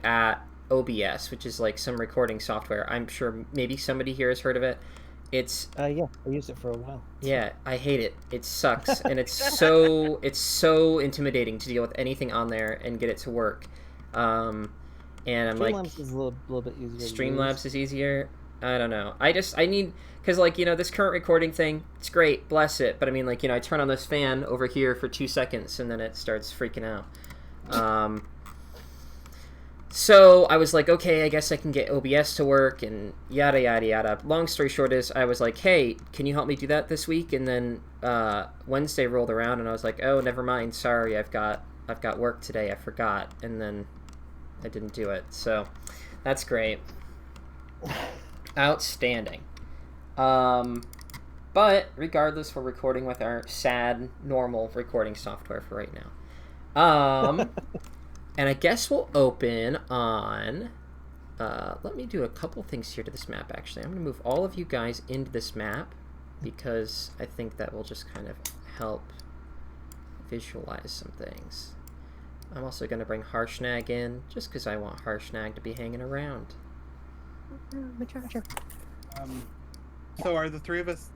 at OBS, which is like some recording software. I'm sure maybe somebody here has heard of it. It's yeah, I used it for a while. Yeah, I hate it. It sucks, and it's so intimidating to deal with anything on there and get it to work. And I'm like, Streamlabs is a little bit easier. Streamlabs is easier. I don't know. I need, because like, this current recording thing, it's great, bless it. But I mean, like, I turn on this fan over here for 2 seconds and then it starts freaking out. So I was like, okay, I guess I can get OBS to work and yada, yada, yada. Long story short is I was like, hey, can you help me do that this week? And then Wednesday rolled around and I was like, oh, never mind. Sorry, I've got work today. I forgot. And then I didn't do it. So that's great. Outstanding. But regardless, we're recording with our sad, normal recording software for right now. And I guess we'll open on... let me do a couple things here to this map, actually. I'm going to move all of you guys into this map because I think that will just kind of help visualize some things. I'm also going to bring Harshnag in just because I want Harshnag to be hanging around. So are the three of us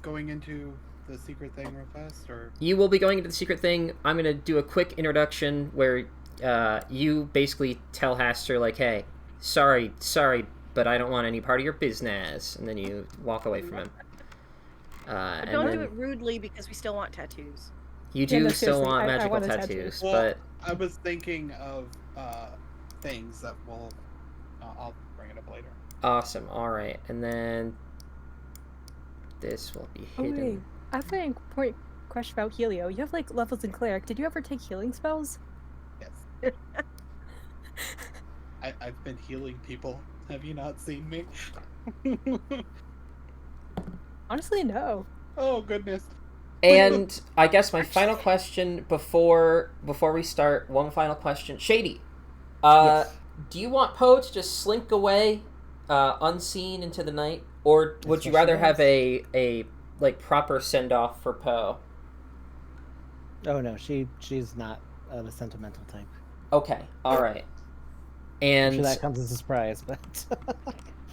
going into the secret thing real fast, or? You will be going into the secret thing. I'm going to do a quick introduction where... you basically tell Haster, like, hey, sorry, but I don't want any part of your business, and then you walk away from him. But don't do it rudely because we still want tattoos. You do still want magical tattoos, but... I was thinking of things that I'll bring it up later. Awesome, alright, and then this will be hidden. Oh, wait. I have a important question about Helio. You have, like, levels in Cleric. Did you ever take healing spells? Yes. I've been healing people. Have you not seen me? Honestly, no. Oh, goodness. And I guess my final question before we start, one final question. Shady, yes. Do you want Poe to just slink away unseen into the night? Or would you rather have a like proper send-off for Poe? Oh, no. She's not the sentimental type. Okay, all right. And I'm sure that comes as a surprise, but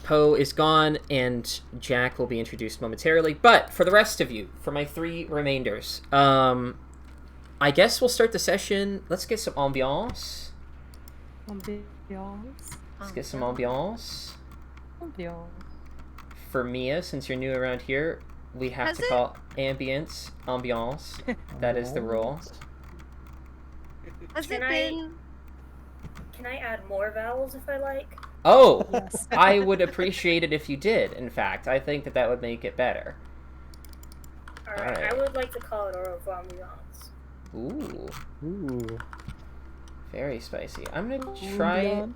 Poe is gone, and Jack will be introduced momentarily. But for the rest of you, for my 3 remainders, I guess we'll start the session. Let's get some ambiance. Let's get some ambiance. For Mia, since you're new around here, we have to call ambience. That is the rule. Has it been... Can I add more vowels if I like? Oh, yes. I would appreciate it if you did, in fact. I think that would make it better. Alright, I would like to call it au revoir ambiance. Ooh. Very spicy. I'm going to try...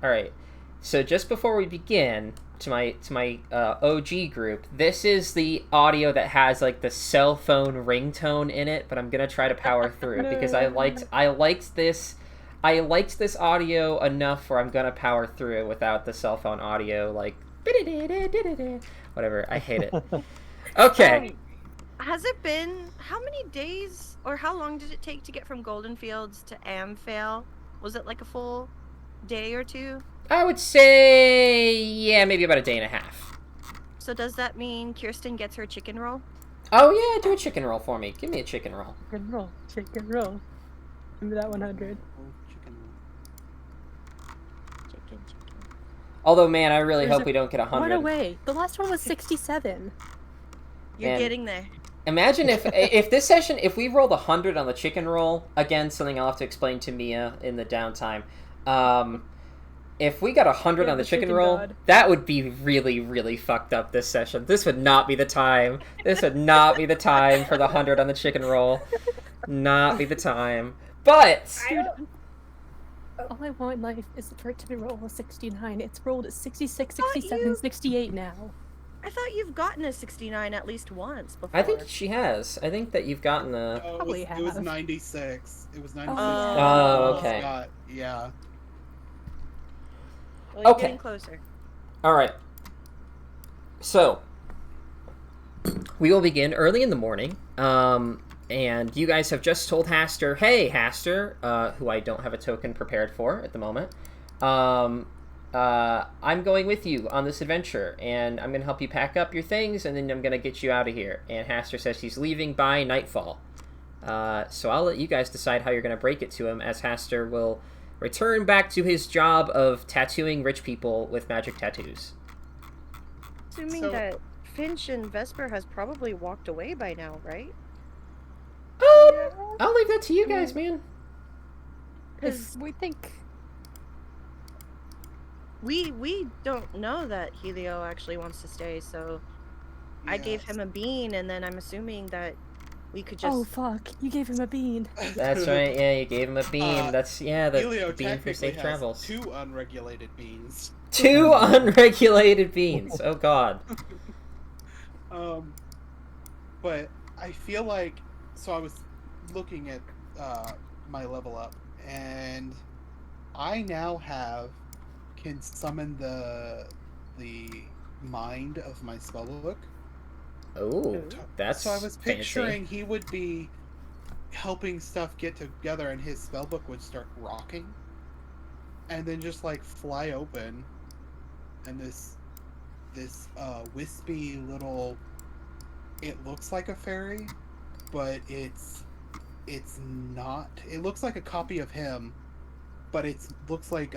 Alright, so just before we begin, to my OG group, this is the audio that has, like, the cell phone ringtone in it, but I'm going to try to power through, because I liked this audio enough where I'm gonna power through it without the cell phone audio, like whatever. I hate it. Okay. Has it been, how many days or how long did it take to get from Golden Fields to Amphale? Was it like a full day or 2? I would say, yeah, maybe about a day and a half. So does that mean Kirsten gets her chicken roll? Oh yeah, do a chicken roll for me. Give me a chicken roll. Chicken roll. Give me that 100. Although, man, I really hope we don't get 100. Run away. The last one was 67. You're getting there. Imagine if this session, if we rolled 100 on the chicken roll, again, something I'll have to explain to Mia in the downtime. If we got 100 on the chicken roll, that would be really, really fucked up this session. This would not be the time. This would not be the time for the 100 on the chicken roll. Not be the time. But... All I want in life is for it to be rolled a 69. It's rolled at 66, 67, 68 now. I thought you've gotten a 69 at least once before. I think she has. I think that you've gotten the... It was 96. It was 96. Oh, okay. Yeah. Well, you're getting closer. Alright. So, we will begin early in the morning. And you guys have just told Haster, hey, Haster, who I don't have a token prepared for at the moment, I'm going with you on this adventure, and I'm going to help you pack up your things, and then I'm going to get you out of here. And Haster says he's leaving by nightfall. So I'll let you guys decide how you're going to break it to him, as Haster will return back to his job of tattooing rich people with magic tattoos. Assuming that Finch and Vesper has probably walked away by now, right? I'll leave that to you guys, man. Because we think... We don't know that Helio actually wants to stay, so I gave him a bean, and then I'm assuming that we could just... Oh, fuck. You gave him a bean. That's right, yeah, you gave him a bean. That's, yeah, the Helio bean for safe has travels. 2 unregulated beans. 2 unregulated beans. Oh, God. But I feel like... So I was looking at my level up, and I now can summon the mind of my spellbook. Oh, that's so I was picturing fancy. he would be helping stuff get together, and his spellbook would start rocking, and then just like fly open, and this wispy little. It looks like a fairy, but it's not. It looks like a copy of him, but it looks like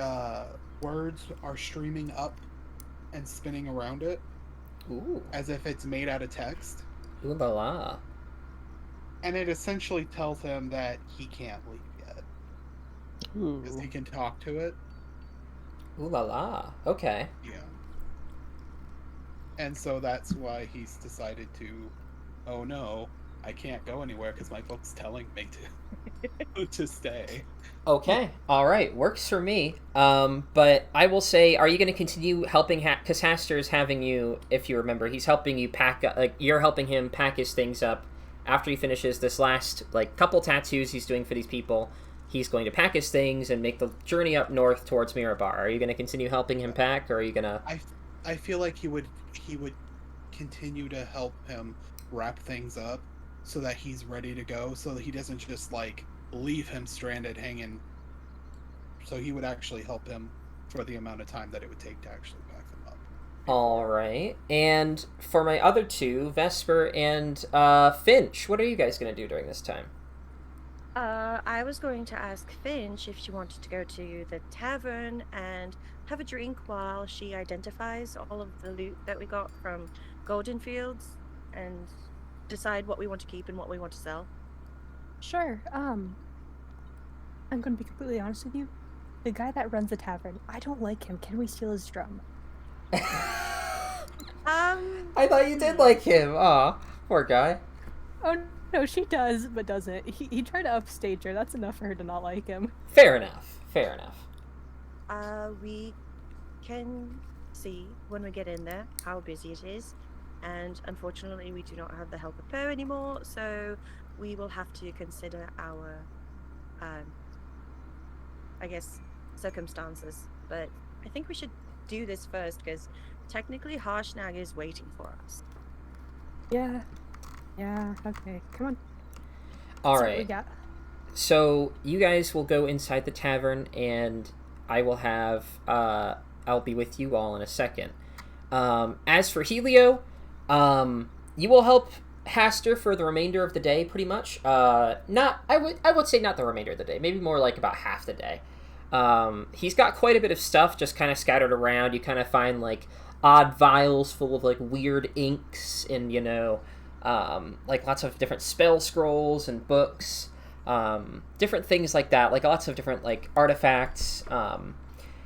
words are streaming up and spinning around it. Ooh. As if it's made out of text. Ooh la la. And it essentially tells him that he can't leave yet. Because he can talk to it. Ooh la la. Okay. Yeah. And so that's why he's decided to, oh no, I can't go anywhere because my book's telling me to stay. Okay, all right, works for me. But I will say, are you going to continue helping? Because Haster's having you, if you remember, he's helping you pack. Like you're helping him pack his things up after he finishes this last couple tattoos he's doing for these people. He's going to pack his things and make the journey up north towards Mirabar. Are you going to continue helping him pack, or are you going to? I feel like he would continue to help him wrap things up so that he's ready to go, so that he doesn't just leave him stranded hanging. So he would actually help him for the amount of time that it would take to actually pack them up. All right. And for my other 2, Vesper and Finch, what are you guys going to do during this time? I was going to ask Finch if she wanted to go to the tavern and have a drink while she identifies all of the loot that we got from Golden Fields and decide what we want to keep and what we want to sell. Sure. I'm going to be completely honest with you. The guy that runs the tavern, I don't like him. Can we steal his drum? I thought you did like him. Aw, poor guy. Oh, no, she does, but doesn't. He tried to upstage her. That's enough for her to not like him. Fair enough. Fair enough. We can see when we get in there how busy it is, and unfortunately we do not have the help of Poe anymore, so we will have to consider our I guess circumstances. But I think we should do this first, because technically Harshnag is waiting for us. Yeah, okay, come on. All That's right. what we got. So you guys will go inside the tavern, and I will have I'll be with you all in a second. As for Helio, you will help Haster for the remainder of the day, pretty much. I would say not the remainder of the day, maybe more like about half the day. He's got quite a bit of stuff just kind of scattered around. You kind of find odd vials full of weird inks and lots of different spell scrolls and books, different things like that, lots of different artifacts.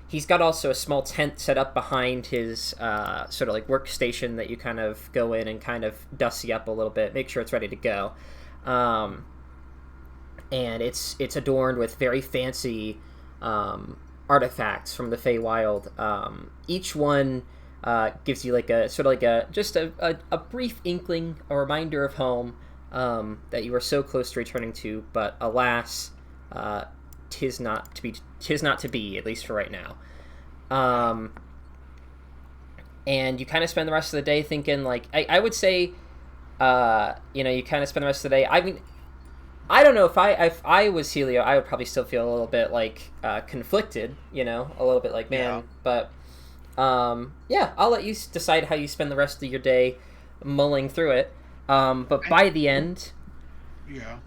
He's got also a small tent set up behind his sort of workstation that you kind of go in and kind of dusty up a little bit, make sure it's ready to go. And it's adorned with very fancy artifacts from the Feywild. Each one gives you a brief inkling, a reminder of home that you were so close to returning to, but alas, tis not to be, at least for right now. And you kind of spend the rest of the day thinking, I would say, you kind of spend the rest of the day. I mean, I don't know if I was Helio, I would probably still feel a little bit like conflicted, you know, a little bit like man. But yeah, I'll let you decide how you spend the rest of your day mulling through it. But by the end, Yeah.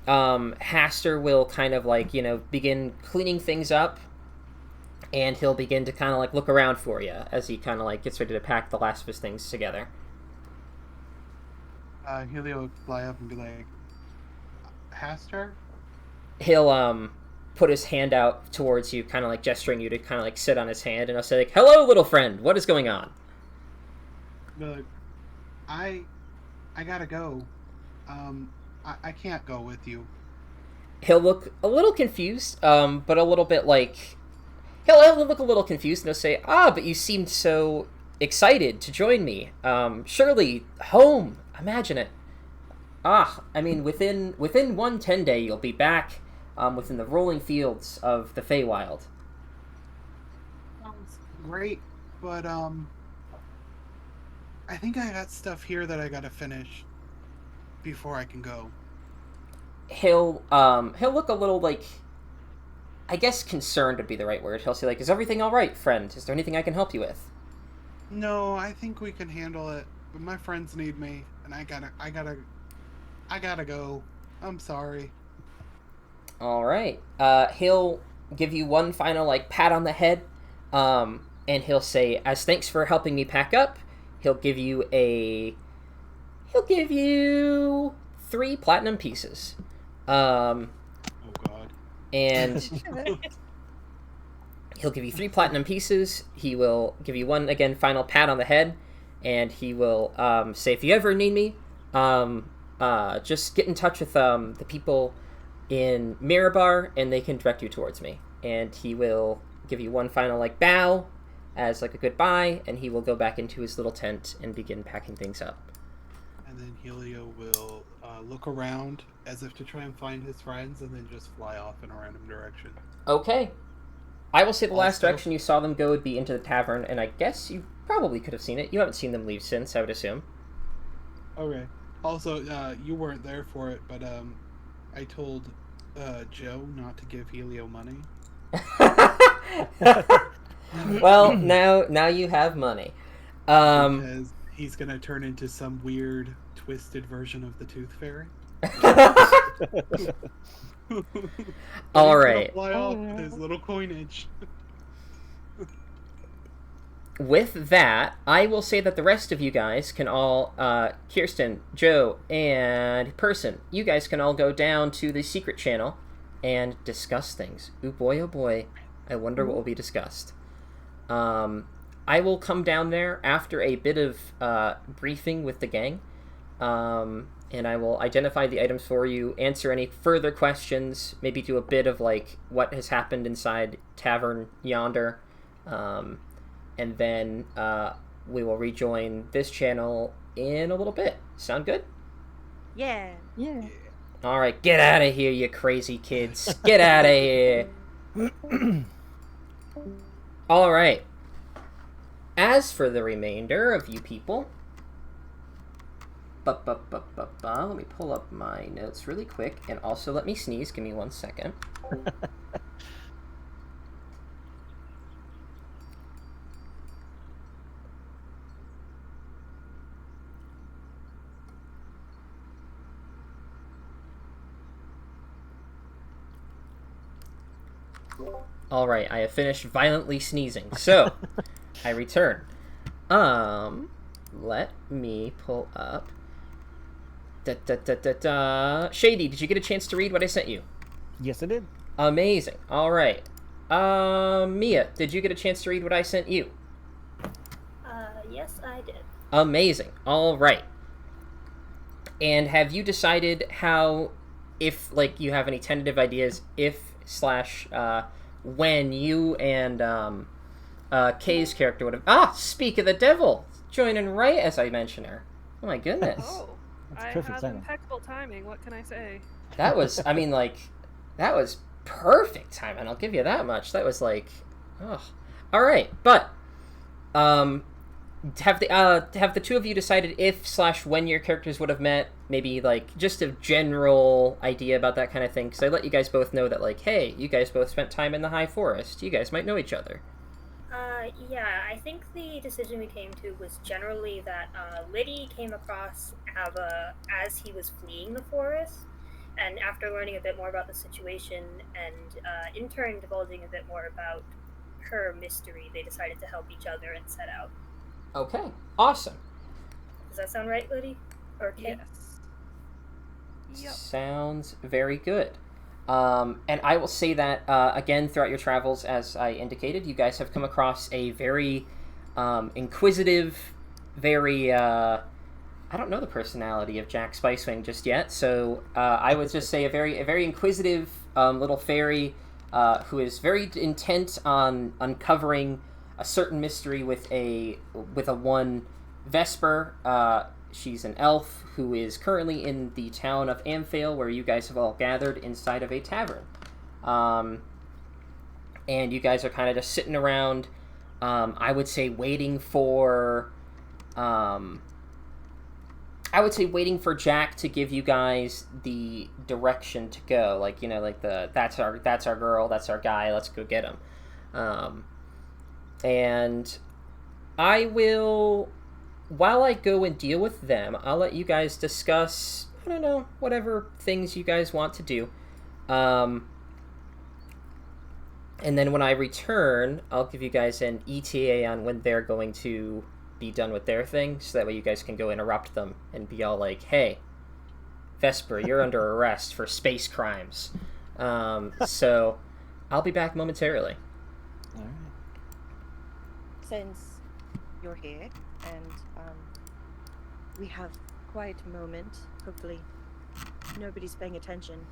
Haster will kind of like, you know, begin cleaning things up, and he'll begin to kind of like look around for you as he kind of like gets ready to pack the last of his things together. Helio would fly up and be like, Haster? He'll put his hand out towards you, kind of like gesturing you to kind of like sit on his hand, and he'll say like, "Hello, little friend. What is going on?" Be like, I gotta go. I can't go with you. He'll look a little confused, but a little bit like he'll look a little confused, and he'll say, "Ah, but you seemed so excited to join me. Surely home. Imagine it. Ah, I mean, within 1 day, you'll be back within the rolling fields of the Feywild." Sounds great, but I think I got stuff here that I gotta finish before I can go. He'll look a little like, I guess concerned would be the right word. He'll say like, "Is everything all right, friend? Is there anything I can help you with?" No, I think we can handle it. But my friends need me, and I gotta go. I'm sorry. All right. He'll give you one final like pat on the head, and he'll say, "As thanks for helping me pack up, he'll give you 3 platinum pieces." Oh God. And he'll give you 3 platinum pieces. He will give you one again final pat on the head, and he will say, "If you ever need me, just get in touch with the people in Mirabar, and they can direct you towards me." And he will give you one final like bow as like a goodbye, and he will go back into his little tent and begin packing things up. And then Helio will look around as if to try and find his friends, and then just fly off in a random direction. Okay. I will say the last Also- direction you saw them go would be into the tavern, and I guess you probably could have seen it. You haven't seen them leave since, I would assume. Okay. Also, you weren't there for it, but I told Joe not to give Helio money. Well, now you have money. Because he's gonna turn into some weird, twisted version of the Tooth Fairy. All He's gonna right. fly off with his little coinage. With that, I will say that the rest of you guys can all, Kirsten, Joe, and Person, you guys can all go down to the secret channel and discuss things. Ooh boy, oh boy. I wonder what will be discussed. I will come down there after a bit of briefing with the gang, and I will identify the items for you, answer any further questions, maybe do a bit of like what has happened inside Tavern Yonder, and then we will rejoin this channel in a little bit. Sound good? Yeah. Yeah. All right, get out of here, you crazy kids. Get out of here. All right. As for the remainder of you people, let me pull up my notes really quick, and also let me sneeze. Give me 1 second. Alright, I have finished violently sneezing, so I return. Let me pull up. Shady, did you get a chance to read what I sent you? Yes, I did. Amazing. Alright. Mia, did you get a chance to read what I sent you? Yes, I did. Amazing. Alright. And have you decided how, if, like, you have any tentative ideas, if / when you and Kay's character would have... speak of the devil! Joining right as I mention her. Oh my goodness. Oh, That's I perfect have timing. impeccable timing. What can I say? That was, I mean, like, that was perfect timing. I'll give you that much. That was like, oh. Alright, but, have the two of you decided if/when your characters would have met? Maybe like just a general idea about that kind of thing. Because I let you guys both know that like, hey, you guys both spent time in the High Forest. You guys might know each other. Yeah, I think the decision we came to was generally that Liddy came across Ava as he was fleeing the forest, and after learning a bit more about the situation and in turn divulging a bit more about her mystery, they decided to help each other and set out. Okay, awesome. Does that sound right, Liddy? Or Kate? Yes. Yep. Sounds very good. And I will say that, again, throughout your travels, as I indicated, you guys have come across a very inquisitive, very... I don't know the personality of Jack Spicewing just yet, so I would just say a very inquisitive little fairy who is very intent on uncovering a certain mystery with a one Vesper. She's an elf who is currently in the town of Amphale, where you guys have all gathered inside of a tavern. And you guys are kind of just sitting around, I would say waiting for Jack to give you guys the direction to go. Like, you know, like that's our girl, that's our guy, let's go get him. And I will... While I go and deal with them, I'll let you guys discuss, I don't know, whatever things you guys want to do. And then when I return, I'll give you guys an ETA on when they're going to be done with their thing, so that way you guys can go interrupt them and be all like, hey, Vesper, you're under arrest for space crimes. So I'll be back momentarily. All right. Since you're here and we have a quiet moment, hopefully nobody's paying attention.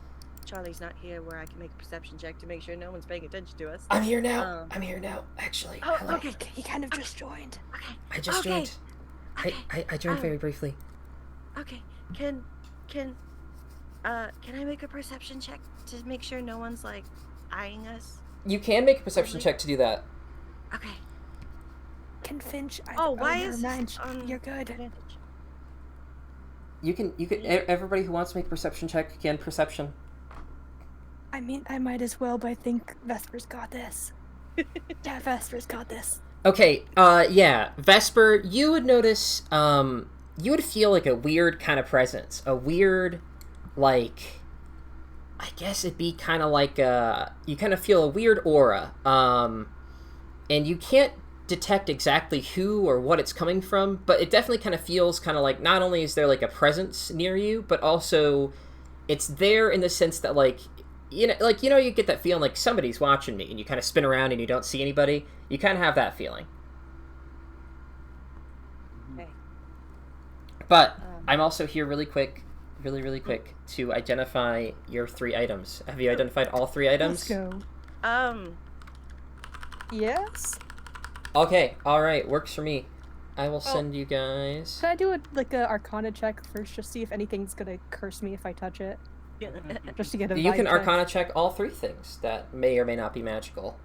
Charlie's not here where I can make a perception check to make sure no one's paying attention to us. I'm here now. Actually. Oh, Hello. okay. He kind of just joined. Okay. I just joined. Okay. I joined very briefly. Okay. Can I make a perception check to make sure no one's like eyeing us? You can make a perception check to do that. Okay. Can Finch? Why never is mind. this You're good. advantage? You can. Everybody who wants to make a perception check can perception. I mean, I might as well, but I think Vesper's got this. Yeah, Vesper's got this. Okay, yeah, Vesper, you would notice, you would feel like a weird kind of presence. A weird, like, I guess it'd be kind of like, you kind of feel a weird aura. And you can't detect exactly who or what it's coming from, but it definitely kind of feels kind of like, not only is there, like, a presence near you, but also it's there in the sense that, like, you get that feeling like somebody's watching me, and you kind of spin around and you don't see anybody. You kind of have that feeling. Okay. But I'm also here really quick, to identify your 3 items. Have you identified all 3 items? Let's go. Yes. Okay, alright, works for me. I will send you guys... Can I do a Arcana check first, just see if anything's gonna curse me if I touch it? Just to get a You can vibe check. Arcana check all 3 things that may or may not be magical.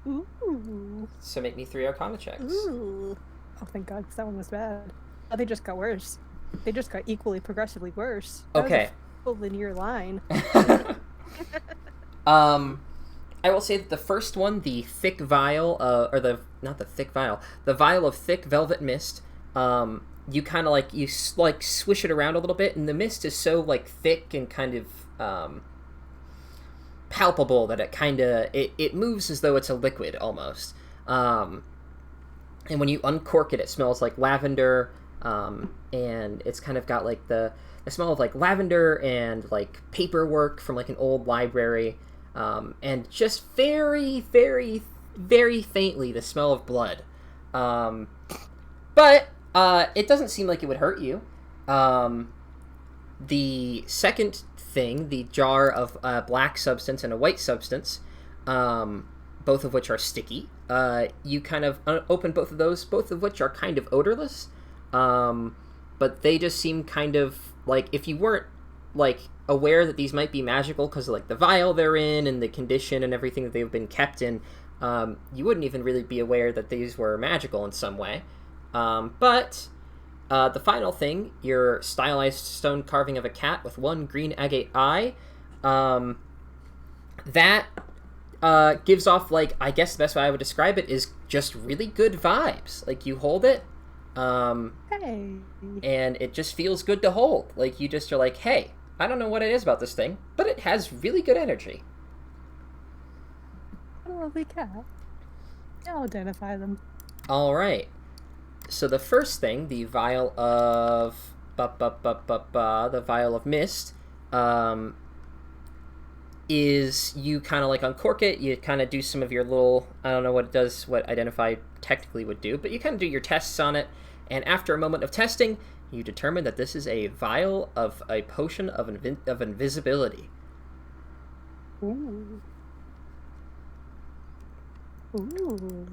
Ooh. So make me 3 Arcana checks. Ooh. Oh, thank God, because that one was bad. Oh, they just got worse. They just got equally progressively worse. That Okay. was a full linear line. I will say that the first one, the thick vial, the vial of thick velvet mist, you kind of like, swish it around a little bit, and the mist is so, like, thick and kind of, palpable that it kind of, it moves as though it's a liquid, almost. And when you uncork it, it smells like lavender, and it's kind of got, like, the smell of, like, lavender and, like, paperwork from, like, an old library, and just very, very, very faintly the smell of blood. But it doesn't seem like it would hurt you. The second thing, the jar of black substance and a white substance, both of which are sticky, you kind of open both of those, both of which are kind of odorless, but they just seem kind of like, if you weren't like aware that these might be magical because of like the vial they're in and the condition and everything that they've been kept in, you wouldn't even really be aware that these were magical in some way. But the final thing, your stylized stone carving of a cat with one green agate eye, that gives off, like, I guess the best way I would describe it is just really good vibes. Like, you hold it, Hey. and it just feels good to hold. Like, you just are like, hey, I don't know what it is about this thing, but it has really good energy. What a lovely cat. I'll identify them. All right. So the first thing, the vial of the vial of mist, is you kind of like uncork it. You kind of do some of your little, I don't know what it does, what identify technically would do, but you kind of do your tests on it. And after a moment of testing, you determine that this is a vial of a potion of invisibility. Ooh. Ooh.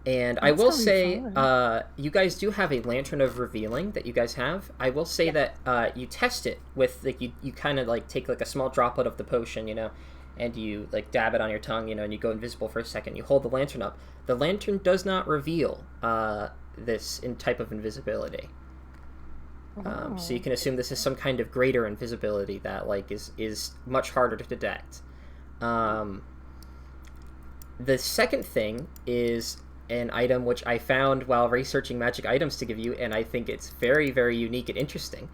And I That's will gonna be say, fun. you guys do have a Lantern of Revealing that you guys have. I will say that you test it with, like, you kind of, like, take, like, a small droplet of the potion, you know, and you, like, dab it on your tongue, you know, and you go invisible for a second. You hold the lantern up. The lantern does not reveal this type of invisibility. So you can assume this is some kind of greater invisibility that, like, is much harder to detect. The second thing is an item which I found while researching magic items to give you, and I think it's very, very unique and interesting.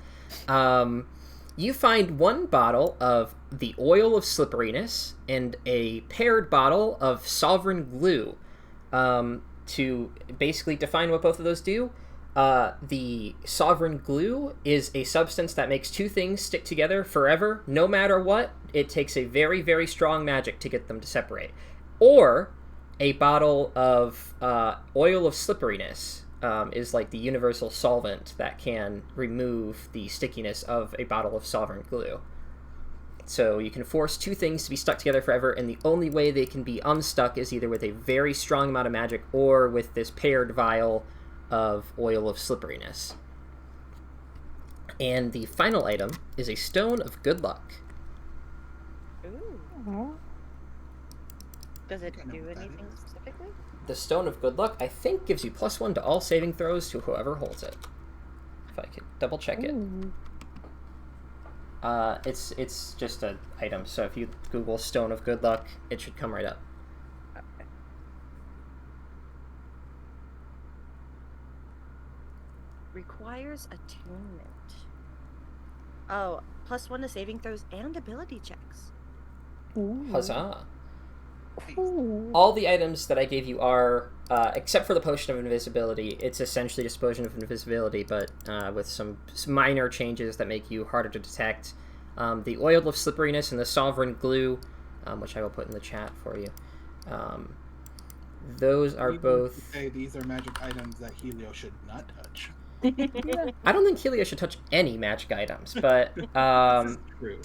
You find one bottle of the Oil of Slipperiness and a paired bottle of Sovereign Glue. To basically define what both of those do, the Sovereign Glue is a substance that makes two things stick together forever, no matter what. It takes a very, very strong magic to get them to separate. Or a bottle of Oil of Slipperiness is like the universal solvent that can remove the stickiness of a bottle of Sovereign Glue. So you can force two things to be stuck together forever, and the only way they can be unstuck is either with a very strong amount of magic or with this paired vial of Oil of Slipperiness. And the final item is a Stone of Good Luck. Ooh. Aw. Does it I know do what that anything is. specifically? The Stone of Good Luck, I think, gives you +1 to all saving throws to whoever holds it. If I could double check it. Ooh. It's just an item, so if you Google Stone of Good Luck, it should come right up. Okay. Requires attunement. Oh, +1 to saving throws and ability checks. Ooh. Huzzah. Ooh. All the items that I gave you are, except for the Potion of Invisibility, it's essentially just Potion of Invisibility, but with some minor changes that make you harder to detect. The Oil of Slipperiness and the Sovereign Glue, which I will put in the chat for you. Those are You both... say these are magic items that Helio should not touch. I don't think Helio should touch any magic items, but This is true.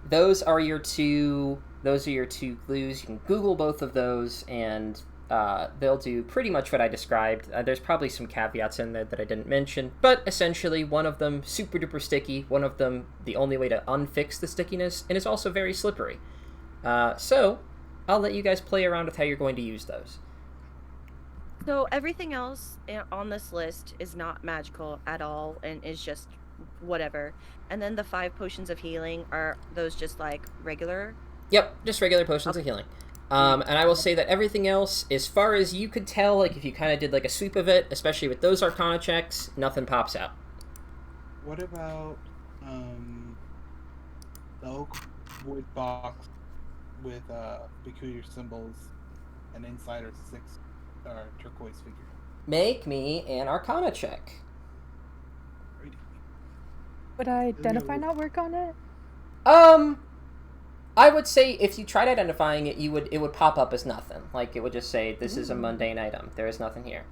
those are your two glues. You can Google both of those, and they'll do pretty much what I described. There's probably some caveats in there that I didn't mention, but essentially one of them super duper sticky, one of them the only way to unfix the stickiness, and it's also very slippery. So I'll let you guys play around with how you're going to use those. So everything else on this list is not magical at all and is just whatever. And then the 5 potions of healing, are those just like regular? Yep, just regular potions of healing. And I will say that everything else, as far as you could tell, like if you kind of did like a sweep of it, especially with those Arcana checks, nothing pops out. What about the oak wood box with peculiar symbols and inside are 6 turquoise figure? Make me an Arcana check. Alrighty. Would identify not work on it? I would say if you tried identifying it, it would pop up as nothing. Like, it would just say, this is a mundane item. There is nothing here.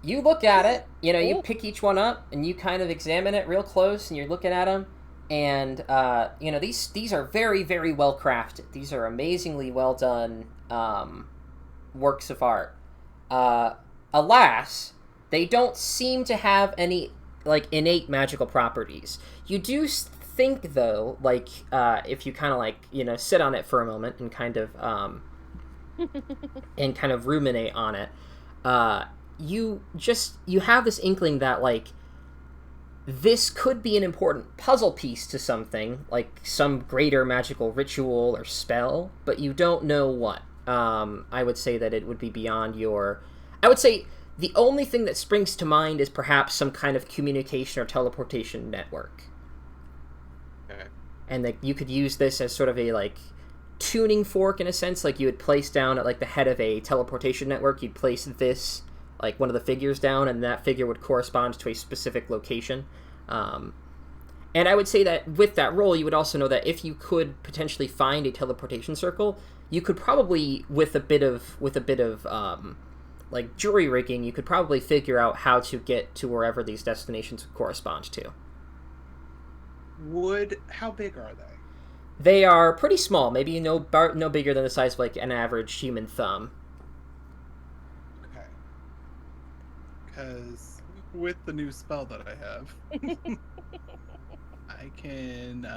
You look at it, you know, you pick each one up, and you kind of examine it real close, and you're looking at them, and, you know, these are very, very well crafted. These are amazingly well done works of art. Alas, they don't seem to have any, like, innate magical properties. You do think, though, like, if you kind of, like, you know, sit on it for a moment and kind of and kind of ruminate on it, you have this inkling that, like, this could be an important puzzle piece to something, like some greater magical ritual or spell, but you don't know what. I would say that it would be beyond your... I would say the only thing that springs to mind is perhaps some kind of communication or teleportation network. Okay. And that you could use this as sort of a, like, tuning fork in a sense. Like, you would place down at, like, the head of a teleportation network, you'd place this, like, one of the figures down, and that figure would correspond to a specific location. And I would say that with that roll, you would also know that if you could potentially find a teleportation circle, you could probably, with a bit of like, jury rigging, you could probably figure out how to get to wherever these destinations would correspond to. How big are they? They are pretty small, maybe no bigger than the size of, like, an average human thumb. Okay. Because with the new spell that I have, I can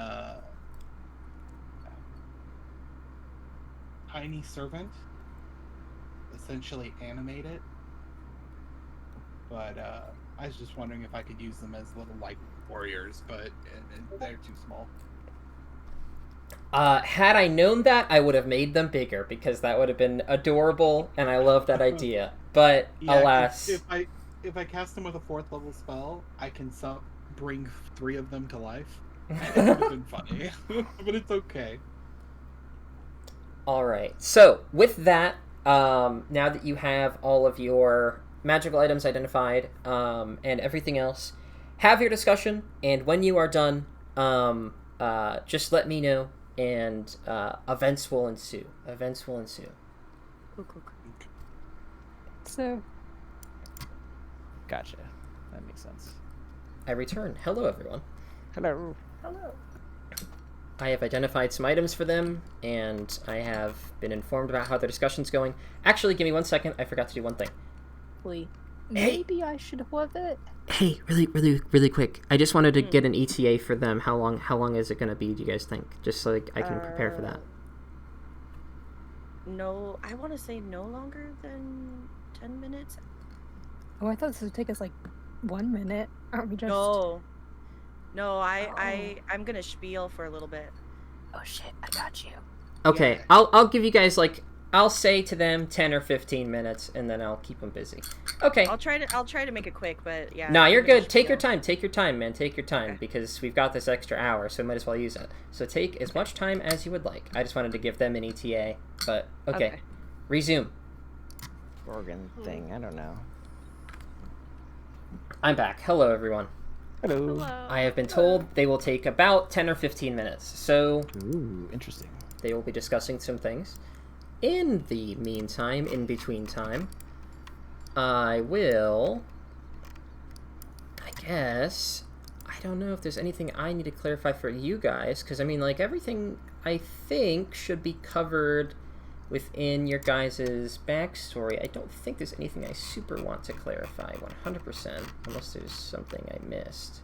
tiny servant, essentially animate it. But I was just wondering if I could use them as little, like, warriors, but they're too small. Had I known that, I would have made them bigger, because that would have been adorable, and I love that idea. But, Yeah, alas... If I cast them with a 4th level spell, I can bring 3 of them to life. It would have been funny, but it's okay. Alright, so, with that, now that you have all of your magical items identified, and everything else, have your discussion, and when you are done, just let me know, and events will ensue. Cool. So, Gotcha. That makes sense. I return. Hello, everyone. Hello. Hello. I have identified some items for them, and I have been informed about how the discussion's going. Actually, give me 1 second. I forgot to do one thing. maybe I should have it. Hey, really quick. I just wanted to get an ETA for them. How long is it going to be, do you guys think? Just so, like, I can prepare for that. No, I want to say no longer than 10 minutes. Oh, I thought this would take us like 1 minute. Aren't we just? No, I'm gonna spiel for a little bit. Oh shit! I got you. Okay, Yeah. I'll give you guys, like, I'll say to them 10 or 15 minutes, and then I'll keep them busy. Okay. I'll try to make it quick, but yeah. Nah, you're I'm gonna good. Take your spiel. time, man. Take your time, Okay. because we've got this extra hour, so we might as well use it. So take as much time as you would like. I just wanted to give them an ETA, but okay. Resume. Organ thing. I don't know. I'm back. Hello, everyone. Hello. I have been told they will take about 10 or 15 minutes, so Ooh, interesting. they will be discussing some things. In the meantime, in between time, I guess, I don't know if there's anything I need to clarify for you guys, because, I mean, like, everything, I think, should be covered within your guys' backstory. I don't think there's anything I super want to clarify 100%, unless there's something I missed.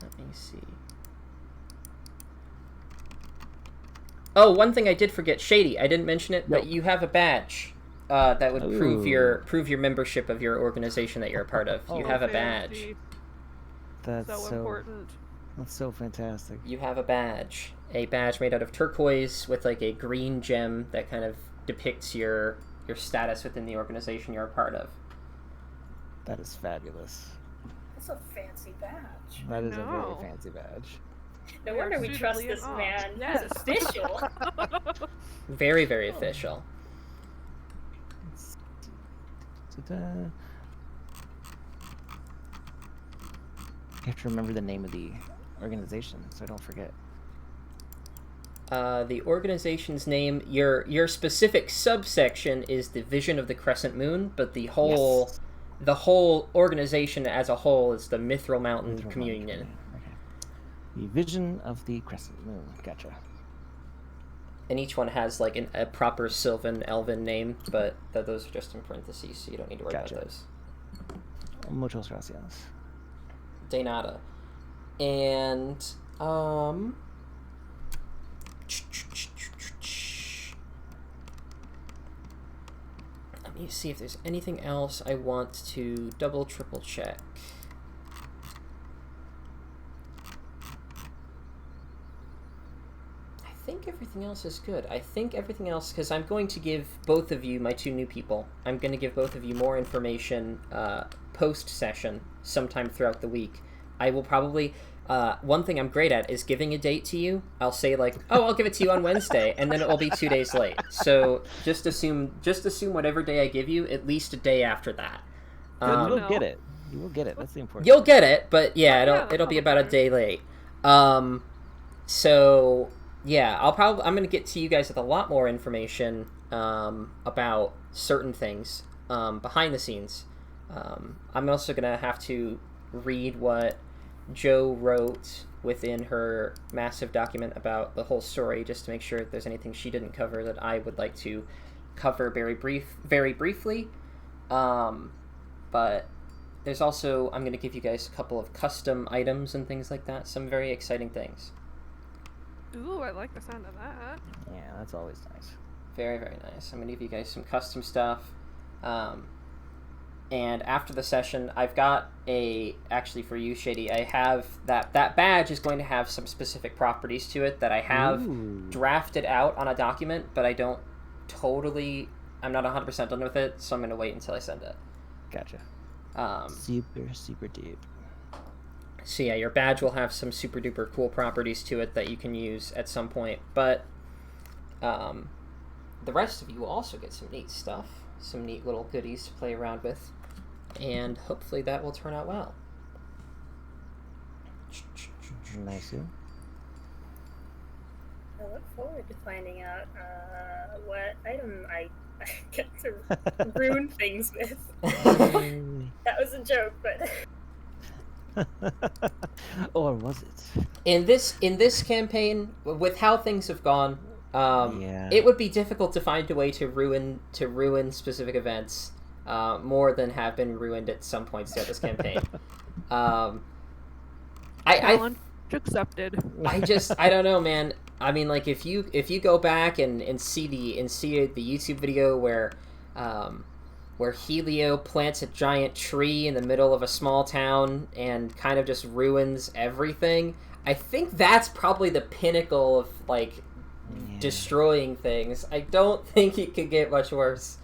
Let me see. Oh, one thing I did forget, Shady. I didn't mention it, but you have a badge that would prove your membership of your organization that you're a part of. You have a badge. That's So important. That's so fantastic. You have a badge made out of turquoise with, like, a green gem that kind of depicts your status within the organization you're a part of. That is fabulous. That's a fancy badge. That is a very know. fancy badge. No We are wonder we trust suitably this in awe. man. Yes. He's official. Very, very official. Ta-da. You have to remember the name of the organization, so I don't forget. The organization's name, your specific subsection is the Vision of the Crescent Moon, but the whole organization as a whole is the Mithril Mountain Mithril Communion. Okay. The Vision of the Crescent Moon. Gotcha. And each one has, like, a proper Sylvan Elven name, but those are just in parentheses, so you don't need to worry Gotcha. about those. Muchas gracias. De nada. And I need to see if there's anything else I want to double, triple check. I think everything else is good. I think everything else, because I'm going to give both of you, my 2 new people, I'm going to give both of you more information post-session sometime throughout the week. I will probably... one thing I'm great at is giving a date to you. I'll say like, oh, I'll give it to you on Wednesday, and then it will be 2 days late. So just assume whatever day I give you, at least a day after that. You will get it. You will get it. That's the important. You'll get it, but yeah, it'll be about a day late. So yeah, I'm gonna get to you guys with a lot more information about certain things behind the scenes. I'm also gonna have to read what Joe wrote within her massive document about the whole story, just to make sure if there's anything she didn't cover that I would like to cover very briefly. But there's also, I'm going to give you guys a couple of custom items and things like that, some very exciting things. Ooh, I like the sound of that. Yeah, that's always nice. Very, very nice. I'm going to give you guys some custom stuff. And after the session, I've got actually for you, Shady, I have that badge is going to have some specific properties to it that I have drafted out on a document, but I'm not 100% done with it, so I'm going to wait until I send it. Gotcha. Super deep. So yeah, your badge will have some super duper cool properties to it that you can use at some point, but the rest of you will also get some neat stuff. Some neat little goodies to play around with, and hopefully that will turn out well. Nice. I look forward to finding out what item I get to ruin things with. That was a joke, but... Or was it? In this campaign, with how things have gone, it would be difficult to find a way to ruin specific events more than have been ruined at some points throughout this campaign. Challenge accepted. I don't know, man. I mean, like if you go back and see the YouTube video where Helio plants a giant tree in the middle of a small town and kind of just ruins everything, I think that's probably the pinnacle of like destroying things. I don't think it could get much worse.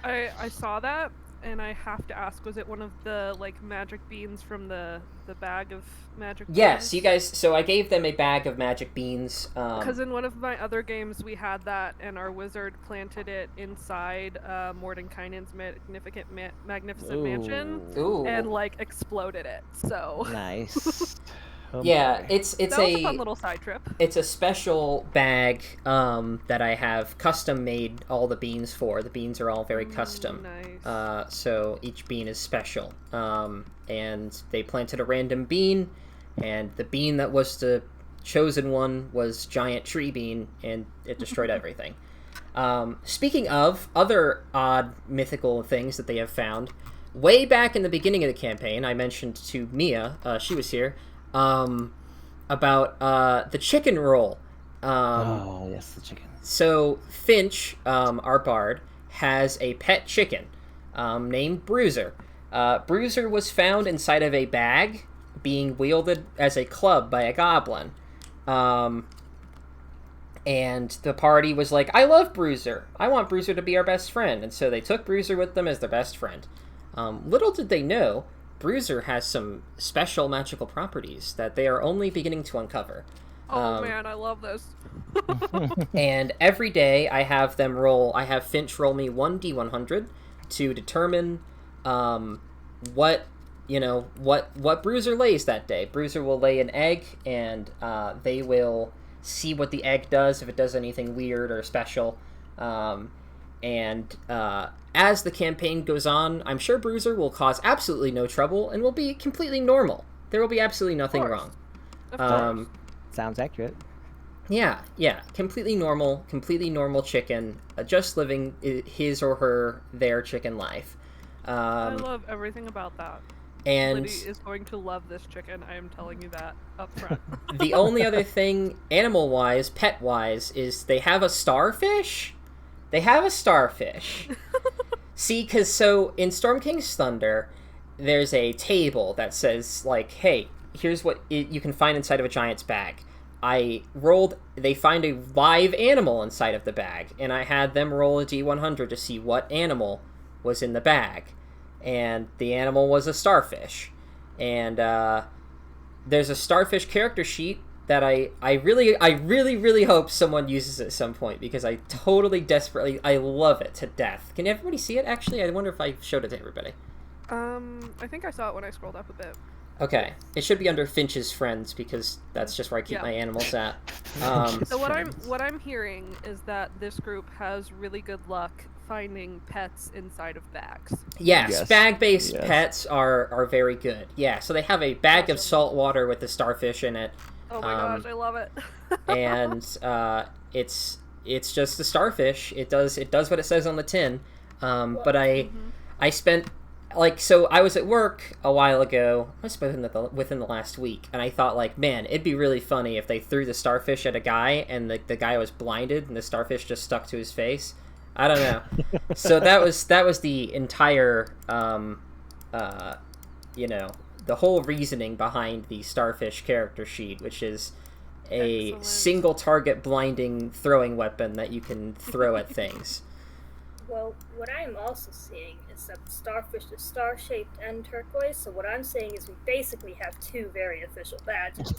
I saw that, and I have to ask, was it one of the like magic beans from the bag of magic beans? Yes, you guys, so I gave them a bag of magic beans. Because in one of my other games we had that, and our wizard planted it inside Mordenkainen's magnificent mansion, and like exploded it. So nice. Yeah, it's that was a fun little side trip. It's a special bag that I have custom made all the beans for. The beans are all very custom. Nice. So each bean is special. And they planted a random bean, and the bean that was the chosen one was giant tree bean, and it destroyed everything. Speaking of other odd mythical things that they have found, way back in the beginning of the campaign, I mentioned to Mia, she was here, about the chicken roll. Oh, yes, the chicken. So Finch, our bard, has a pet chicken named Bruiser. Bruiser was found inside of a bag being wielded as a club by a goblin. And the party was like, I love Bruiser. I want Bruiser to be our best friend. And so they took Bruiser with them as their best friend. Little did they know, Bruiser has some special magical properties that they are only beginning to uncover. Oh man, I love this. And every day I have Finch roll me 1d100 to determine what Bruiser lays that day. Bruiser will lay an egg, and they will see what the egg does, if it does anything weird or special. As the campaign goes on, I'm sure Bruiser will cause absolutely no trouble and will be completely normal. There will be absolutely nothing wrong. Of course. Sounds accurate. Yeah, completely normal chicken, just living his or their chicken life. I love everything about that. And Liddy is going to love this chicken, I am telling you that up front. The only other thing, animal-wise, pet-wise, is they have a starfish. See, because so in Storm King's Thunder, there's a table that says, like, hey, here's what you can find inside of a giant's bag. They find a live animal inside of the bag, and I had them roll a D100 to see what animal was in the bag. And the animal was a starfish. And there's a starfish character sheet that I really hope someone uses at some point, because I love it to death. Can everybody see it, actually? I wonder if I showed it to everybody. I think I saw it when I scrolled up a bit. Okay, it should be under Finch's Friends, because that's just where I keep my animals at. So what I'm hearing is that this group has really good luck finding pets inside of bags. Yes. Bag-based pets are very good. Yeah, so they have a bag of salt water with the starfish in it. Oh my gosh, I love it. And it's just the starfish. It does what it says on the tin. But I spent, like, so I was at work a while ago, I was within the last week, and I thought, like, man, it'd be really funny if they threw the starfish at a guy and the guy was blinded and the starfish just stuck to his face. I don't know. So that was the entire, the whole reasoning behind the starfish character sheet, which is a single target blinding throwing weapon that you can throw at things. Well, what I'm also seeing is that the starfish is star-shaped and turquoise, so what I'm saying is we basically have two very official badges.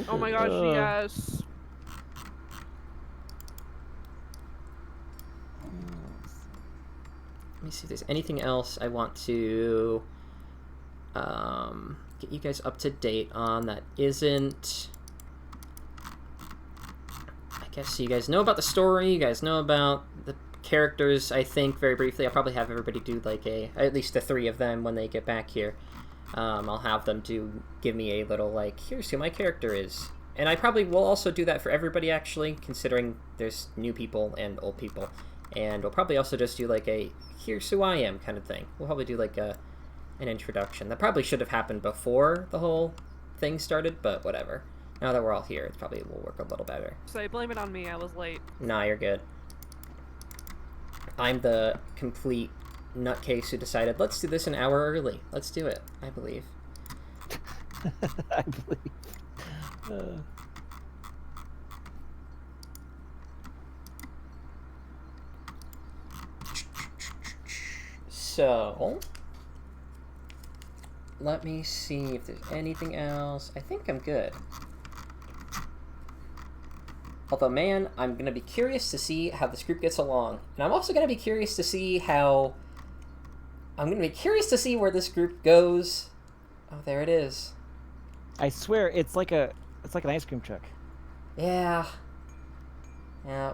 Oh my gosh, yes. Let me see if there's anything else I want to get you guys up to date on that isn't... I guess you guys know about the story, you guys know about the characters, I think, very briefly. I'll probably have everybody do, like, at least the three of them when they get back here. I'll have them give me a little, like, here's who my character is. And I probably will also do that for everybody, actually, considering there's new people and old people. And we'll probably also just do, like, a here's who I am kind of thing. We'll probably do, like, an introduction. That probably should have happened before the whole thing started, but whatever. Now that we're all here, it probably will work a little better. So blame it on me, I was late. Nah, you're good. I'm the complete nutcase who decided, let's do this an hour early. Let's do it, I believe. I believe. So, let me see if there's anything else. I think I'm good. Although, man, I'm going to be curious to see how this group gets along. And I'm also going to be curious to see where this group goes. Oh, there it is. I swear, it's like an ice cream truck. Yeah. Yeah.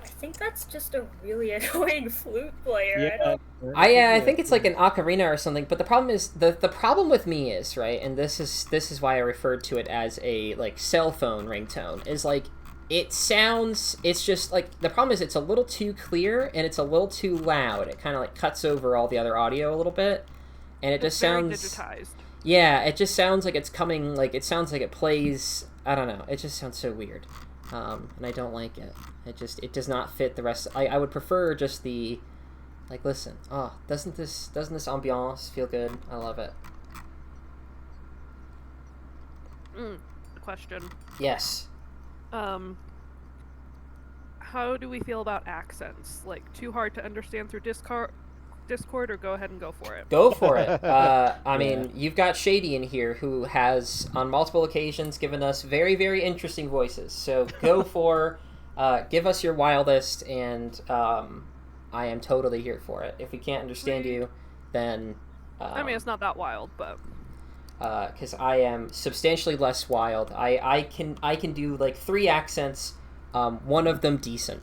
I think that's just a really annoying flute player. Yeah. I think it's like an ocarina or something, but the problem is the problem with me is, right, and this is why I referred to it as a, like, cell phone ringtone, is, like, it's just like, the problem is it's a little too clear and it's a little too loud. It kind of, like, cuts over all the other audio a little bit, and it just sounds digitized. Yeah, it just sounds like it's coming, like, it sounds like it plays, I don't know, it just sounds so weird. And I don't like it. It does not fit the rest. I would prefer just the, like, listen. Oh, doesn't this ambiance feel good? I love it. Question. Yes. How do we feel about accents? Like, too hard to understand through Discord, or go ahead and go for it? Go for it. I mean, you've got Shady in here, who has, on multiple occasions, given us very, very interesting voices. So go for, give us your wildest, and I am totally here for it. If we can't understand you, then... I mean, it's not that wild, but... Because I am substantially less wild. I can do, like, 3 accents, one of them decent.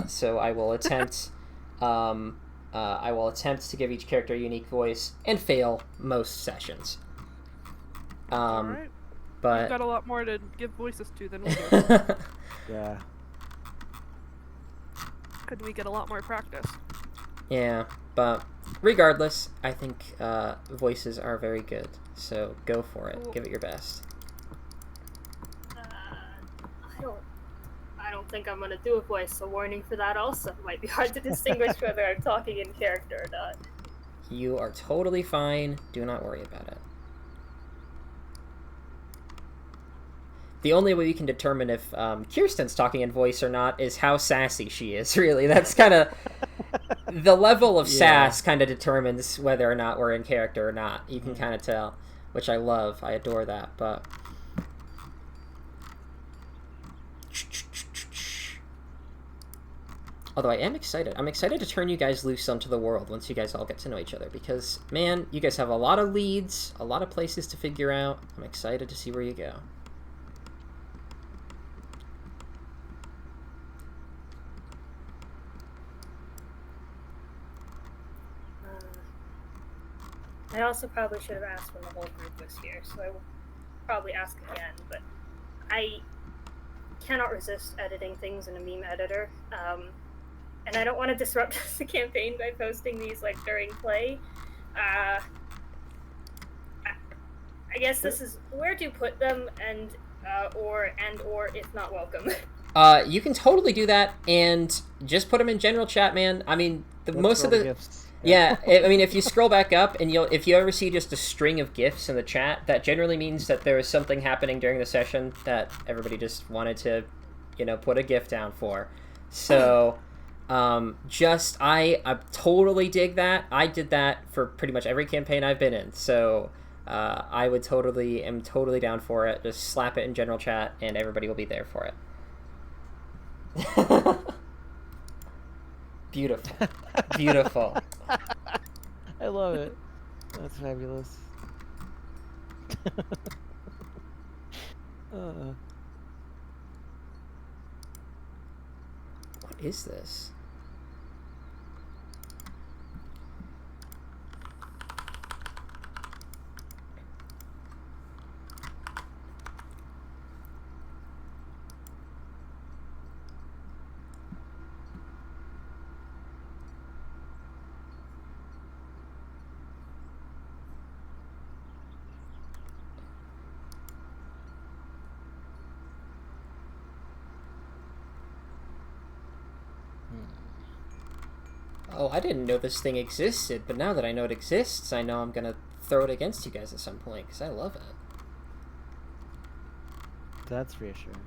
So I will attempt... I will attempt to give each character a unique voice, and fail most sessions. Alright. But... We've got a lot more to give voices to than we do. Yeah. Could we get a lot more practice? Yeah, but regardless, I think voices are very good. So go for it. Cool. Give it your best. I don't don't think I'm gonna do a voice, so warning for that also. It might be hard to distinguish whether I'm talking in character or not. You are totally fine. Do not worry about it. The only way we can determine if Kirsten's talking in voice or not is how sassy she is, really. That's kind of... the level of sass kind of determines whether or not we're in character or not. You can kind of tell, which I love. I adore that, but... Although I am excited. I'm excited to turn you guys loose onto the world once you guys all get to know each other. Because, man, you guys have a lot of leads, a lot of places to figure out. I'm excited to see where you go. I also probably should have asked when the whole group was here, so I will probably ask again, but I cannot resist editing things in a meme editor. And I don't want to disrupt the campaign by posting these like during play. I guess this is where to put them, and or if not welcome. You can totally do that, and just put them in general chat, man. I mean, most of the gifts. Yeah, I mean, if you scroll back up and if you ever see just a string of GIFs in the chat, that generally means that there was something happening during the session that everybody just wanted to, put a GIF down for. So, I totally dig that. I did that for pretty much every campaign I've been in. So, I am totally down for it. Just slap it in general chat and everybody will be there for it. Beautiful. Beautiful. I love it. That's fabulous. What is this? Oh, I didn't know this thing existed, but now that I know it exists, I know I'm gonna throw it against you guys at some point, because I love it. That's reassuring.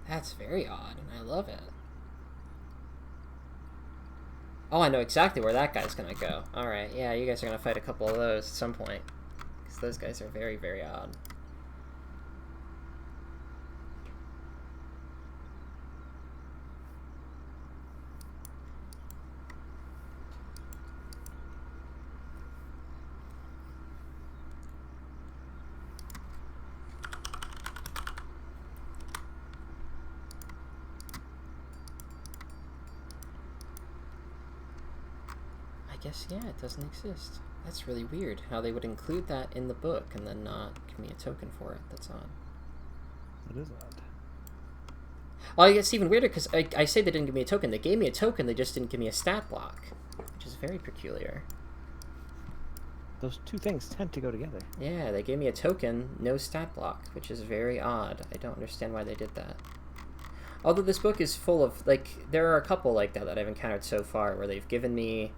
That's very odd, and I love it. Oh, I know exactly where that guy's gonna go. Alright, yeah, you guys are gonna fight a couple of those at some point, because those guys are very, very odd. I guess, yeah, it doesn't exist. That's really weird, how they would include that in the book and then not give me a token for it. That's odd. That is odd. Well, it's even weirder, because I say they didn't give me a token. They gave me a token, they just didn't give me a stat block, which is very peculiar. Those two things tend to go together. Yeah, they gave me a token, no stat block, which is very odd. I don't understand why they did that. Although this book is full of, there are a couple like that I've encountered so far, where they've given me,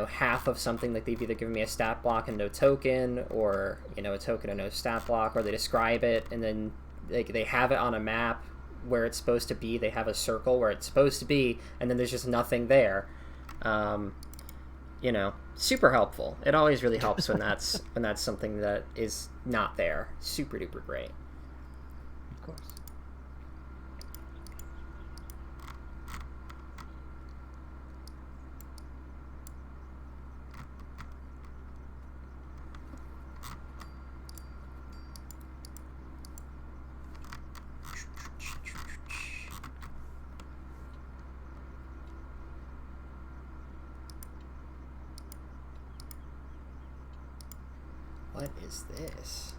half of something. Like, they've either given me a stat block and no token, or, a token and no stat block, or they describe it, and then, they have it on a map where it's supposed to be. They have a circle where it's supposed to be, and then there's just nothing there. Super helpful. It always really helps when that's something that is not there. Super duper great. Of course. What is this?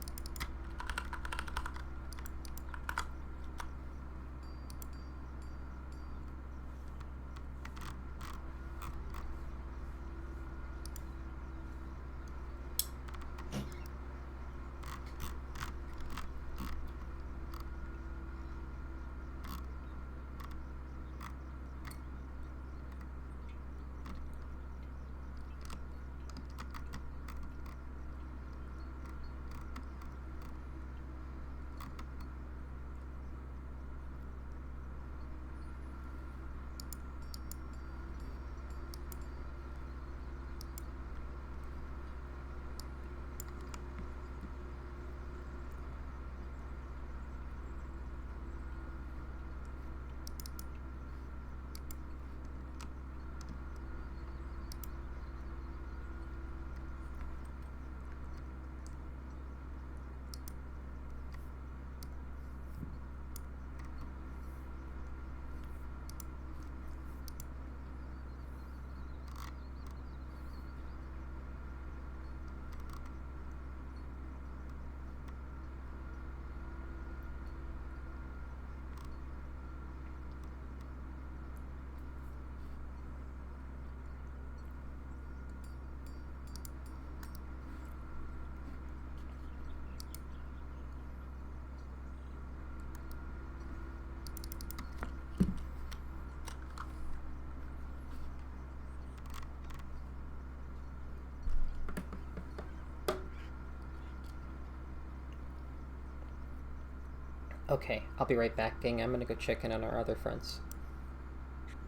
Okay, I'll be right back, gang. I'm gonna go check in on our other friends.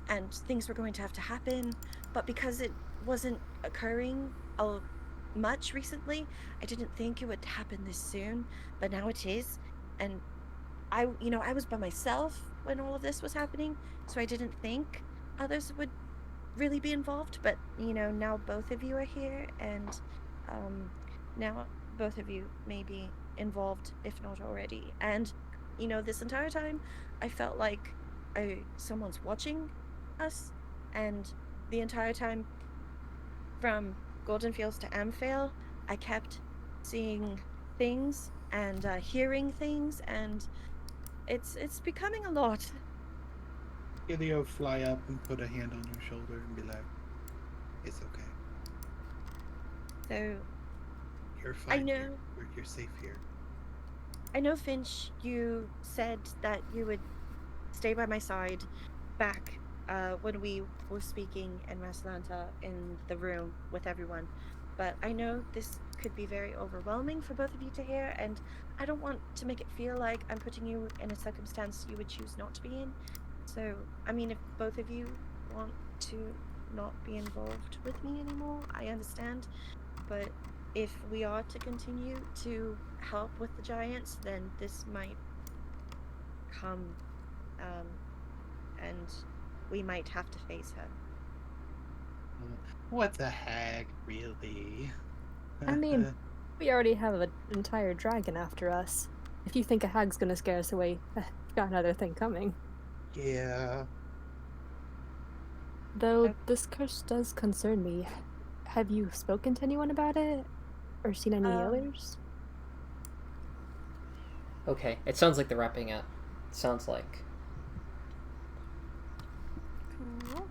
And things were going to have to happen, but because it wasn't occurring much recently, I didn't think it would happen this soon, but now it is. And I was by myself when all of this was happening, so I didn't think others would really be involved. But now both of you are here, and now both of you may be involved, if not already. And this entire time, I felt like someone's watching us, and the entire time from Golden Fields to Amphale, I kept seeing things and hearing things, and it's becoming a lot. Ilio fly up and put a hand on your shoulder and be like, "It's okay. So You're I fine here. know, You're safe here." Finch, you said that you would stay by my side back when we were speaking in Maslanta in the room with everyone. But I know this could be very overwhelming for both of you to hear, and I don't want to make it feel like I'm putting you in a circumstance you would choose not to be in. So, I mean, if both of you want to not be involved with me anymore, I understand. But if we are to continue to help with the giants, then this might come, um, and we might have to face her. What the heck, really? I mean, we already have an entire dragon after us. If you think a hag's gonna scare us away, you've got another thing coming. Yeah. Though this curse does concern me. Have you spoken to anyone about it? Or seen any Um, others? Okay, it sounds like they're wrapping up. Sounds like. Cool.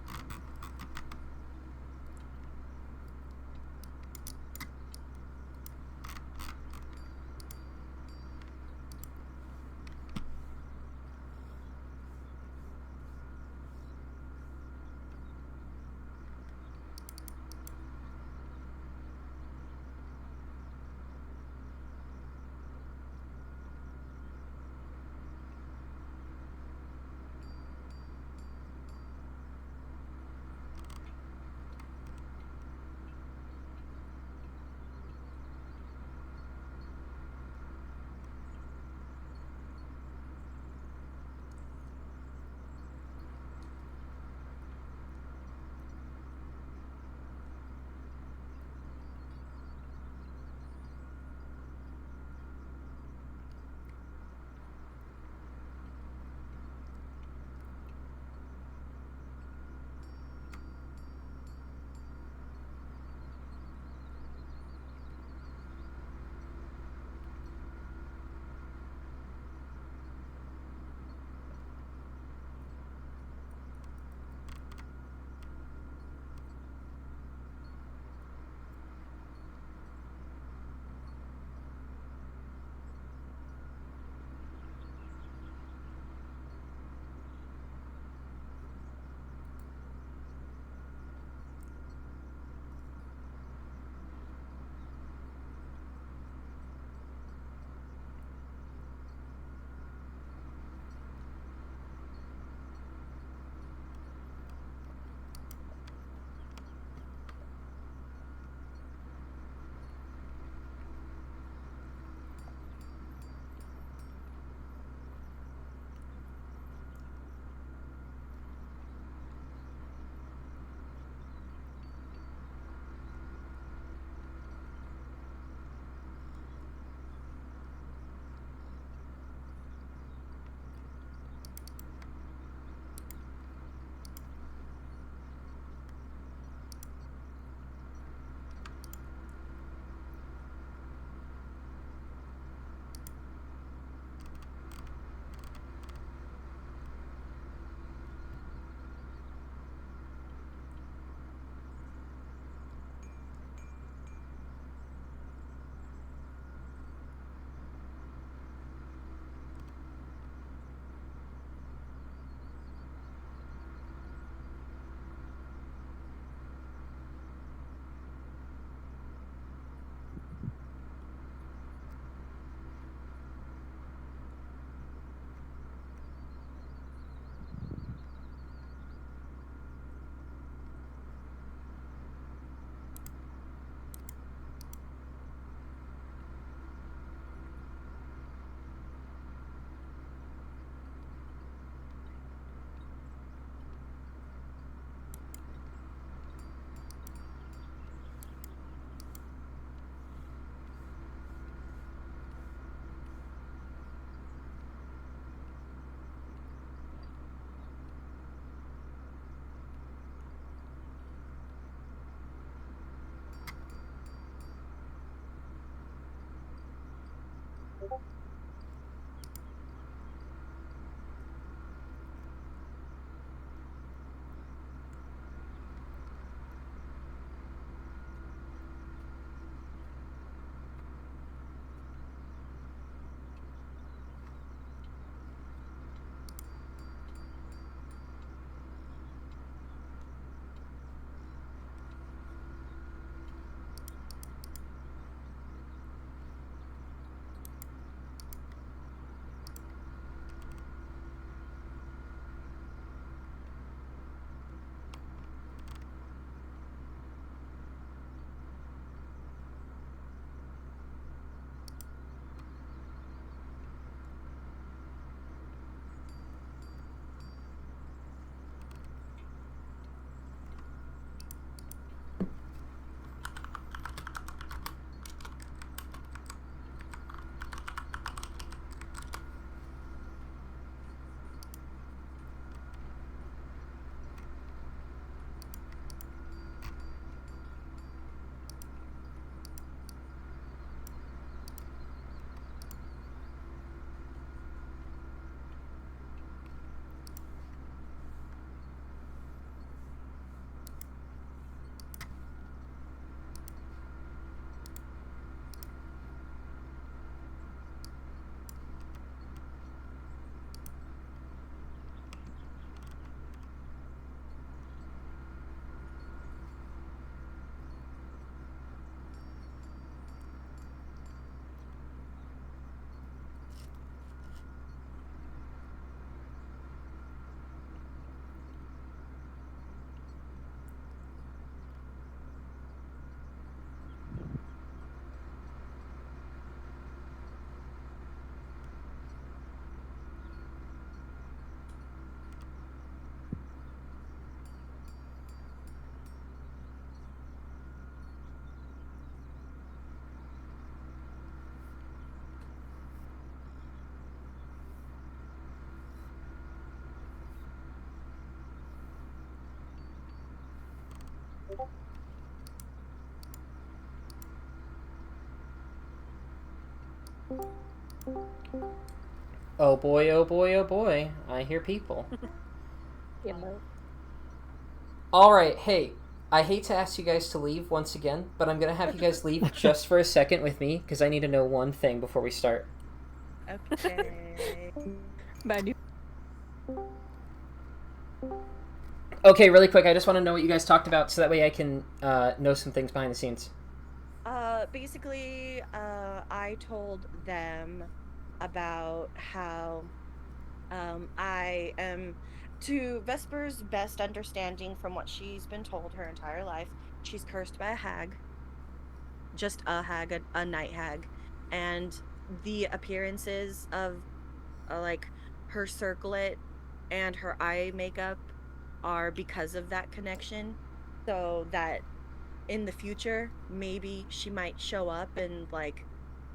Oh boy, oh boy, oh boy. I hear people. Alright, hey. I hate to ask you guys to leave once again, but I'm gonna have you guys leave just for a second with me, because I need to know one thing before we start. Okay. Manu. Okay, really quick, I just want to know what you guys talked about so that way I can know some things behind the scenes. Basically, I told them about how I am, to Vesper's best understanding from what she's been told her entire life, she's cursed by a hag. Just a hag, a night hag. And the appearances of like her circlet and her eye makeup are because of that connection. So that in the future, maybe she might show up and like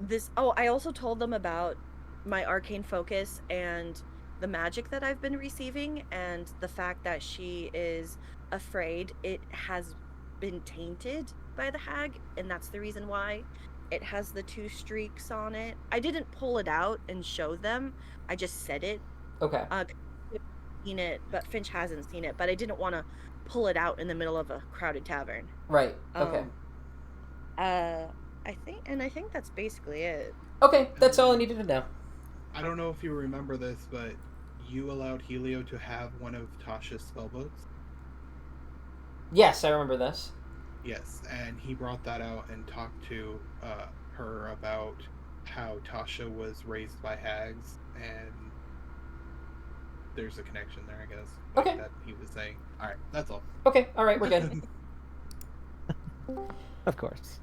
this. Oh, I also told them about my arcane focus and the magic that I've been receiving, and the fact that she is afraid it has been tainted by the hag, and that's the reason why it has the two streaks on it. I didn't pull it out and show them. I just said it. Okay. Seen it, but Finch hasn't seen it. But I didn't want to pull it out in the middle of a crowded tavern. Right. Okay. I think that's basically it. Okay, that's all I needed to know. I don't know if you remember this, but you allowed Helio to have one of Tasha's spellbooks. Yes, I remember this. Yes, and he brought that out and talked to her about how Tasha was raised by hags, and there's a connection there, I guess. Okay. That he was saying. All right, that's all. Okay, all right, we're good. Of course.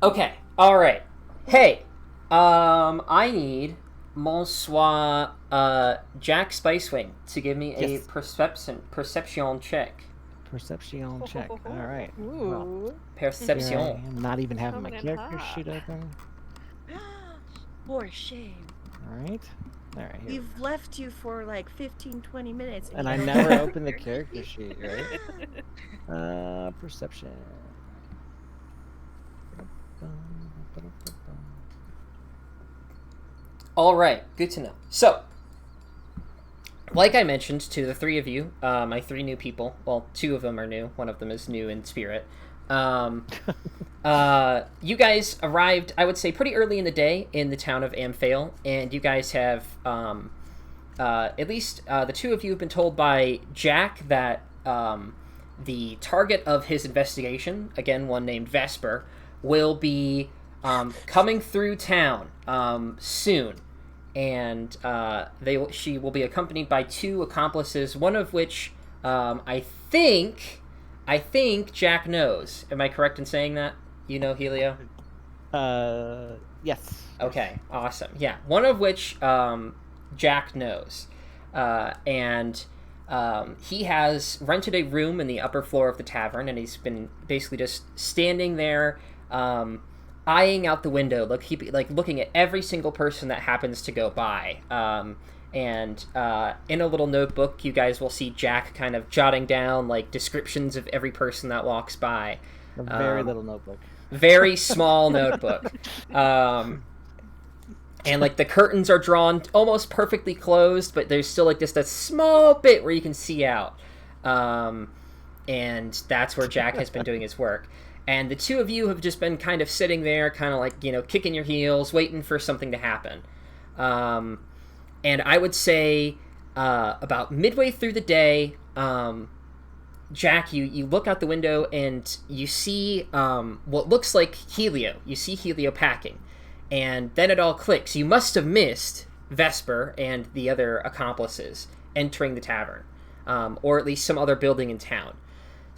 Okay, all right. Hey, I need Monsieur Jack Spicewing to give me a Yes. perception check. Perception check. All right. Well, Ooh. here I Perception. am, not even having my Coming in character hot. sheet open. For shame. All right. All right. Here. We've left you for like 15-20 minutes. And you I don't never know. opened the character sheet, right? Perception. All right, good to know. So, like I mentioned to the three of you, my three new people, well, two of them are new, one of them is new in spirit. You guys arrived, I would say, pretty early in the day in the town of Amphail, and you guys have, at least the two of you have been told by Jack that the target of his investigation, again, one named Vesper, will be coming through town soon. And she will be accompanied by two accomplices, one of which I think Jack knows. Am I correct in saying that? You know Helio? Yes. Okay, awesome. Yeah, one of which Jack knows. And he has rented a room in the upper floor of the tavern, and he's been basically just standing there eyeing out the window, looking at every single person that happens to go by. And in a little notebook, you guys will see Jack kind of jotting down like descriptions of every person that walks by. A very little notebook. Very small notebook. And like the curtains are drawn almost perfectly closed, but there's still like just a small bit where you can see out. And that's where Jack has been doing his work. And the two of you have just been kind of sitting there, kind of like, kicking your heels, waiting for something to happen. And I would say about midway through the day, Jack, you look out the window and you see what looks like Helio. You see Helio packing. And then it all clicks. You must have missed Vesper and the other accomplices entering the tavern, or at least some other building in town.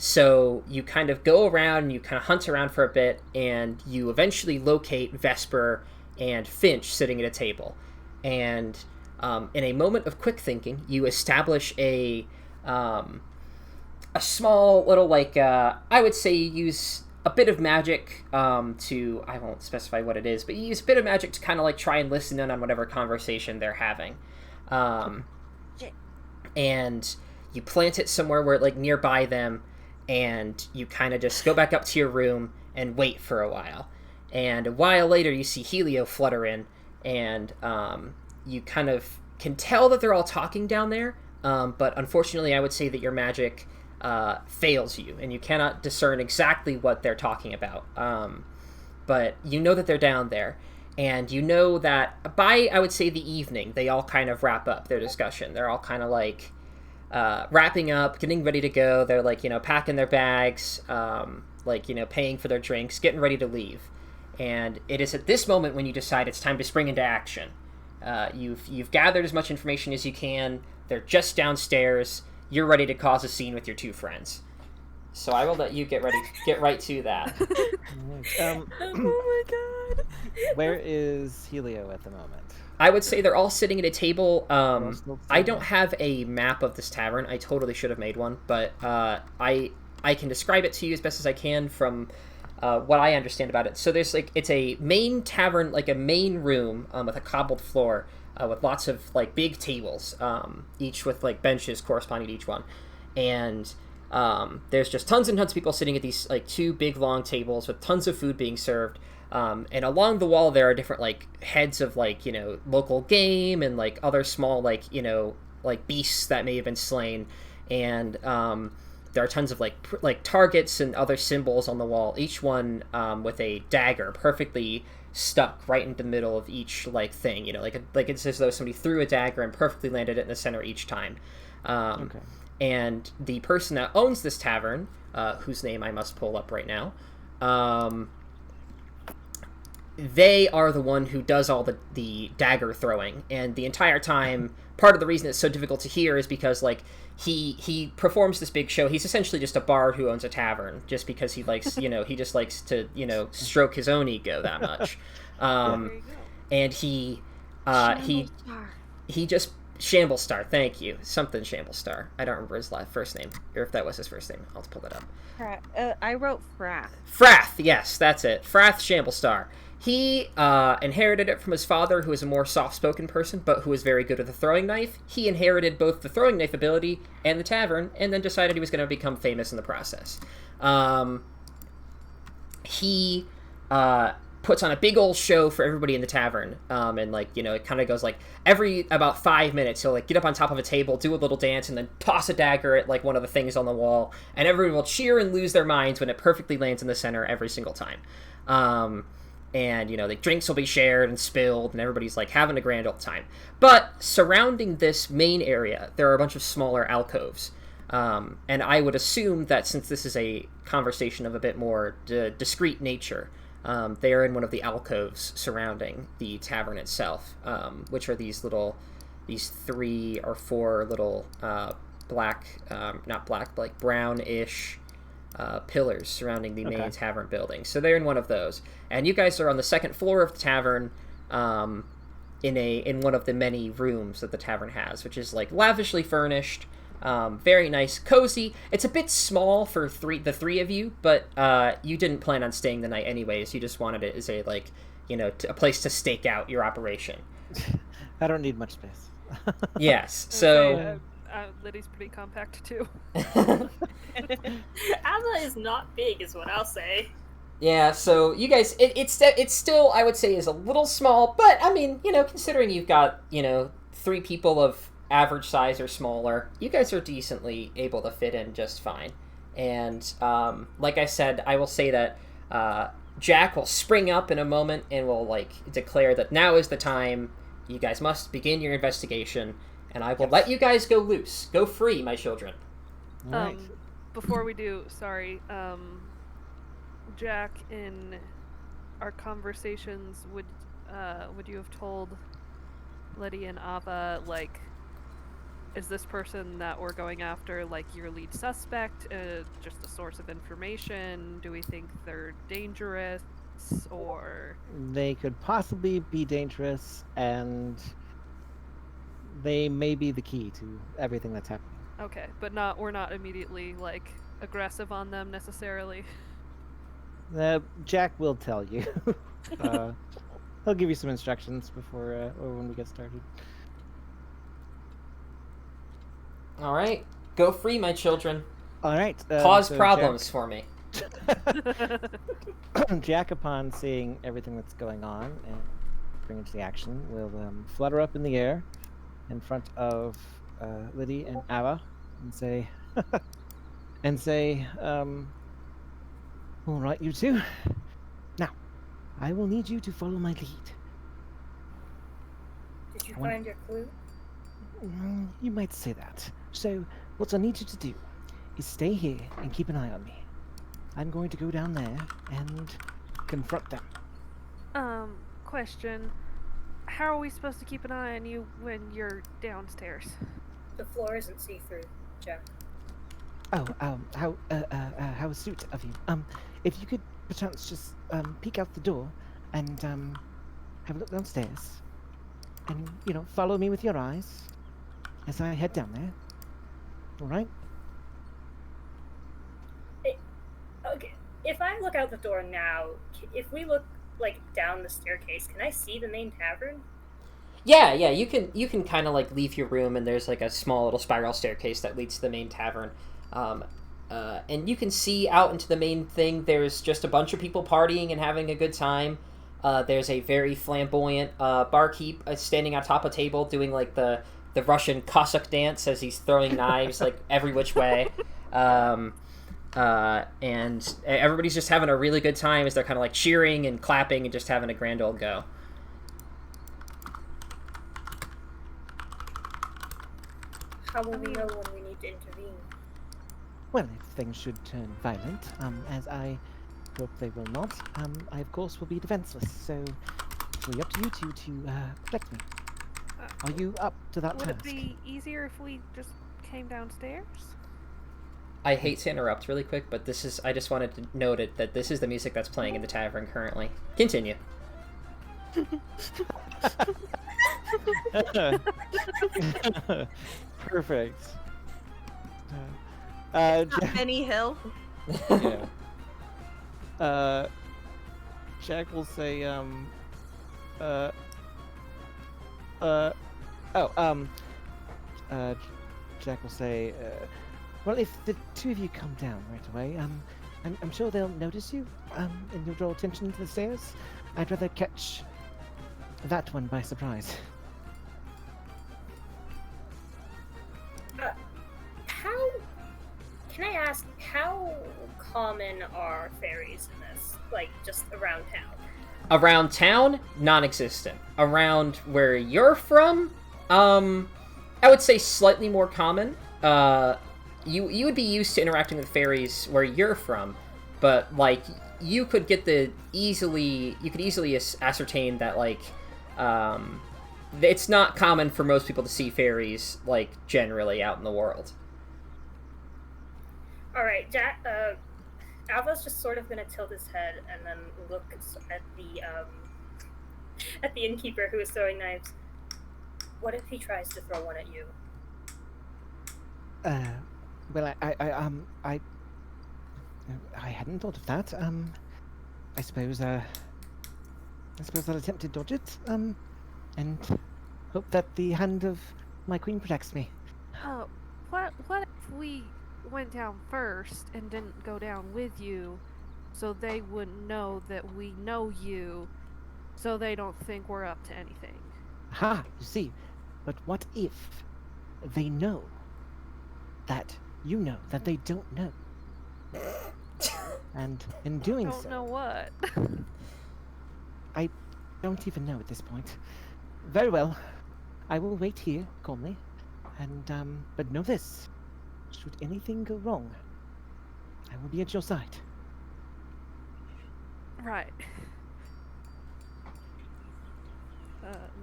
So you kind of go around and you kind of hunt around for a bit, and you eventually locate Vesper and Finch sitting at a table. And in a moment of quick thinking, you establish a small little, like, I would say you use a bit of magic to, I won't specify what it is, but you use a bit of magic to kind of like try and listen in on whatever conversation they're having. And you plant it somewhere where, like, nearby them, and you kind of just go back up to your room and wait for a while. And a while later, you see Helio flutter in, and you kind of can tell that they're all talking down there, but unfortunately, I would say that your magic fails you, and you cannot discern exactly what they're talking about. But you know that they're down there, and you know that by, I would say, the evening, they all kind of wrap up their discussion. They're all kind of like wrapping up, getting ready to go. They're like, packing their bags, paying for their drinks, getting ready to leave. And it is at this moment when you decide it's time to spring into action. You've gathered as much information as you can. They're just downstairs. You're ready to cause a scene with your two friends. So I will let you get right to that. Oh my god. Where is Helio at the moment? I would say they're all sitting at a table. I don't have a map of this tavern. I totally should have made one, but I can describe it to you as best as I can from what I understand about it. So there's it's a main tavern, like a main room with a cobbled floor with lots of like big tables, each with like benches corresponding to each one, and there's just tons and tons of people sitting at these like two big long tables with tons of food being served. And along the wall there are different like heads of like local game and like other small like beasts that may have been slain, and there are tons of like targets and other symbols on the wall, each one with a dagger perfectly stuck right in the middle of each like thing, like it's as though somebody threw a dagger and perfectly landed it in the center each time. Okay. And the person that owns this tavern, whose name I must pull up right now, they are the one who does all the dagger throwing, and the entire time, part of the reason it's so difficult to hear is because like he performs this big show. He's essentially just a bard who owns a tavern, just because he likes he just likes to stroke his own ego that much. And he just Shamblestar, thank you, something Shamblestar. I don't remember his first name, or if that was his first name. I'll pull that up. I wrote Frath. Frath, yes, that's it. Frath Shamblestar. He inherited it from his father, who is a more soft-spoken person, but who is very good with a throwing knife. He inherited both the throwing knife ability and the tavern, and then decided he was going to become famous in the process. He puts on a big old show for everybody in the tavern. And like, you know, it kind of goes like every about 5 minutes he'll like get up on top of a table, do a little dance, and then toss a dagger at like one of the things on the wall, and everyone will cheer and lose their minds when it perfectly lands in the center every single time. And, you know, the drinks will be shared and spilled, and everybody's, like, having a grand old time. But surrounding this main area, there are a bunch of smaller alcoves. And I would assume that since this is a conversation of a bit more discreet nature, they are in one of the alcoves surrounding the tavern itself, which are these 3 or 4 little not black, but like brownish pillars surrounding the main tavern building. So they're in one of those, and you guys are on the second floor of the tavern, in one of the many rooms that the tavern has, which is like lavishly furnished, very nice, cozy. It's a bit small for the three of you, but you didn't plan on staying the night anyways. You just wanted it as a, like, you know, a place to stake out your operation. I don't need much space. Yes, so Liddy's pretty compact too. Ava is not big, is what I'll say. Yeah, so you guys, it's still, I would say, is a little small, but I mean, you know, considering you've got, you know, 3 people of average size or smaller, you guys are decently able to fit in just fine. And like I said, I will say that Jack will spring up in a moment and will like declare that now is the time. You guys must begin your investigation, and I will let you guys go loose. Go free, my children. Right. Before we do, sorry, Jack, in our conversations, would you have told Liddy and Ava, like, is this person that we're going after, like, your lead suspect, just a source of information? Do we think they're dangerous, or... They could possibly be dangerous, and they may be the key to everything that's happening. Okay, but we're not immediately, like, aggressive on them, necessarily. Jack will tell you. He'll give you some instructions before or when we get started. All right, go free, my children. All right. Cause so problems for me. Jack, upon seeing everything that's going on and bring into the action, will flutter up in the air in front of Liddy and Ava and say, all right, you two. Now, I will need you to follow my lead. Did you find your clue? You might say that. So, what I need you to do is stay here and keep an eye on me. I'm going to go down there and confront them. Question. How are we supposed to keep an eye on you when you're downstairs? The floor isn't see-through, Jack. Oh, how astute of you. If you could perchance just peek out the door and have a look downstairs, and you know, follow me with your eyes as I head down there. All right? Okay. If I look out the door now, if we look like down the staircase, can I see the main tavern? Yeah, you can kind of like leave your room, and there's like a small little spiral staircase that leads to the main tavern. And you can see out into the main thing. There's just a bunch of people partying and having a good time. There's a very flamboyant barkeep standing on top of a table doing like the Russian Cossack dance as he's throwing knives like every which way. And everybody's just having a really good time as they're kind of like cheering and clapping and just having a grand old go. How will we know when we need to intervene? Well, if things should turn violent, as I hope they will not, I of course will be defenseless, so it's really up to you two to protect me. Are you up to that Would task? it be easier if we just came downstairs? I hate to interrupt really quick, but I just wanted to note it that this is the music that's playing in the tavern currently. Continue. Perfect. Benny Hill. Yeah. Jack will say, Jack will say, well, if the two of you come down right away, I'm sure they'll notice you, and you'll draw attention to the stairs. I'd rather catch that one by surprise. How can I ask how common are fairies in this? Like just around town? Around town, non-existent. Around where you're from, I would say slightly more common. You would be used to interacting with fairies where you're from, but like you could easily ascertain that like it's not common for most people to see fairies like generally out in the world. All right, Jack. Alva's just sort of gonna tilt his head and then look at the innkeeper who is throwing knives. What if he tries to throw one at you? Well, I hadn't thought of that. I suppose I'll attempt to dodge it. And hope that the hand of my queen protects me. Oh, what if we went down first and didn't go down with you, so they wouldn't know that we know you, so they don't think we're up to anything? Ha! You see, but what if they know that you know that they don't know? And in doing Don't so, know what. I don't even know at this point. Very well, I will wait here calmly, and but know this: should anything go wrong, I will be at your side. Right.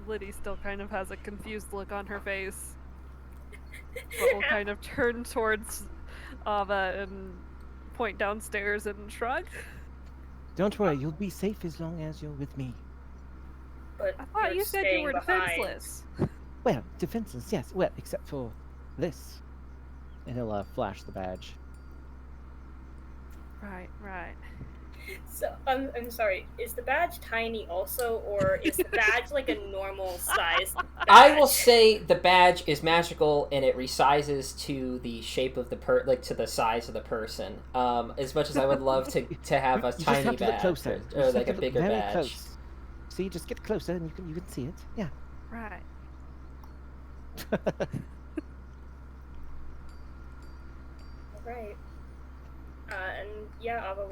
Liddy still kind of has a confused look on her face, but will kind of turn towards Ava and point downstairs and shrug. Don't worry, you'll be safe as long as you're with me. But I thought you're you said you staying were behind. defenseless. Well, defenseless, yes. Well, except for this. And he'll flash the badge. Right. So I'm sorry. Is the badge tiny also, or is the badge like a normal size? I will say the badge is magical and it resizes to the shape of the to the size of the person. As much as I would love to have a You just tiny have to look badge closer. or You just like have a to look bigger very badge. close. See, just get closer and you can see it. Yeah. Right. Right. And yeah, Ava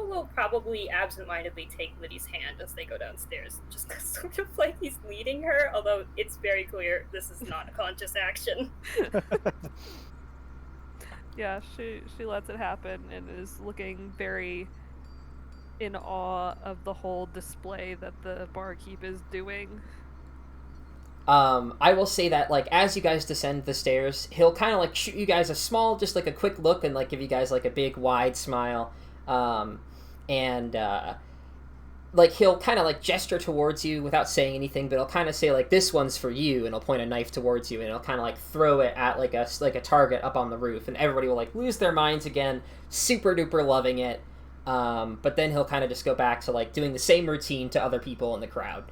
will probably absentmindedly take Liddy's hand as they go downstairs, just sort of like he's leading her, although it's very clear this is not a conscious action. Yeah, she lets it happen and is looking very in awe of the whole display that the barkeep is doing. I will say that, like, as you guys descend the stairs, he'll kind of, like, shoot you guys a small, just, like, a quick look and, like, give you guys, like, a big, wide smile. Like, he'll kind of, like, gesture towards you without saying anything, but he'll kind of say, like, this one's for you, and he'll point a knife towards you, and he'll kind of, like, throw it at, like a target up on the roof, and everybody will, like, lose their minds again, super-duper loving it. But then he'll kind of just go back to, like, doing the same routine to other people in the crowd.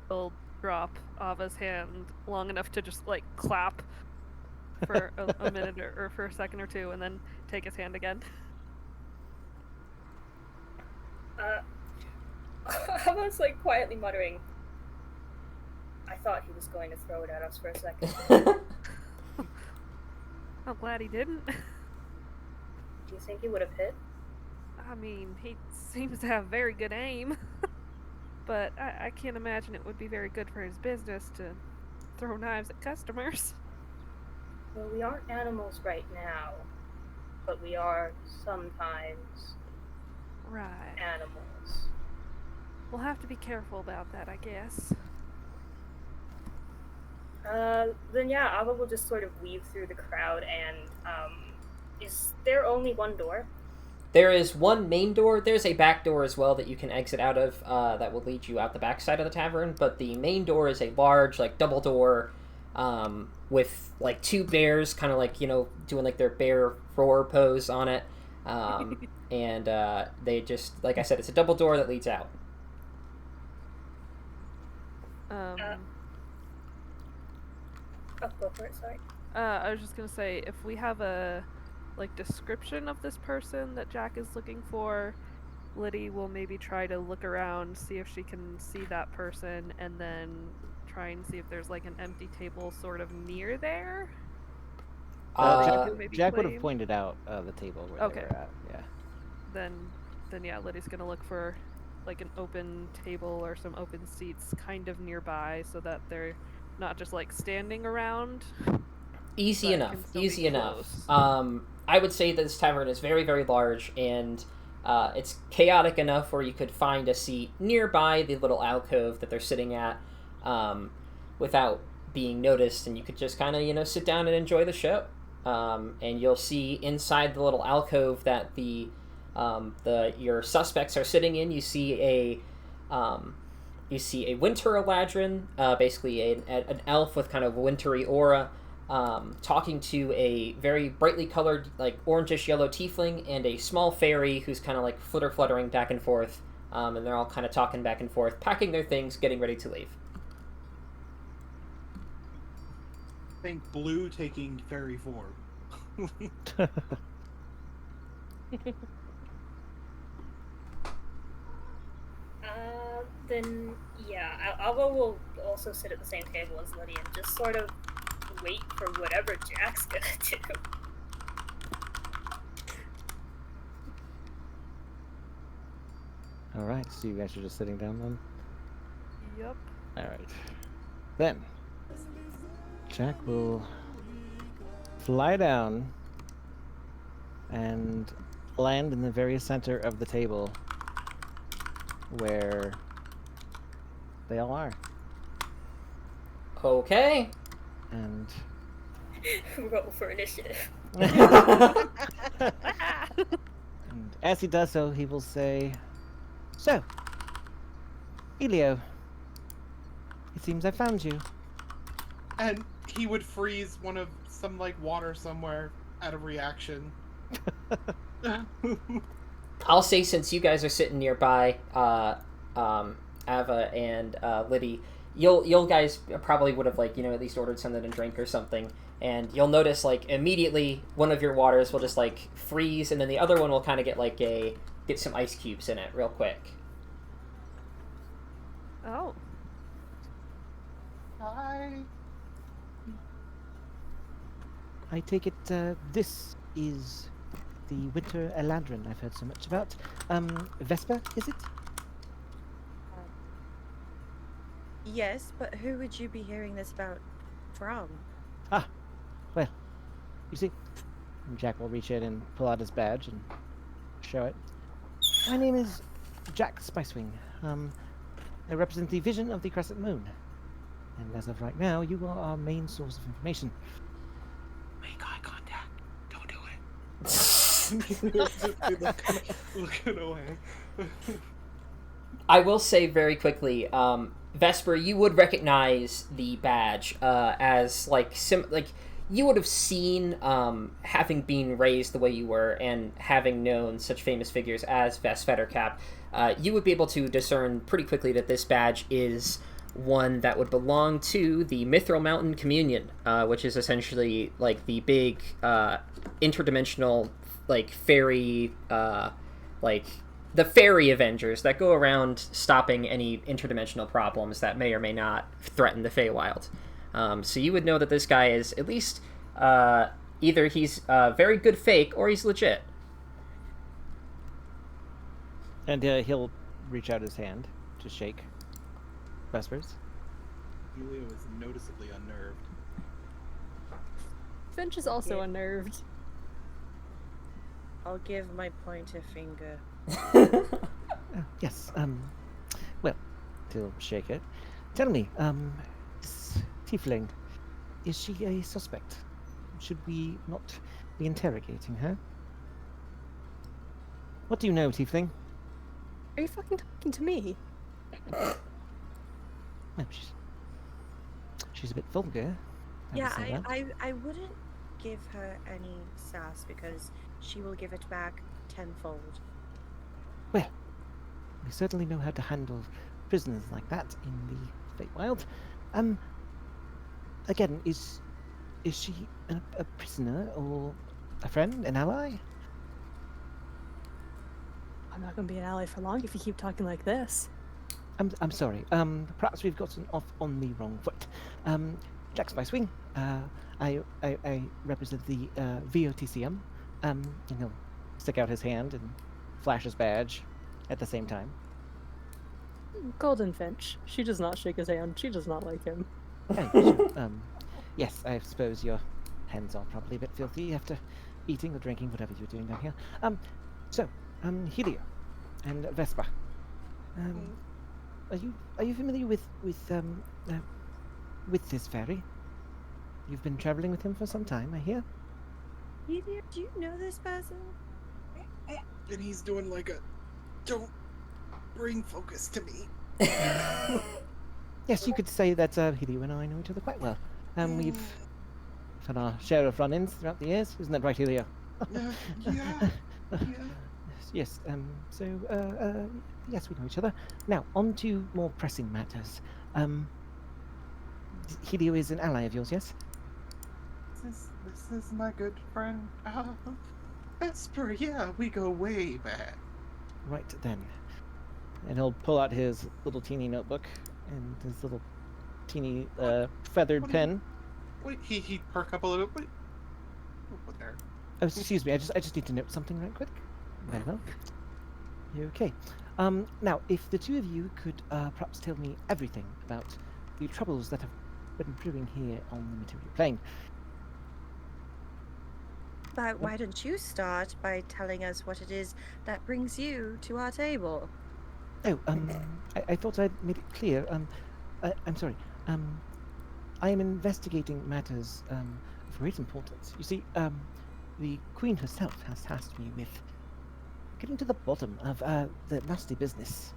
He'll drop Ava's hand long enough to just, like, clap for a minute or for a second or two, and then take his hand again. Ava's, like, quietly muttering, I thought he was going to throw it at us for a second. I'm glad he didn't. Do you think he would have hit? I mean, he seems to have very good aim. But I can't imagine it would be very good for his business to throw knives at customers. Well, we aren't animals right now, but we are sometimes Right. animals. We'll have to be careful about that, I guess. Then yeah, Ava will just sort of weave through the crowd and, is there only one door? There is one main door. There's a back door as well that you can exit out of that will lead you out the back side of the tavern. But the main door is a large, like, double door with, like, two bears kind of, like, you know, doing, like, their bear roar pose on it. And they just, like I said, it's a double door that leads out. Go for it, sorry. I was just gonna say, if we have a, like, description of this person that Jack is looking for, Liddy will maybe try to look around, see if she can see that person, and then try and see if there's like an empty table sort of near there. Jack would have pointed out the table where Okay. they were at. Yeah. Then yeah, Liddy's gonna look for like an open table or some open seats kind of nearby so that they're not just like standing around. Easy but enough. can still Easy be enough. close. I would say that this tavern is very, very large, and it's chaotic enough where you could find a seat nearby the little alcove that they're sitting at without being noticed, and you could just kind of, sit down and enjoy the show. And you'll see inside the little alcove that your suspects are sitting in. You see a winter eladrin, basically an elf with kind of a wintry aura, talking to a very brightly colored, like orangish yellow tiefling, and a small fairy who's kind of like fluttering back and forth, and they're all kind of talking back and forth, packing their things, getting ready to leave. I think Blue taking fairy form. Then yeah, Alva will also sit at the same table as Liddy and just sort of wait for whatever Jack's gonna do. All right. So you guys are just sitting down then. Yep. All right. Then Jack will fly down and land in the very center of the table where they all are. Okay. And Roll for initiative. and as he does so, he will say, "So, Elio, it seems I found you." And he would freeze some like water somewhere out of reaction. I'll say, since you guys are sitting nearby, Ava and Liddy, you'll guys probably would have, like, at least ordered something to drink or something, and you'll notice, like, immediately one of your waters will just, like, freeze, and then the other one will kind of get some ice cubes in it real quick. Oh. Hi. I take it this is the winter eladrin I've heard so much about. Vesper, is it? Yes, but who would you be hearing this about from? Well, you see, Jack will reach in and pull out his badge and show it. My name is Jack Spicewing. I represent the Vision of the Crescent Moon. And as of right now, you are our main source of information. Make eye contact. Don't do it. Looking away. I will say very quickly, Vesper, you would recognize the badge as you would have seen, having been raised the way you were and having known such famous figures as Ves Fettercap, you would be able to discern pretty quickly that this badge is one that would belong to the Mithril Mountain Communion, which is essentially like the big interdimensional fairy the fairy Avengers that go around stopping any interdimensional problems that may or may not threaten the Feywild. So you would know that this guy is at least either he's a very good fake or he's legit. And he'll reach out his hand to shake Vesper's. Elio is noticeably unnerved. Finch is also unnerved. I'll give my pointer finger. Yes, well, he'll shake it. Tell me, this tiefling, is she a suspect? Should we not be interrogating her? What do you know, tiefling? Are you fucking talking to me? Well, she's a bit vulgar. Yeah, would say that. I wouldn't give her any sass because she will give it back tenfold. Well, we certainly know how to handle prisoners like that in the Feywild. Again, is she a prisoner or a friend, an ally? I'm not gonna be an ally for long if you keep talking like this. I'm sorry. Perhaps we've gotten off on the wrong foot. Jack Spicewing. I represent the VOTCM. And he'll stick out his hand and flash his badge at the same time. Golden Finch. She does not shake his hand. She does not like him. Oh, sure. Yes, I suppose your hands are probably a bit filthy after eating or drinking, whatever you're doing down here. Helio and Vespa. Are you familiar with this fairy? You've been traveling with him for some time, I hear. Helio, do you know this person? And he's doing like a, don't bring focus to me. Yes, you could say that Helio and I know each other quite well. We've had our share of run-ins throughout the years, isn't that right, Helio? Yeah. Yes. Yes, we know each other. Now, on to more pressing matters. Helio is an ally of yours, yes? This is my good friend, Vesper. Yeah, we go way back. Right then. And he'll pull out his little teeny notebook and his little teeny feathered pen. Wait, he perk up a little bit. What there? Oh, excuse me. I just need to note something right quick. Very well. Okay. Now, if the two of you could perhaps tell me everything about the troubles that have been brewing here on the material plane. But why don't you start by telling us what it is that brings you to our table? Oh, I thought I'd made it clear. I'm sorry. I am investigating matters of great importance. You see, the Queen herself has tasked me with getting to the bottom of the nasty business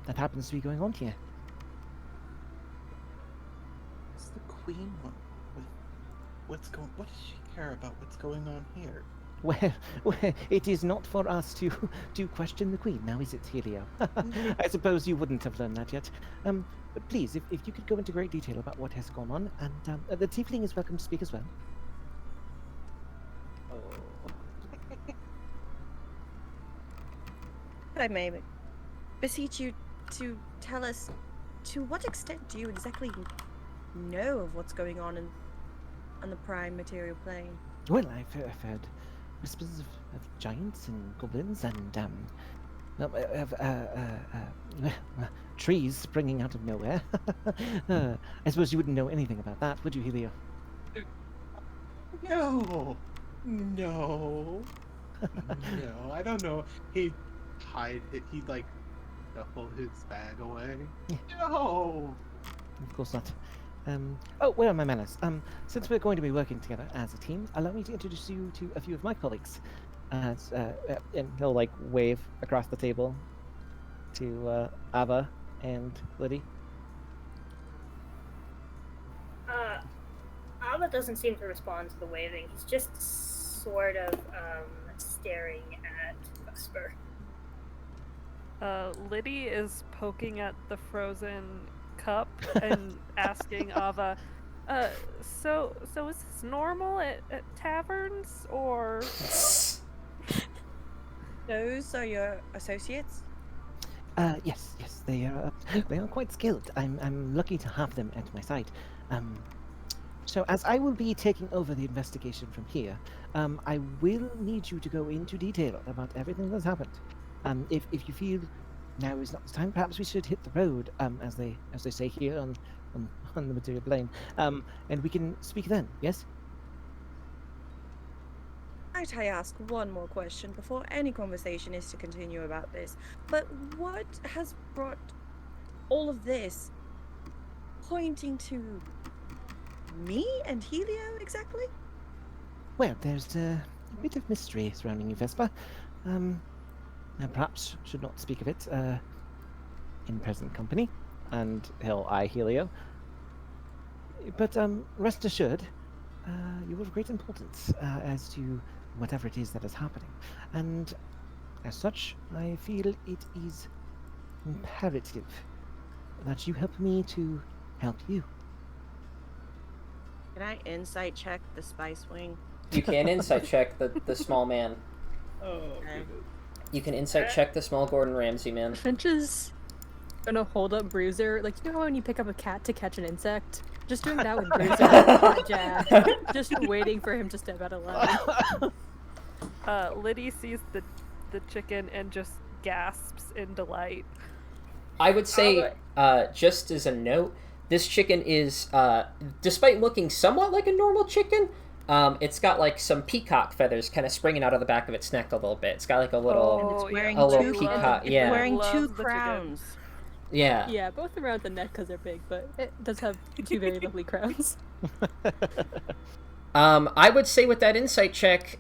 that happens to be going on here. What's the Queen want? What does she care about what's going on here? Well, it is not for us to question the Queen, now is it, Helio? I suppose you wouldn't have learned that yet. But please, if you could go into great detail about what has gone on, and the Tiefling is welcome to speak as well. I may beseech you to tell us, to what extent do you exactly know of what's going on the prime material plane? Well, I've heard whispers of giants and goblins and trees springing out of nowhere. I suppose you wouldn't know anything about that, would you, Helio? No, I don't know. He'd hide it. He'd like shuffle his bag away. Yeah. No. Of course not. Oh, where are my manners? Since we're going to be working together as a team, allow me to introduce you to a few of my colleagues. And he'll like wave across the table to Ava and Liddy. Ava doesn't seem to respond to the waving. He's just sort of staring at Vesper. Liddy is poking at the frozen cup and asking Ava, so is this normal at taverns, or? Those are your associates? Yes, they are quite skilled. I'm lucky to have them at my side. So as I will be taking over the investigation from here, I will need you to go into detail about everything that's happened. If you feel now is not the time, perhaps we should hit the road, as they say here on the material plane, and we can speak then. Yes. Might I ask one more question before any conversation is to continue about this? But what has brought all of this pointing to me and Helio exactly? Well, there's a bit of mystery surrounding you, Vespa. I perhaps should not speak of it in present company, and he'll eye Helio. But rest assured, you are of great importance as to whatever it is that is happening, and as such, I feel it is imperative that you help me to help you. Can I insight check the Spice Wing? You can insight check the small man. Oh, Okay. You can insight check the small Gordon Ramsay man. Finch is gonna hold up Bruiser. Like, you know how when you pick up a cat to catch an insect? Just doing that with Bruiser. Cat Jack. Just waiting for him to step out of line. Liddy sees the chicken and just gasps in delight. I would say, just as a note, this chicken is, despite looking somewhat like a normal chicken, it's got like some peacock feathers kind of springing out of the back of its neck a little bit. It's got like a little, And it's wearing a little two peacock. It's Yeah, wearing Love two the chicken. crowns. yeah. Yeah, both around the neck because they're big, but it does have two very lovely crowns. I would say with that insight check,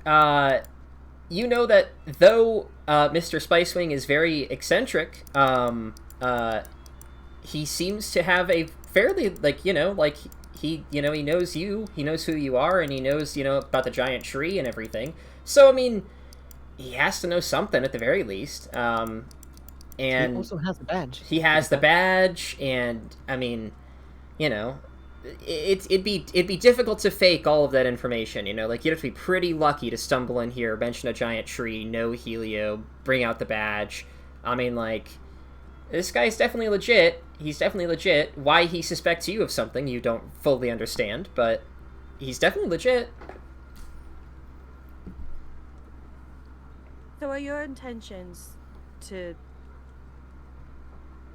you know that though Mr. Spicewing is very eccentric, he seems to have a fairly, like, he knows you, he knows who you are, and he knows, about the giant tree and everything. So, I mean, he has to know something at the very least. And He also has a badge. he has the badge, and, I mean, it'd be difficult to fake all of that information, like, you'd have to be pretty lucky to stumble in here, mention a giant tree, know Helio, bring out the badge. I mean, like, this guy's definitely legit. He's definitely legit. Why he suspects you of something, you don't fully understand, but he's definitely legit. So are your intentions to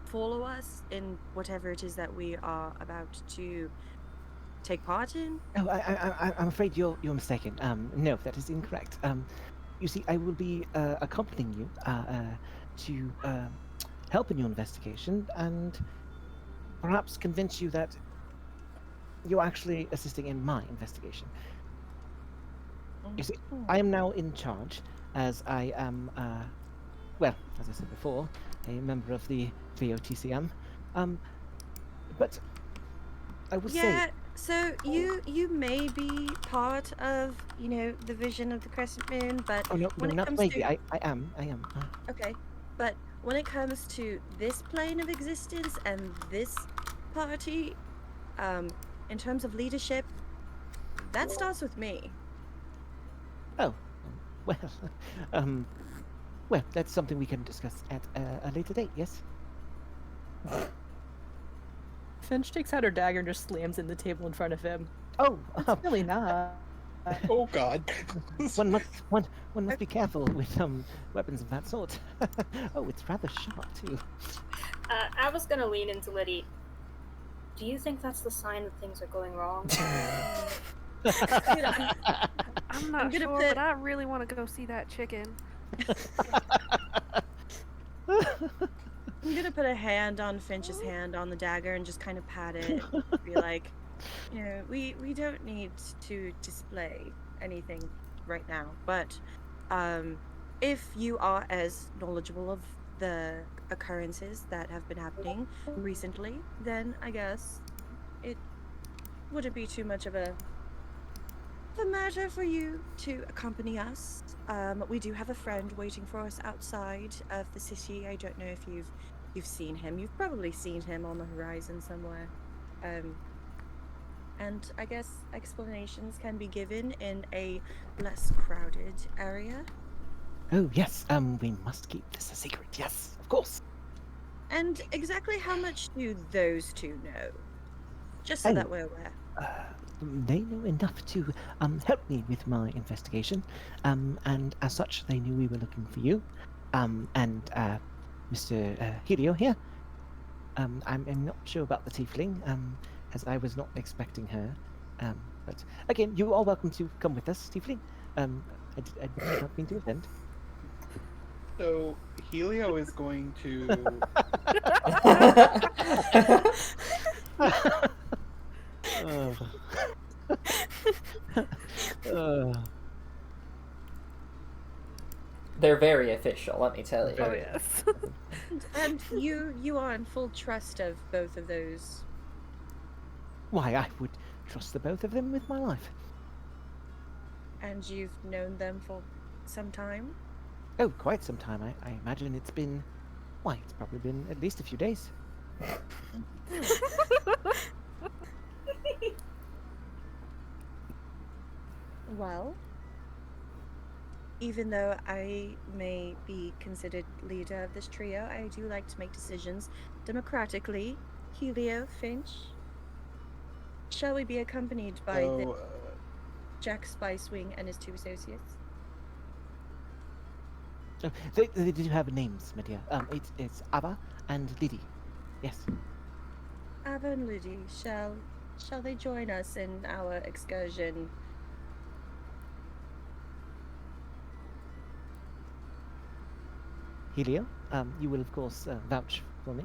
follow us in whatever it is that we are about to take part in? Oh, I'm afraid you're mistaken. No, that is incorrect. You see, I will be accompanying you to help in your investigation and perhaps convince you that you're actually assisting in my investigation. You see, I am now in charge, as I am, well, as I said before, a member of the VOTCM. But I will say... Yeah, so you may be part of, the vision of the Crescent Moon, but Oh, no, when it not comes maybe. to... I am. Okay, but when it comes to this plane of existence and this party, in terms of leadership, that starts with me. Oh, well, well, that's something we can discuss at a later date, yes? Finch takes out her dagger and just slams in the table in front of him. Oh, It's really not. Oh God. one must be careful with weapons of that sort. Oh, it's rather sharp too. I was gonna lean into Liddy. Do you think that's the sign that things are going wrong? I'm not gonna sure, put- but I really want to go see that chicken. I'm gonna put a hand on Finch's hand on the dagger and just kind of pat it. Be like, we don't need to display anything right now, but if you are as knowledgeable of the occurrences that have been happening recently, then I guess it wouldn't be too much of a matter for you to accompany us. We do have a friend waiting for us outside of the city. I don't know if you've seen him. You've probably seen him on the horizon somewhere. And I guess explanations can be given in a less crowded area. Oh yes, we must keep this a secret. Yes, of course. And exactly how much do those two know? Just so Oh. that we're aware. They know enough to help me with my investigation, and as such, they knew we were looking for you, and Mr. Helio here. I'm not sure about the tiefling, as I was not expecting her. But again, you are welcome to come with us, tiefling. I did not mean to offend. So Helio is going to. They're very official, let me tell you. Oh yes. And you are in full trust of both of those. Why, I would trust the both of them with my life. And you've known them for some time? Oh, quite some time. I imagine it's been... Why, it's probably been at least a few days. Well, even though I may be considered leader of this trio, I do like to make decisions democratically. Helio, Finch, shall we be accompanied by the So, Jack Spicewing and his two associates? Oh, they do have names, my dear. It's Ava and Lily. Yes. Ava and Ludi, shall they join us in our excursion? Helio, you will of course vouch for me.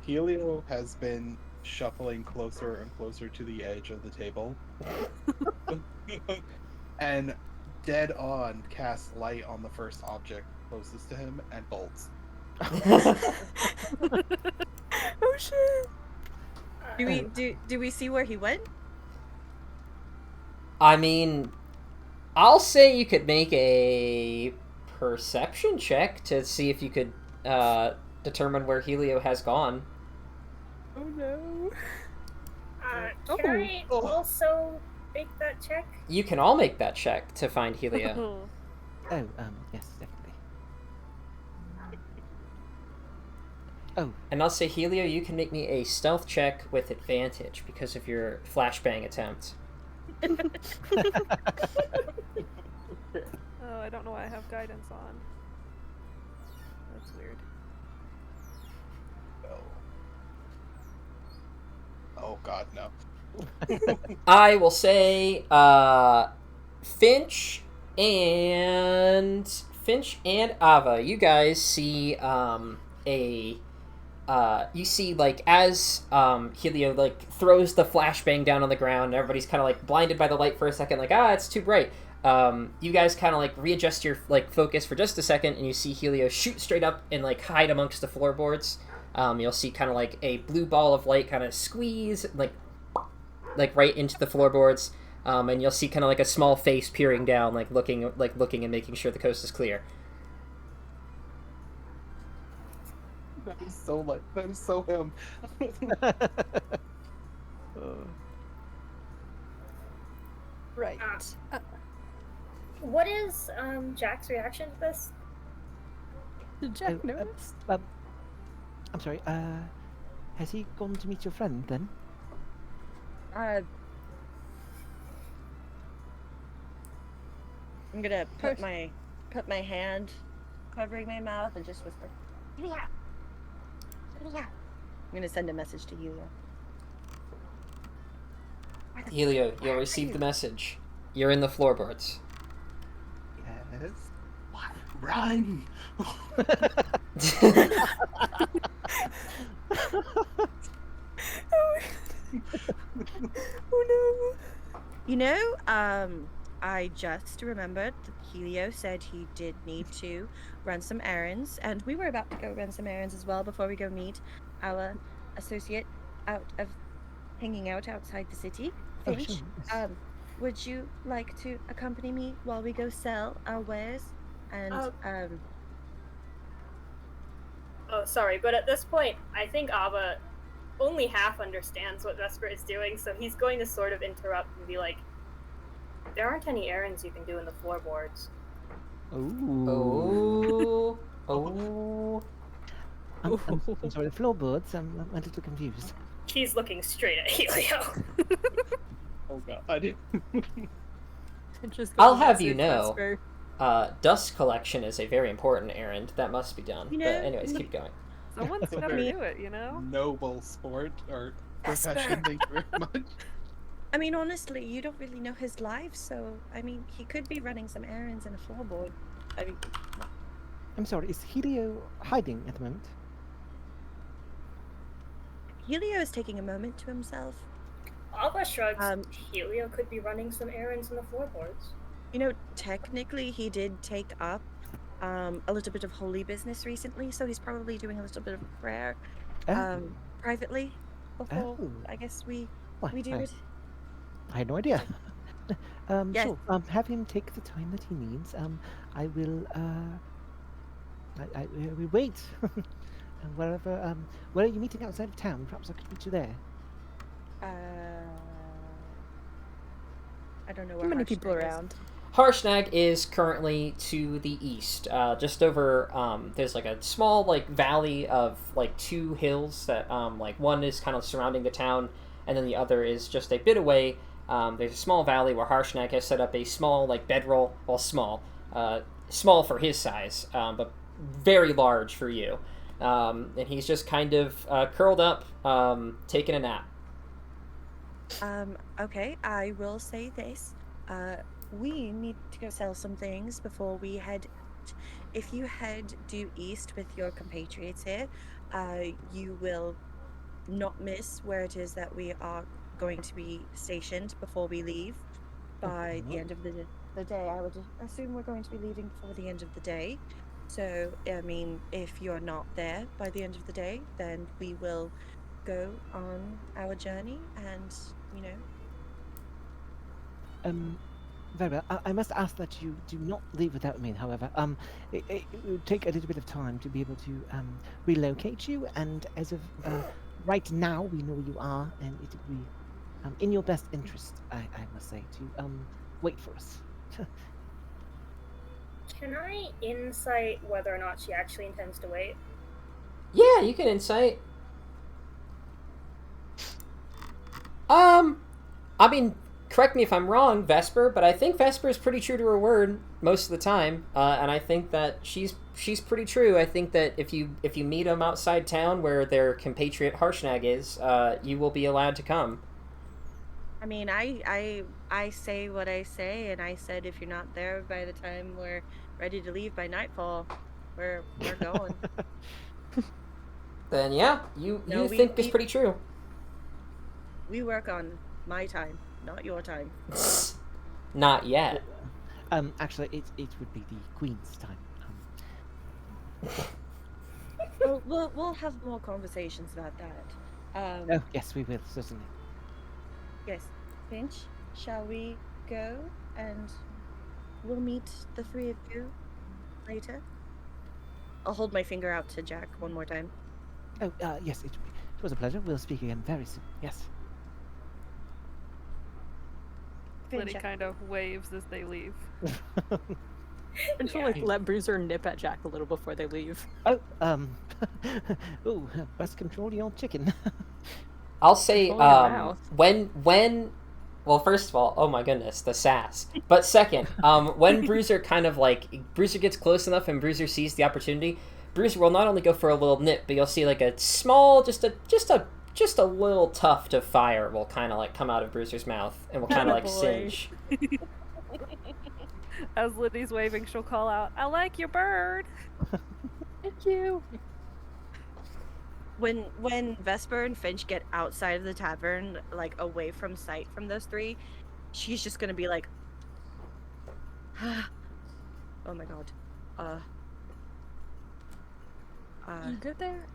Helio has been shuffling closer and closer to the edge of the table, and dead on casts light on the first object closest to him and bolts. Oh shit! Do we see where he went? I mean, I'll say you could make a perception check to see if you could determine where Helio has gone. Oh no! Can I also make that check? You can all make that check to find Helio. Oh, yes, definitely. Oh, And I'll say, Helio, you can make me a stealth check with advantage because of your flashbang attempt. Oh, I don't know why I have guidance on. That's weird. No. Oh God, no. I will say, Finch and Ava, you guys see you see like as Helio like throws the flashbang down on the ground, and everybody's kind of like blinded by the light for a second, like it's too bright. You guys kind of like readjust your like focus for just a second, and you see Helio shoot straight up and like hide amongst the floorboards. You'll see kind of like a blue ball of light kind of squeeze like right into the floorboards, and you'll see kind of like a small face peering down, like looking and making sure the coast is clear. That is so him. Right. What is Jack's reaction to this? Did Jack notice? I'm sorry. Has he gone to meet your friend then? I'm gonna put my hand covering my mouth and just whisper, Helio. I'm gonna send a message to Helio. Helio, you'll receive the message. You're in the floorboards. Yes. What? Run! Oh You know, I just remembered that Helio said he did need to run some errands, and we were about to go run some errands as well before we go meet our associate hanging out outside the city. Oh, Finch, sure. Yes. would you like to accompany me while we go sell our wares? And Oh, sorry, but at this point, I think Ava only half understands what Vesper is doing, so he's going to sort of interrupt and be like, there aren't any errands you can do in the floorboards. Oh. Oh. I'm sorry, the floorboards. I'm a little confused. He's looking straight at Helio. Oh God. I'll have you know, dust collection is a very important errand that must be done. You know, but anyways, keep going. Someone's So gotta very do it, you know? Noble sport or profession. Thank you very much. I mean, honestly, you don't really know his life, so I mean, he could be running some errands in a floorboard. I mean, I'm sorry, is Helio hiding at the moment? Helio is taking a moment to himself. Ava shrugs. Helio could be running some errands in the floorboards. You know, technically, he did take up a little bit of holy business recently, so he's probably doing a little bit of prayer privately before. I guess we do it. I had no idea. Yes. Sure. Have him take the time that he needs. I will. We wait. Wherever. Where are you meeting outside of town? Perhaps I could meet you there. I don't know How where many Harshna people is. around? Harshnag is currently to the east, just over. There's like a small like valley of like two hills that like one is kind of surrounding the town, and then the other is just a bit away. There's a small valley where Harshnag has set up a small like bedroll, well small for his size, but very large for you. And he's just kind of curled up, taking a nap. Okay, I will say this. We need to go sell some things before we head. If you head due east with your compatriots here, you will not miss where it is that we are going to be stationed before we leave. By the end of the day, I would assume we're going to be leaving before the end of the day. So, I mean, if you're not there by the end of the day, then we will go on our journey and, you know. Very well. I must ask that you do not leave without me, however. It will take a little bit of time to be able to relocate you, and as of right now, we know where you are, and it would be in your best interest, I must say, to wait for us. Can I insight whether or not she actually intends to wait? Yeah, you can insight. I mean, correct me if I'm wrong, Vesper, but I think Vesper is pretty true to her word most of the time, and I think that she's pretty true. I think that if you meet them outside town where their compatriot Harshnag is, you will be allowed to come. I mean, I say what I say, and I said if you're not there by the time we're ready to leave by nightfall, we're going. Then yeah, you think it's pretty true. We work on my time, not your time. Not yet. Actually, it would be the Queen's time. We'll have more conversations about that. Oh yes, we will certainly. Yes, Finch, shall we go and we'll meet the three of you later? I'll hold my finger out to Jack one more time. Oh yes, it was a pleasure. We'll speak again very soon. Yes. Liddy kind of waves as they leave. And she'll like let Bruiser nip at Jack a little before they leave. Oh, oh, best control your chicken. I'll say Control your when well, first of all, oh my goodness, the sass. But second, when Bruiser Bruiser gets close enough and Bruiser sees the opportunity, Bruiser will not only go for a little nip, but you'll see like a small, just a little tuft of fire will kind of like come out of Bruiser's mouth and will kind of like singe. As Liddy's waving, she'll call out, "I like your bird." Thank you. When Vesper and Finch get outside of the tavern, like away from sight from those three, she's just gonna be like, "Oh my god, You good there?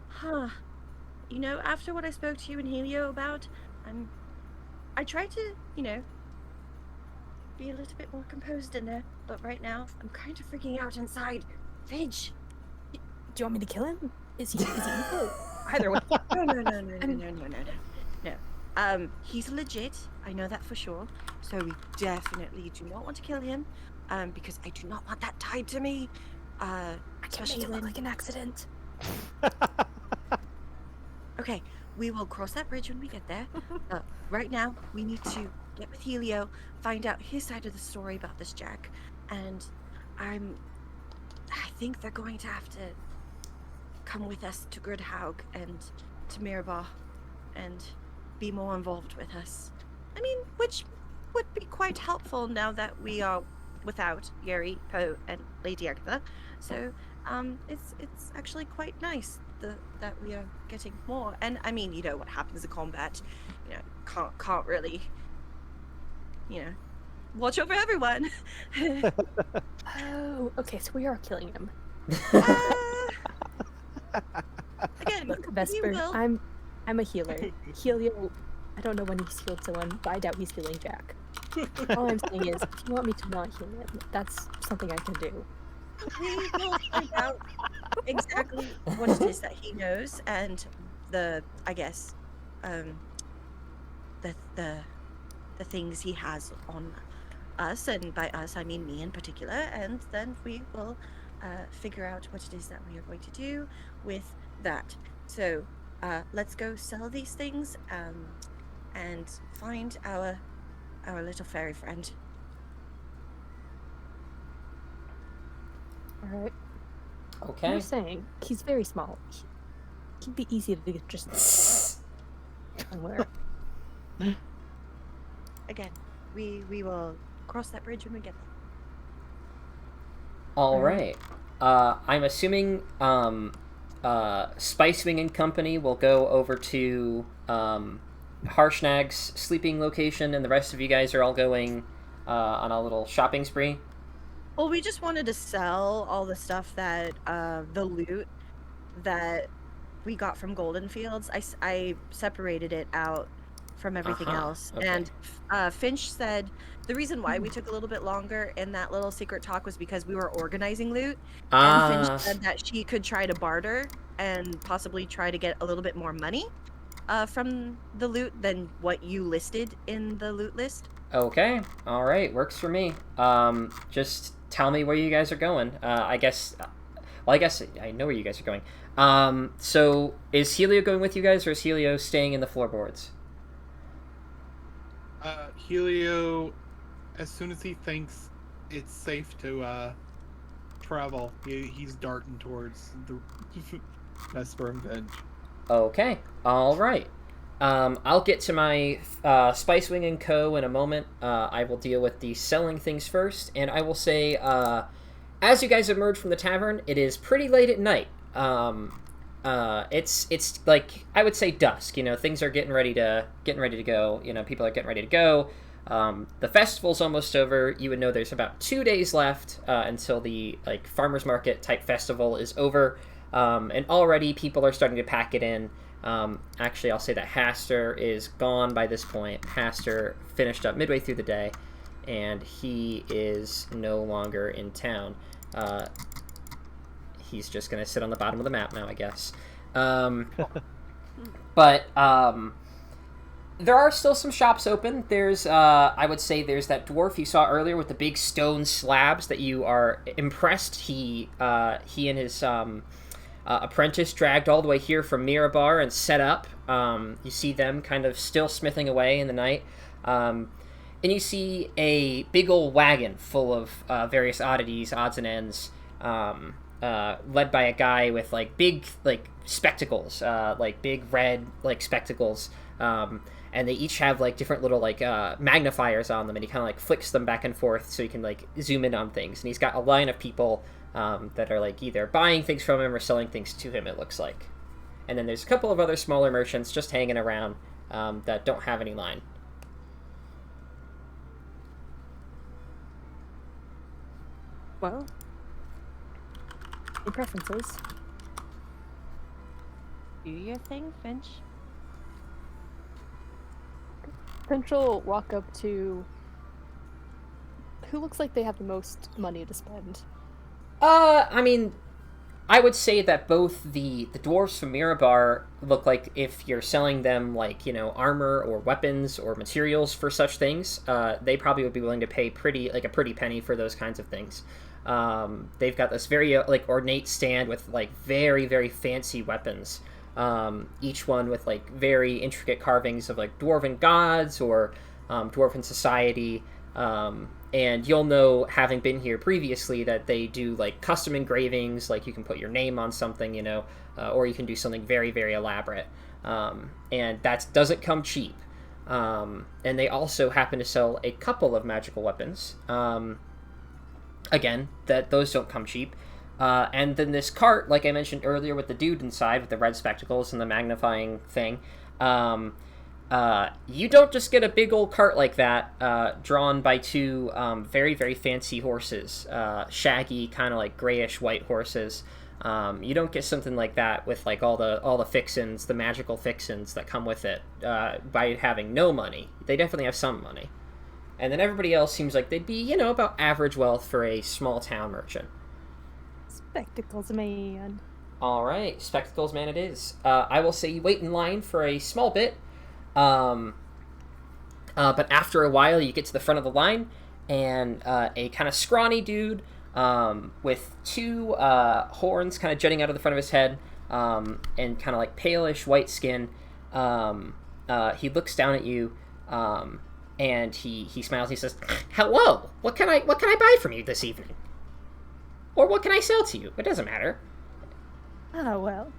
huh? You know, after what I spoke to you and Helio about, I try to, you know, be a little bit more composed in there, but right now I'm kind of freaking out inside. Finch." Do you want me to kill him? Is he evil? Either way. No. He's legit. I know that for sure. So we definitely do not want to kill him. Because I do not want that tied to me. I can make it look like an accident. Okay, we will cross that bridge when we get there. Right now, we need to get with Helio, find out his side of the story about this Jack, and I think they're going to have to come with us to Gridhaug and to Mirabah and be more involved with us. I mean, which would be quite helpful now that we are without Yeri, Poe, and Lady Agatha. So, it's actually quite nice that we are getting more. And I mean, you know what happens in combat. You know, can't really, you know, watch over everyone. Oh, okay, so we are killing him. Again, Look, Vesper, I'm a healer. Helio, I don't know when he's healed someone, but I doubt he's healing Jack. All I'm saying is, if you want me to not heal him, that's something I can do. We will find out exactly what it is that he knows and the things he has on us, and by us I mean me in particular, and then we will figure out what it is that we are going to do with that. So let's go sell these things and find our little fairy friend. All right. Okay. You're saying he's very small. He'd be easy to get just somewhere. Again, we will cross that bridge when we get there. All right. I'm assuming Spice Wing and Company will go over to Harshnag's sleeping location, and the rest of you guys are all going on a little shopping spree. Well, we just wanted to sell all the stuff that the loot that we got from Golden Fields. I separated it out from everything else. Okay. And Finch said the reason why we took a little bit longer in that little secret talk was because we were organizing loot. And Finch said that she could try to barter and possibly try to get a little bit more money from the loot than what you listed in the loot list. Okay. All right. Works for me. Just tell me where you guys are going. I guess I know where you guys are going. So is Helio going with you guys, or is Helio staying in the floorboards? Helio, as soon as he thinks it's safe to travel, he's darting towards the Vesper and Finch. Okay. All right. I'll get to my Spice Wing and Co. in a moment. I will deal with the selling things first, and I will say, as you guys emerge from the tavern, it is pretty late at night. It's like, I would say dusk. You know, things are getting ready to go. You know, people are getting ready to go. The festival's almost over. You would know there's about 2 days left until the farmers market type festival is over, and already people are starting to pack it in. Actually, I'll say that Haster is gone by this point. Haster finished up midway through the day, and he is no longer in town. He's just going to sit on the bottom of the map now, I guess. But there are still some shops open. There's, I would say, there's that dwarf you saw earlier with the big stone slabs that you are impressed. He and his apprentice dragged all the way here from Mirabar and set up. You see them kind of still smithing away in the night. And you see a big old wagon full of various oddities, odds and ends, led by a guy with big spectacles, big red spectacles. And they each have different little magnifiers on them, and he kind of flicks them back and forth so you can zoom in on things. And he's got a line of people that are either buying things from him or selling things to him, it looks like. And then there's a couple of other smaller merchants just hanging around that don't have any line. Well, your preferences. Do your thing, Finch. Finch will walk up to who looks like they have the most money to spend. I mean, I would say that both the dwarves from Mirabar look like if you're selling them armor or weapons or materials for such things, they probably would be willing to pay a pretty penny for those kinds of things. They've got this very ornate stand with very, very fancy weapons. Each one with very intricate carvings of dwarven gods or dwarven society. And you'll know, having been here previously, that they do custom engravings, you can put your name on something, or you can do something very, very elaborate. And that doesn't come cheap. And they also happen to sell a couple of magical weapons. Again, those don't come cheap. And then this cart, like I mentioned earlier, with the dude inside with the red spectacles and the magnifying thing, you don't just get a big old cart like that, drawn by two very, very fancy horses, shaggy, kind of grayish white horses. You don't get something like that with all the fixins, the magical fixins that come with it, by having no money. They definitely have some money. And then everybody else seems like they'd be, about average wealth for a small town merchant. Spectacles man. All right, spectacles man it is. I will say you wait in line for a small bit. But after a while, you get to the front of the line, and a kind of scrawny dude with two horns kind of jutting out of the front of his head, and kind of like palish white skin. He looks down at you, and he smiles. He says, "Hello. What can I buy from you this evening? Or what can I sell to you? It doesn't matter." Ah, well,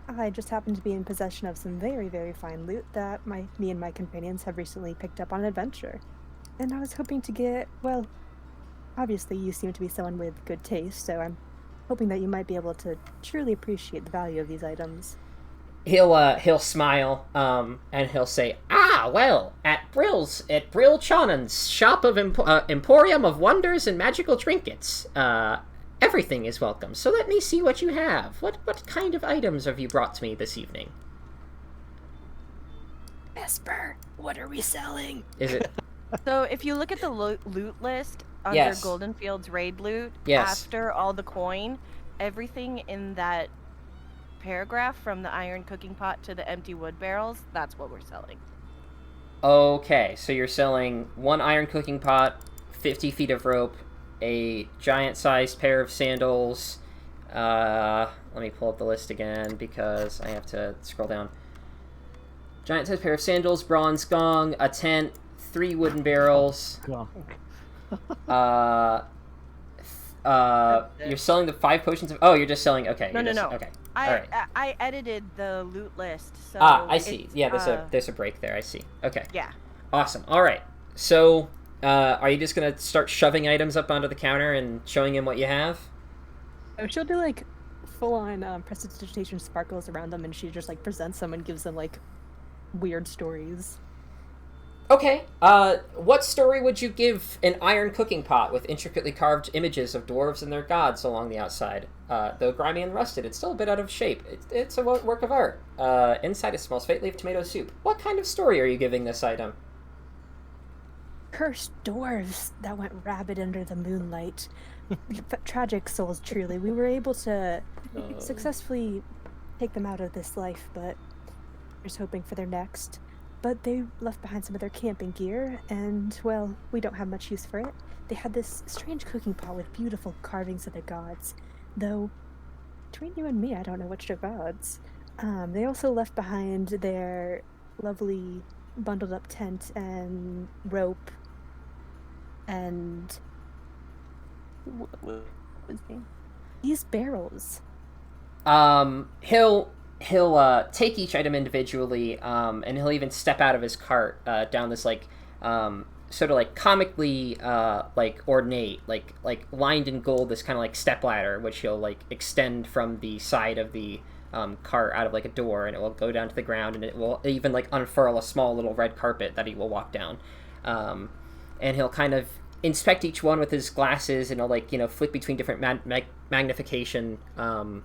I just happen to be in possession of some very, very fine loot that me and my companions have recently picked up on an adventure. And I was hoping to get, well, obviously you seem to be someone with good taste, so I'm hoping that you might be able to truly appreciate the value of these items. He'll smile, and he'll say, "Ah, well, at Brill Chonan's shop of Emporium of Wonders and Magical Trinkets, everything is welcome. So let me see what you have. What kind of items have you brought to me this evening?" Esper, what are we selling? Is it? So if you look at the loot list under Yes. Goldenfield's raid loot, Yes. after all the coin, everything in that paragraph from the iron cooking pot to the empty wood barrels, that's what we're selling. Okay, so you're selling one iron cooking pot, 50 feet of rope, a giant-sized pair of sandals. Let me pull up the list again because I have to scroll down. Giant-sized pair of sandals, bronze gong, a tent, 3 wooden barrels. You're selling the 5 potions of... Oh, you're just selling... Okay. No. Okay. All right. I edited the loot list, so... I see. it's, Yeah, there's a break there. I see. Okay. Yeah. Awesome. All right. So, are you just going to start shoving items up onto the counter and showing him what you have? Oh, she'll do, like, full-on prestidigitation sparkles around them, and she just, like, presents them and gives them, like, weird stories. Okay. What story would you give an iron cooking pot with intricately carved images of dwarves and their gods along the outside? Though grimy and rusted, it's still a bit out of shape. It's a work of art. Inside it smells faintly of tomato soup. What kind of story are you giving this item? Cursed dwarves that went rabid under the moonlight. Tragic souls, truly. We were able to successfully take them out of this life, but we're just hoping for their next. But they left behind some of their camping gear, and, well, we don't have much use for it. They had this strange cooking pot with beautiful carvings of the gods. Though, between you and me, I don't know which are gods. They also left behind their lovely bundled up tent and rope and... what was his name? These barrels. He'll take each item individually, and he'll even step out of his cart down this like sort of like comically like ornate, like lined in gold, this kind of like stepladder, which he'll like extend from the side of the cart out of like a door, and it will go down to the ground, and it will even like unfurl a small little red carpet that he will walk down, and he'll kind of inspect each one with his glasses, and he'll like flick between different magnification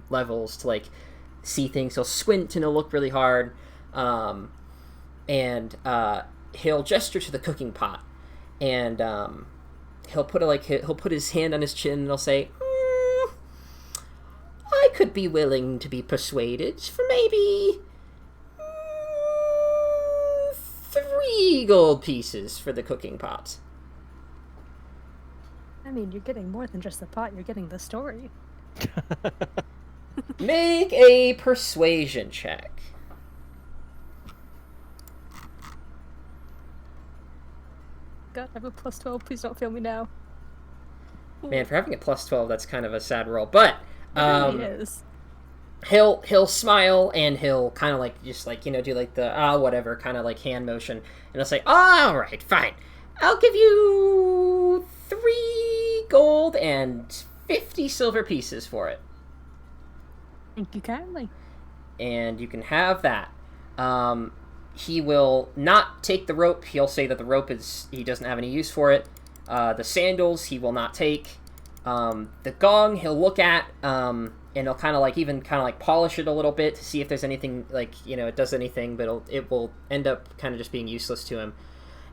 levels to like see things. He'll squint and he'll look really hard, and he'll gesture to the cooking pot, and he'll put his hand on his chin, and he'll say, "I could be willing to be persuaded for maybe 3 gold pieces for the cooking pot." I mean, you're getting more than just the pot, you're getting the story. Make a persuasion check. God, I have a plus 12, please don't fail me now. Man, for having a plus 12, that's kind of a sad roll. But It really is. he'll smile, and he'll kind of like just like do like the whatever kind of like hand motion, and he'll say, "All right, fine. I'll give you 3 gold and 50 silver pieces for it." Thank you kindly. And you can have that. He will not take the rope. He'll say that the rope he doesn't have any use for it. The sandals he will not take. The gong he'll look at, and he'll kind of like polish it a little bit to see if there's anything like it does anything, but it will end up kind of just being useless to him.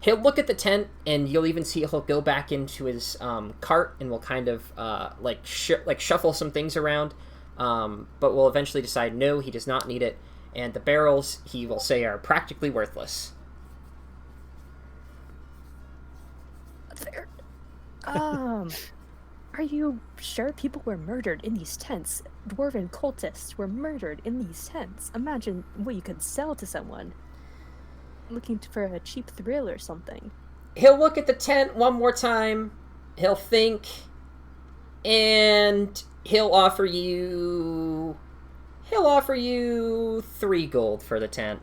He'll look at the tent, and you'll even see he'll go back into his cart, and will kind of shuffle some things around. But will eventually decide no, he does not need it, and the barrels he will say are practically worthless. That's fair. Are you sure people were murdered in these tents? Dwarven cultists were murdered in these tents. Imagine what you could sell to someone looking for a cheap thrill or something. He'll look at the tent one more time. He'll think, and he'll offer you 3 gold for the tent.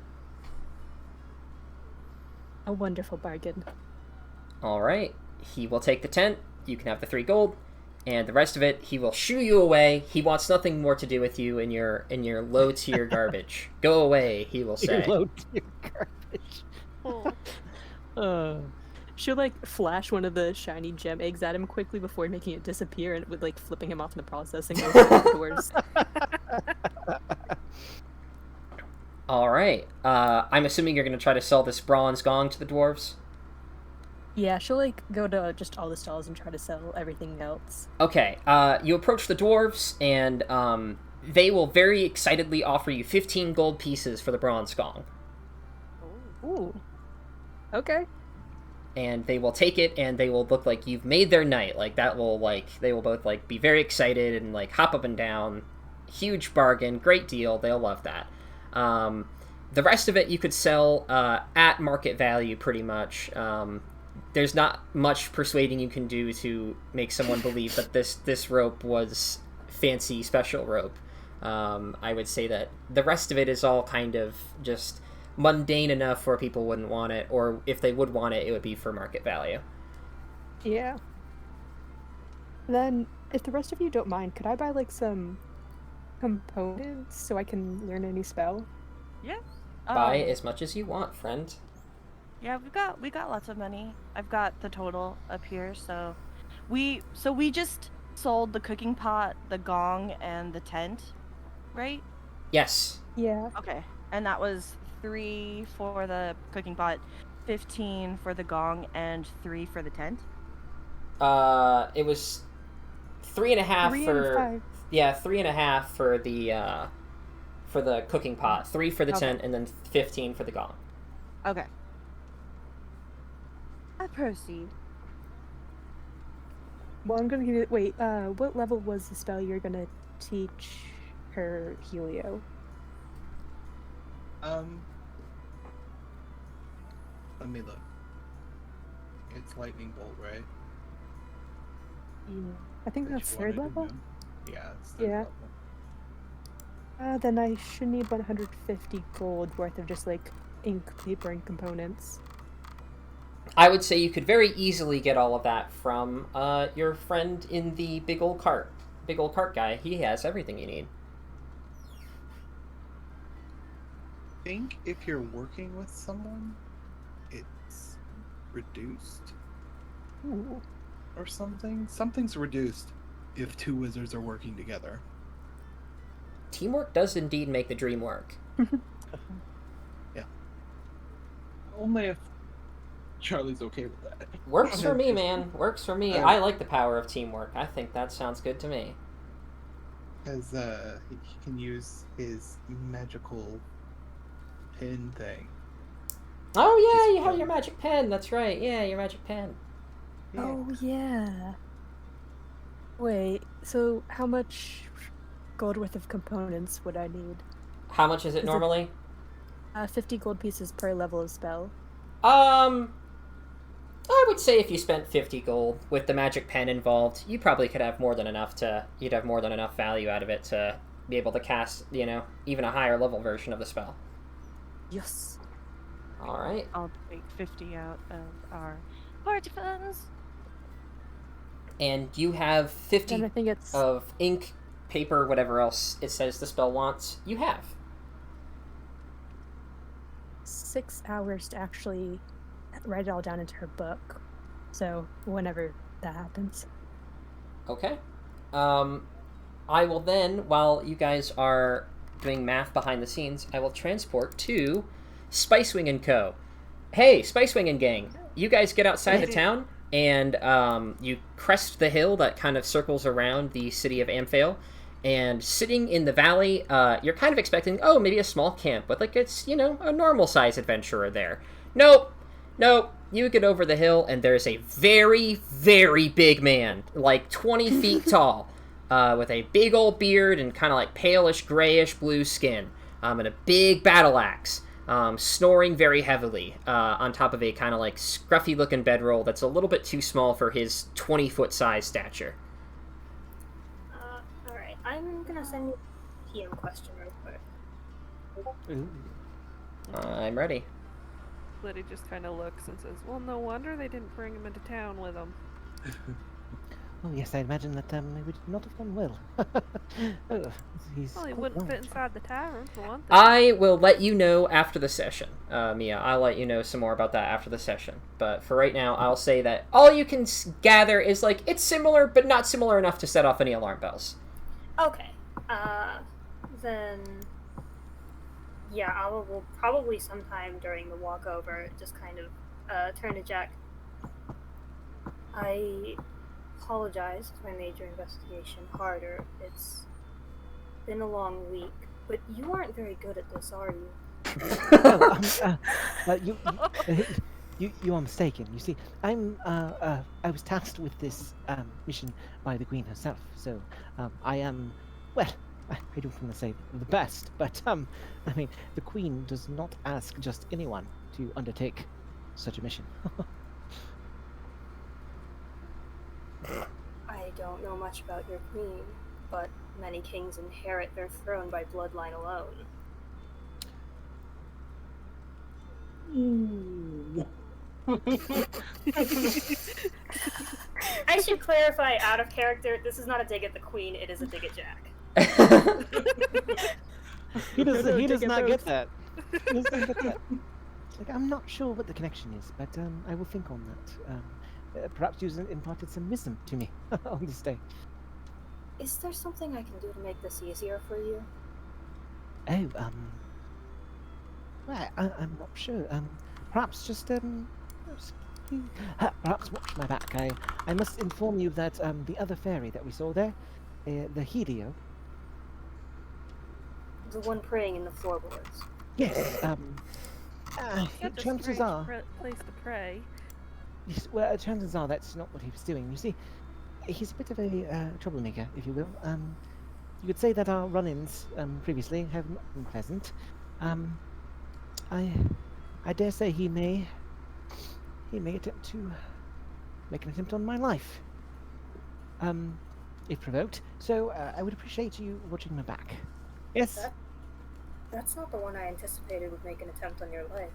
A wonderful bargain. All right. He will take the tent. You can have the 3 gold, and the rest of it, he will shoo you away. He wants nothing more to do with you in your low tier garbage. Go away, he will say. Low tier garbage. She'll like flash one of the shiny gem eggs at him quickly before making it disappear, and with like flipping him off in the process and opening the doors. All right. I'm assuming you're going to try to sell this bronze gong to the dwarves? Yeah, she'll like go to just all the stalls and try to sell everything else. Okay. You approach the dwarves, and they will very excitedly offer you 15 gold pieces for the bronze gong. Ooh. Okay. And they will take it, and they will look like you've made their night. Like, that will, like, they will both, like, be very excited and, like, hop up and down. Huge bargain. Great deal. They'll love that. The rest of it you could sell at market value, pretty much. There's not much persuading you can do to make someone believe that this rope was fancy special rope. I would say that the rest of it is all kind of just mundane enough where people wouldn't want it, or if they would want it, it would be for market value. Yeah. Then, if the rest of you don't mind, could I buy like some components so I can learn a new spell? Yeah. Buy as much as you want, friend. Yeah, we got lots of money. I've got the total up here, so we just sold the cooking pot, the gong, and the tent, right? Yes. Yeah. Okay. And that was 3 for the cooking pot, 15 for the gong, and 3 for the tent. It was 3.5 3 for... and 5. Yeah, 3.5 for the cooking pot, 3 for the tent, and then 15 for the gong. Okay. I proceed. Well, I'm gonna give you. Wait. What level was the spell you're gonna teach her, Helio? Let me look. It's lightning bolt, right? Yeah. I think that's Which one 3rd I level. didn't know. Yeah, it's 3rd Yeah. level. Then I should need 150 gold worth of just like ink, paper, and components. I would say you could very easily get all of that from your friend in the big old cart. Big old cart guy. He has everything you need. I think if you're working with someone, it's reduced. Ooh. Or something. Something's reduced if 2 wizards are working together. Teamwork does indeed make the dream work. Yeah. Only if Charlie's okay with that. Works for me, man. Works for me. I like the power of teamwork. I think that sounds good to me. Because he can use his magical pin thing. Oh, yeah, you have your magic pen. That's right. Yeah, your magic pen. Yeah. Oh yeah. Wait. So how much gold worth of components would I need? How much is it normally? 50 gold pieces per level of spell. I would say if you spent 50 gold with the magic pen involved, you probably could have more than enough you'd have more than enough value out of it to be able to cast, even a higher level version of the spell. Yes. All right. I'll take 50 out of our party funds. And you have 50 And I think it's of ink, paper, whatever else it says the spell wants. You have. 6 hours to actually write it all down into her book. So whenever that happens. Okay. I will then, while you guys are doing math behind the scenes, I will transport to Spicewing and Co. Hey, Spicewing and gang, you guys get outside the town, and you crest the hill that kind of circles around the city of Amphail, and sitting in the valley, you're kind of expecting, maybe a small camp, but like it's, a normal-sized adventurer there. Nope. you get over the hill, and there's a very, very big man, like 20 feet tall, with a big old beard and kind of like palish, grayish blue skin, and a big battle axe, snoring very heavily on top of a kind of like scruffy-looking bedroll that's a little bit too small for his 20-foot size stature. Alright, I'm gonna send you a PM question real quick. Ooh. I'm ready. Liddy just kind of looks and says, well, no wonder they didn't bring him into town with them. Oh yes, I imagine that it would not have gone well. Oh, he's Well, he quite wouldn't fit large. inside the tavern, for one thing. I will let you know after the session, Mia. I'll let you know some more about that after the session. But for right now, I'll say that all you can gather is, like, it's similar, but not similar enough to set off any alarm bells. Okay. Then... Yeah, I will probably sometime during the walkover just kind of turn to Jack. I apologize if I made your investigation harder. It's been a long week, but you aren't very good at this, are you? You are mistaken. You see, I was tasked with this mission by the Queen herself, so I am, well, I don't want to say the best, but I mean, the Queen does not ask just anyone to undertake such a mission. I don't know much about your queen, but many kings inherit their throne by bloodline alone. I should clarify, out of character, this is not a dig at the queen, it is a dig at Jack. He does not get that. He doesn't get that. Like, I'm not sure what the connection is, but I will think on that. Perhaps you imparted some wisdom to me on this day. Is there something I can do to make this easier for you? Oh, well, I'm not sure. Perhaps just perhaps watch my back. I must inform you that the other fairy that we saw there, the Helio. The one praying in the floorboards. Yes. Such a Chances strange are. place to pray. Yes, well, chances are that's not what he was doing. You see, he's a bit of a troublemaker, if you will. You could say that our run-ins previously have not been pleasant. I dare say he may attempt to make an attempt on my life, if provoked. So I would appreciate you watching my back. Yes. That's not the one I anticipated would make an attempt on your life.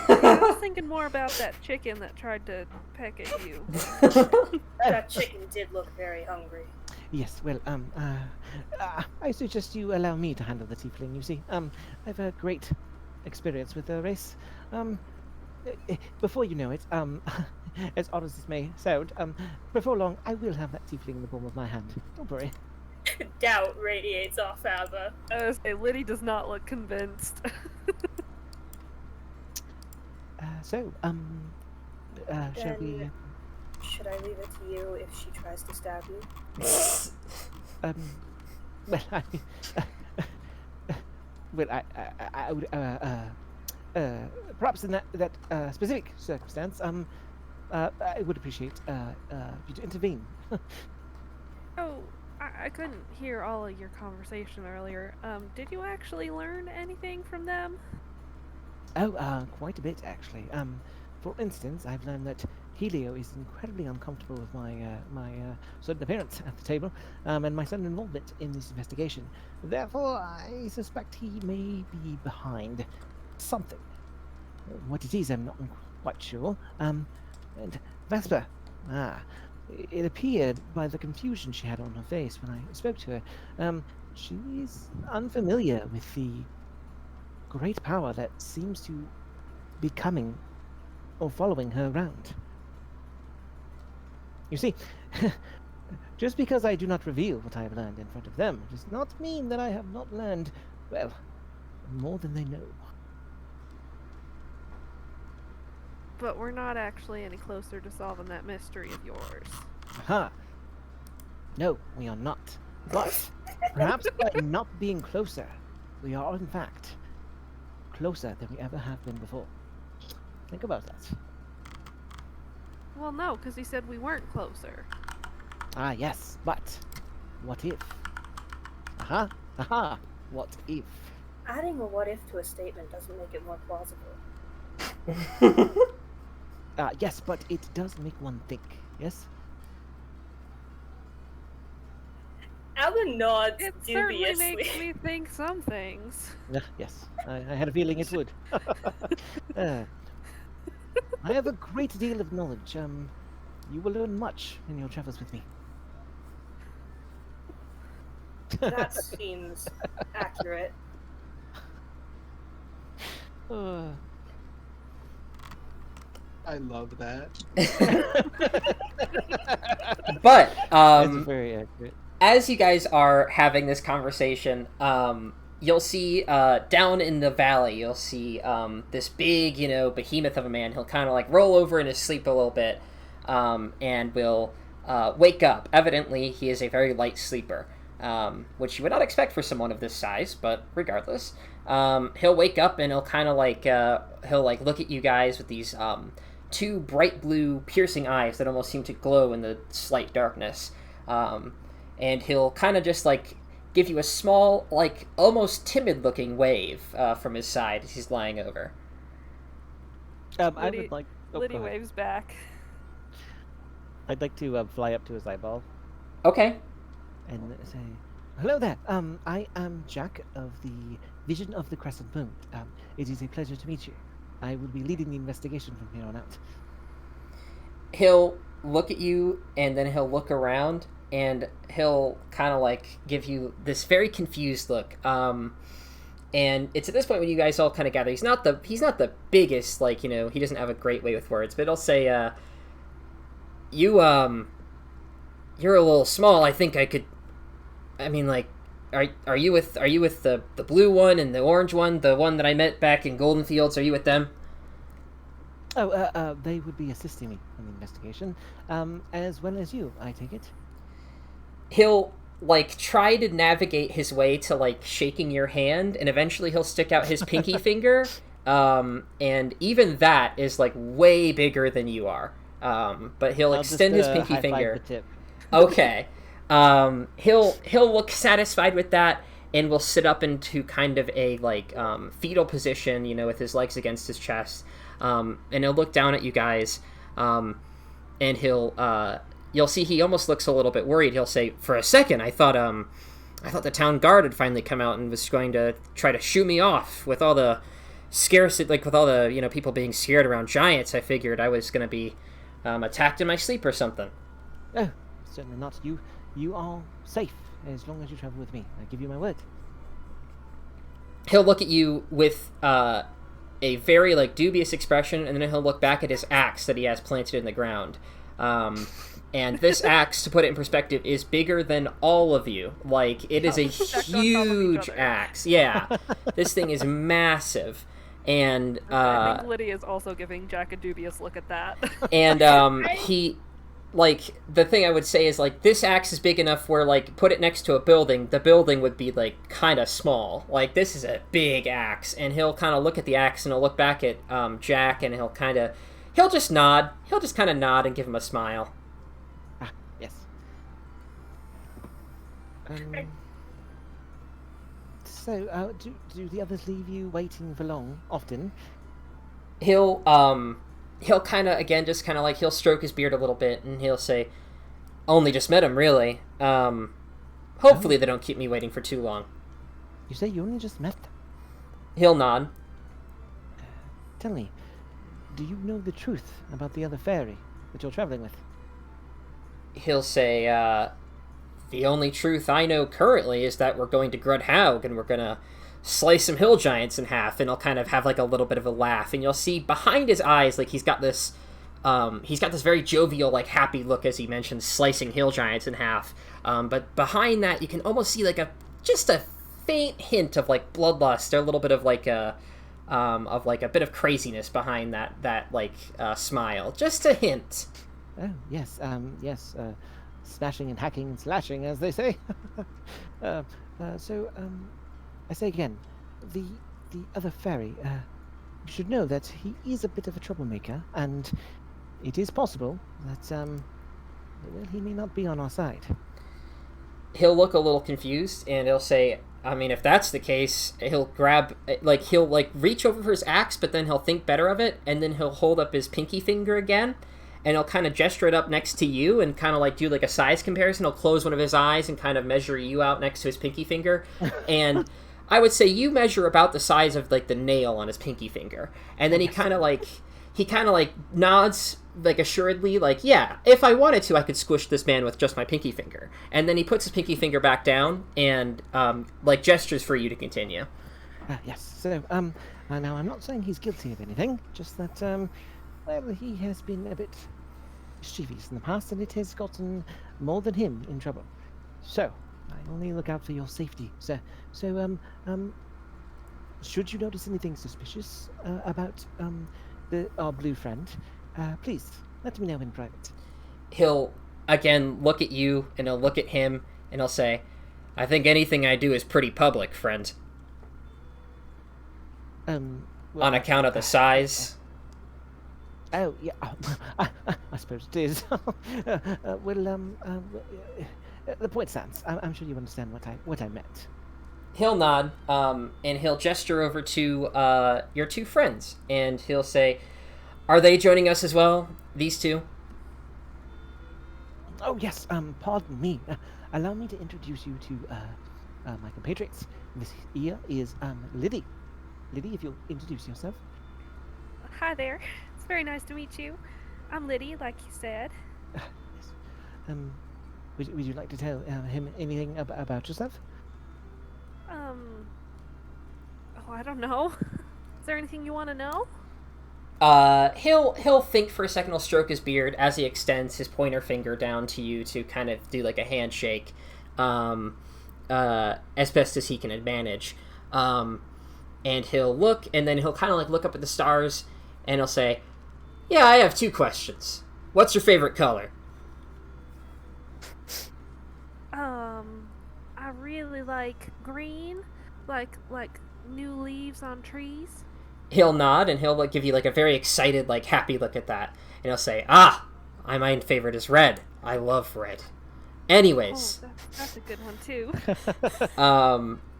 I was thinking more about that chicken that tried to peck at you. That chicken did look very hungry. Yes, well, I suggest you allow me to handle the tiefling, you see. I've a great experience with the race. Before you know it, as odd as this may sound, before long, I will have that tiefling in the palm of my hand. Don't worry. Doubt radiates off Abba. I was say, Liddy does not look convinced. Shall we... Should I leave it to you if she tries to stab you? Well, I would, perhaps in that specific circumstance, I would appreciate you to intervene. Oh, I couldn't hear all of your conversation earlier. Did you actually learn anything from them? Oh, quite a bit, actually. For instance, I've learned that Helio is incredibly uncomfortable with my sudden appearance at the table, and my sudden involvement in this investigation. Therefore, I suspect he may be behind something. What it is, I'm not quite sure. And Vesper, it appeared by the confusion she had on her face when I spoke to her, she's unfamiliar with the great power that seems to be coming or following her around. You see, just because I do not reveal what I have learned in front of them does not mean that I have not learned, well, more than they know. But we're not actually any closer to solving that mystery of yours. Aha! No, we are not. But perhaps by not being closer, we are in fact closer than we ever have been before. Think about that. Well, no, because he said we weren't closer. Ah, yes, but what if? Aha, aha, what if? Adding a what if to a statement doesn't make it more plausible. Yes, but it does make one think, yes? Alan nods It certainly dubiously. makes me think some things. Yes, I had a feeling it would. I have a great deal of knowledge. You will learn much in your travels with me. That seems accurate. Uh, I love that. But That's very accurate. as you guys are having this conversation, you'll see down in the valley, you'll see this big, behemoth of a man. He'll kind of like roll over in his sleep a little bit, and will wake up. Evidently, he is a very light sleeper, which you would not expect for someone of this size, but regardless. He'll wake up and he'll kind of like, he'll like look at you guys with these two bright blue piercing eyes that almost seem to glow in the slight darkness. And he'll kind of just like give you a small, like almost timid looking wave from his side as he's lying over. I Liddy- would like. Oh, Liddy go ahead. waves back. I'd like to fly up to his eyeball Okay. and say, "Hello there. I am Jack of the Vision of the Crescent Moon. It is a pleasure to meet you. I will be leading the investigation from here on out." He'll look at you and then he'll look around and he'll kind of like give you this very confused look. And it's at this point when you guys all kind of gather. He's not the biggest, like, he doesn't have a great way with words, but he'll say, you're a little small. I think I could, I mean, like, are you with the blue one and the orange one, the one that I met back in Golden Fields? Are you with them? Oh, they would be assisting me in the investigation, as well as you, I take it. He'll like try to navigate his way to like shaking your hand, and eventually he'll stick out his pinky finger, and even that is like way bigger than you are. But he'll I'll extend just, his pinky high-five finger. the tip. Okay. He'll look satisfied with that, and will sit up into kind of a like fetal position, with his legs against his chest, and he'll look down at you guys, and you'll see he almost looks a little bit worried. He'll say, "For a second, I thought the town guard had finally come out and was going to try to shoo me off with all the scarcity, like with all the people being scared around giants. I figured I was going to be attacked in my sleep or something." Oh, certainly not. You are safe as long as you travel with me. I give you my word. He'll look at you with a very like dubious expression, and then he'll look back at his axe that he has planted in the ground. And this axe, to put it in perspective, is bigger than all of you. Like, it is a Stacked on top of each huge other. axe. Yeah. This thing is massive. And I think Liddy is also giving Jack a dubious look at that. and he, like, the thing I would say is, like, this axe is big enough where, like, put it next to a building, the building would be, like, kind of small. Like, this is a big axe. And he'll kind of look at the axe, and he'll look back at Jack, and he'll just nod. He'll just kind of nod and give him a smile. Yes. So, do the others leave you waiting for long, often? He'll kind of, again, just kind of like, he'll stroke his beard a little bit, and he'll say, "Only just met him, really. Hopefully they don't keep me waiting for too long." You say you only just met them. He'll nod. Tell me, do you know the truth about the other fairy that you're traveling with? He'll say, "The only truth I know currently is that we're going to Grudhaug, and we're gonna slice some hill giants in half," and he'll kind of have like a little bit of a laugh, and you'll see behind his eyes, like, he's got this very jovial, like, happy look as he mentions slicing hill giants in half, but behind that you can almost see like just a faint hint of like bloodlust, or a little bit of like a bit of craziness behind that smile, just a hint. Oh, yes, yes, smashing and hacking and slashing, as they say. So, I say again, the other fairy, you should know that he is a bit of a troublemaker, and it is possible that well, he may not be on our side. He'll look a little confused, and he'll say, I mean, if that's the case, he'll grab, like, he'll, like, reach over for his axe, but then he'll think better of it, and then he'll hold up his pinky finger again, and he'll kind of gesture it up next to you and kind of, like, do, like, a size comparison. He'll close one of his eyes and kind of measure you out next to his pinky finger, and I would say you measure about the size of, like, the nail on his pinky finger. And then he kind of, like, nods, like, assuredly, like, yeah, if I wanted to, I could squish this man with just my pinky finger. And then he puts his pinky finger back down and, like, gestures for you to continue. Yes, so, now I'm not saying he's guilty of anything, just that, well, he has been a bit mischievous in the past, and it has gotten more than him in trouble. So, I only look out for your safety, sir. So, should you notice anything suspicious about our blue friend, please let me know in private. He'll again look at you, and he'll look at him, and he'll say, I think anything I do is pretty public, friend. Well, on account of the size. Oh yeah, I suppose it is. The point stands. I'm sure you understand what I meant. He'll nod, and he'll gesture over to your two friends, and he'll say, are they joining us as well, these two? Oh, yes, pardon me. Allow me to introduce you to my compatriots. This here is Liddy. Liddy, if you'll introduce yourself. Hi there. It's very nice to meet you. I'm Liddy, like you said. Yes. Would you like to tell him anything about yourself? Oh, I don't know. Is there anything you want to know? He'll think for a second. He'll stroke his beard as he extends his pointer finger down to you to kind of do like a handshake, as best as he can manage. And he'll look, and then he'll kind of like look up at the stars, and he'll say, yeah, I have 2 questions. What's your favorite color? I really like green, like new leaves on trees. He'll nod, and he'll like give you like a very excited, like happy look at that, and he'll say, my favorite is red. I love red. Anyways. Oh, that's a good one too.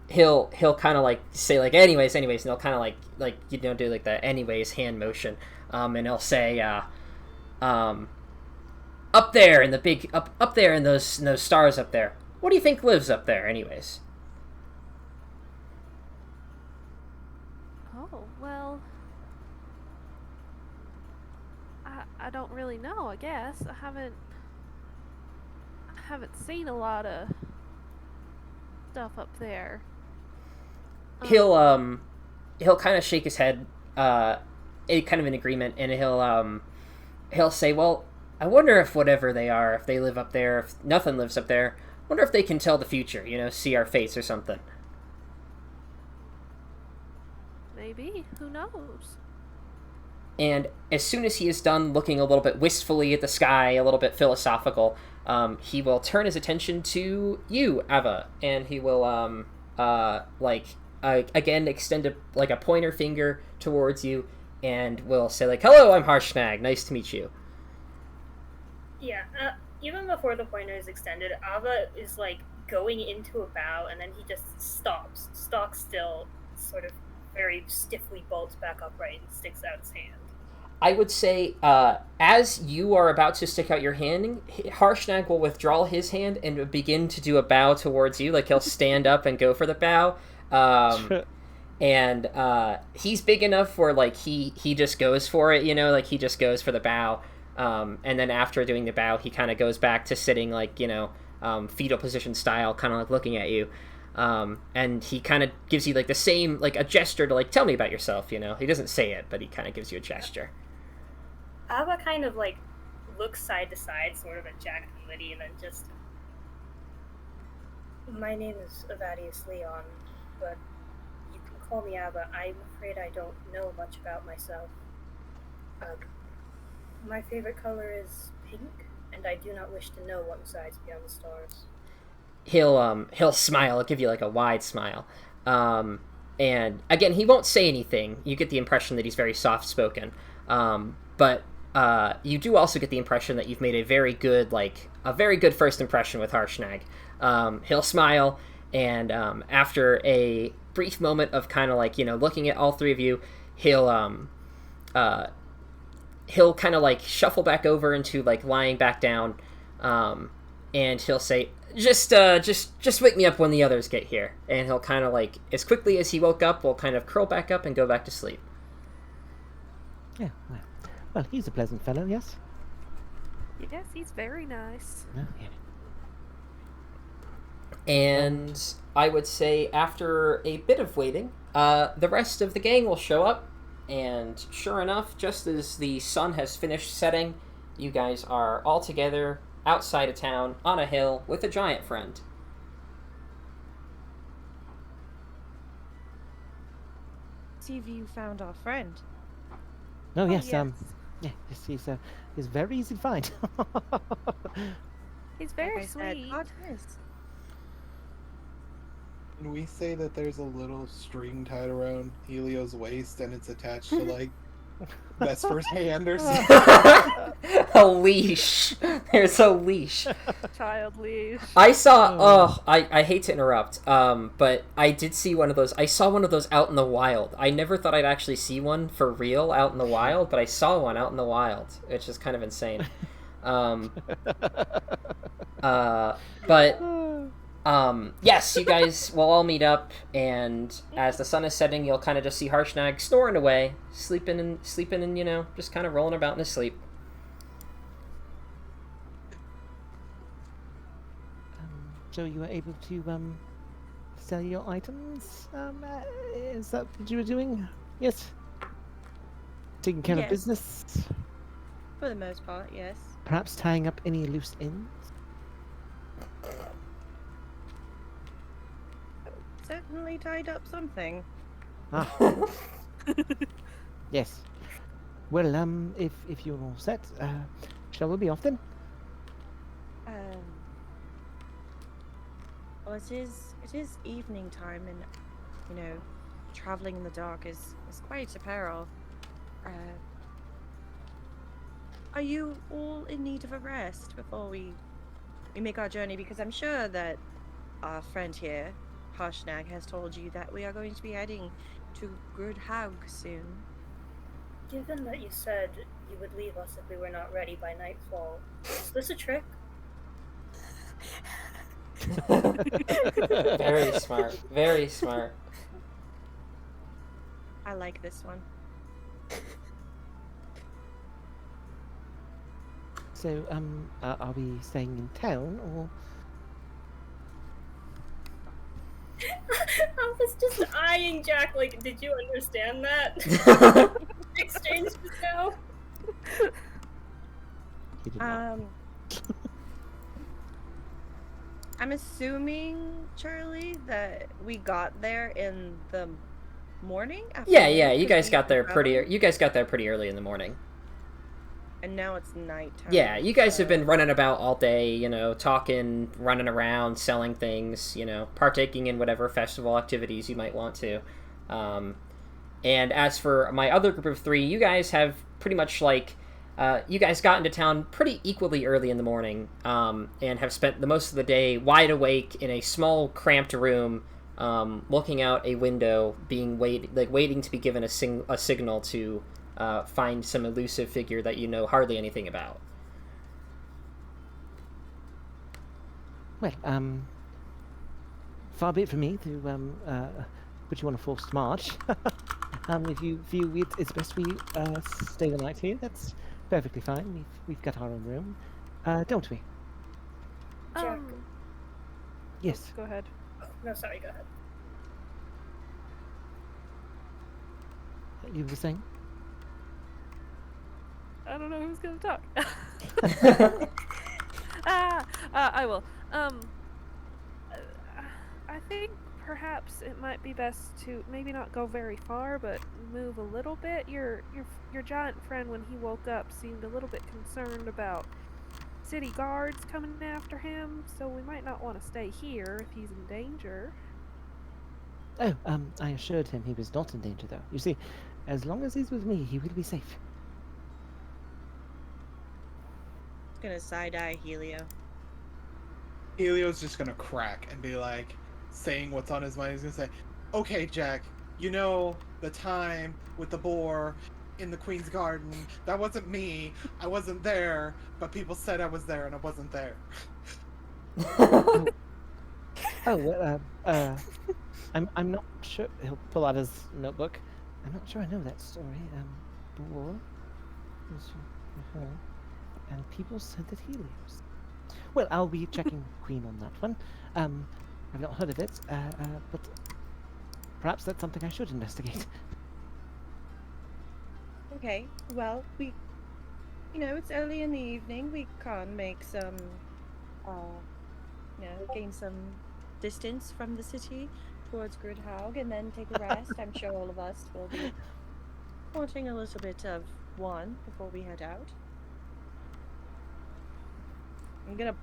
He'll kind of like say like anyways, and he'll kind of like you know do like the anyways hand motion, and he'll say up there in the big up there in those stars up there. What do you think lives up there, anyways? Oh, well, I don't really know, I guess. I haven't seen a lot of stuff up there. He'll kind of shake his head, kind of in agreement, and he'll say, well, I wonder if whatever they are, if they live up there, if nothing lives up there, I wonder if they can tell the future, see our fates or something. Maybe. Who knows? And as soon as he is done looking a little bit wistfully at the sky, a little bit philosophical, he will turn his attention to you, Ava, and he will, again extend a pointer finger towards you, and will say, like, hello, I'm Harshnag, nice to meet you. Yeah, even before the pointer is extended, Ava is, like, going into a bow, and then he just stops, stock still, sort of very stiffly bolts back upright and sticks out his hand. I would say, as you are about to stick out your hand, Harshnag will withdraw his hand and begin to do a bow towards you, like he'll stand up and go for the bow. And he's big enough where, like, he just goes for it, like, he just goes for the bow. And then after doing the bow, he kind of goes back to sitting, like, fetal position style, kind of like looking at you. And he kind of gives you, like, the same, like, a gesture to, like, tell me about yourself, He doesn't say it, but he kind of gives you a gesture. Ava kind of, like, looks side to side, sort of at Jack and Liddy, and then just... My name is Evadius Leon, but you can call me Ava. I'm afraid I don't know much about myself. My favorite color is pink, and I do not wish to know what resides beyond the stars. He'll smile. He'll give you, like, a wide smile. And again, he won't say anything. You get the impression that he's very soft-spoken. But you do also get the impression that you've made a very good first impression with Harshnag. He'll smile, and after a brief moment of kind of like, looking at all three of you, he'll kind of like shuffle back over into like lying back down, and he'll say, just wake me up when the others get here. And he'll kind of like, as quickly as he woke up, will kind of curl back up and go back to sleep. Yeah, well, he's a pleasant fellow, yes? Yes, he's very nice. Oh, yeah. And I would say after a bit of waiting, the rest of the gang will show up. And sure enough, just as the sun has finished setting, you guys are all together outside of town on a hill with a giant friend. See if you found our friend. Oh, yes, yes. yeah, he's very easy to find. He's very Like I said, sweet. God is. Can we say that there's a little string tied around Helio's waist and it's attached to like Vesper's hand or something? A leash. There's a leash. Child leash. I saw. I hate to interrupt. But I did see one of those. I saw one of those out in the wild. I never thought I'd actually see one for real out in the wild, but I saw one out in the wild, which is kind of insane. Yes, you guys will all meet up, and as the sun is setting, you'll kind of just see Harshnag snoring away, sleeping, and just kind of rolling about in his sleep. So you were able to sell your items? Is that what you were doing? Yes. Taking care of Yes. business? For the most part, yes. Perhaps tying up any loose ends? Certainly tied up something. Ah. Yes. Well, if you're all set, shall we be off then? Well, it is evening time, and traveling in the dark is quite a peril. Are you all in need of a rest before we make our journey? Because I'm sure that our friend here, Harshnag, has told you that we are going to be heading to Grudhaug soon. Given that you said you would leave us if we were not ready by nightfall, is this a trick? Very smart. Very smart. I like this one. So, are we staying in town, or...? I was just eyeing Jack like, did you understand that? Exchange just now? He did not. I'm assuming, Charlie, that we got there in the morning. Yeah, afternoon, you 'cause guys we got there traveled, pretty early in the morning. and now it's nighttime. Yeah, you guys have so- been running about all day, talking, running around, selling things, partaking in whatever festival activities you might want to. And as for my other group of three, you guys have pretty much you guys got into town pretty equally early in the morning, and have spent the most of the day wide awake in a small, cramped room, looking out a window, waiting to be given a signal to find some elusive figure that you know hardly anything about. Well, far be it from me to put you on a forced march. If you feel it's best we stay the night here, that's perfectly fine. We've got our own room, don't we? Jack. Yes. Go ahead. Oh, no, sorry, go ahead. You were saying? I don't know who's gonna talk. I will. I think perhaps it might be best to maybe not go very far, but move a little bit. Your giant friend, when he woke up, seemed a little bit concerned about city guards coming after him, so we might not want to stay here if he's in danger. Oh, I assured him he was not in danger, though. You see, as long as he's with me, he will be safe. gonna side-eye Helio. Helio's just gonna crack and be like, saying what's on his mind. He's gonna say, "Okay, Jack, you know the time with the boar in the Queen's Garden. That wasn't me. I wasn't there, but people said I was there and I wasn't there." I'm not sure. He'll pull out his notebook. I'm not sure I know that story. Boar, and people said that he lives. Well, I'll be checking Queen on that one. I've not heard of it, but perhaps that's something I should investigate. Okay, well, it's early in the evening. We can make some, gain some distance from the city towards Grudhaug and then take a rest. I'm sure all of us will be wanting a little bit of one before we head out. I'm gonna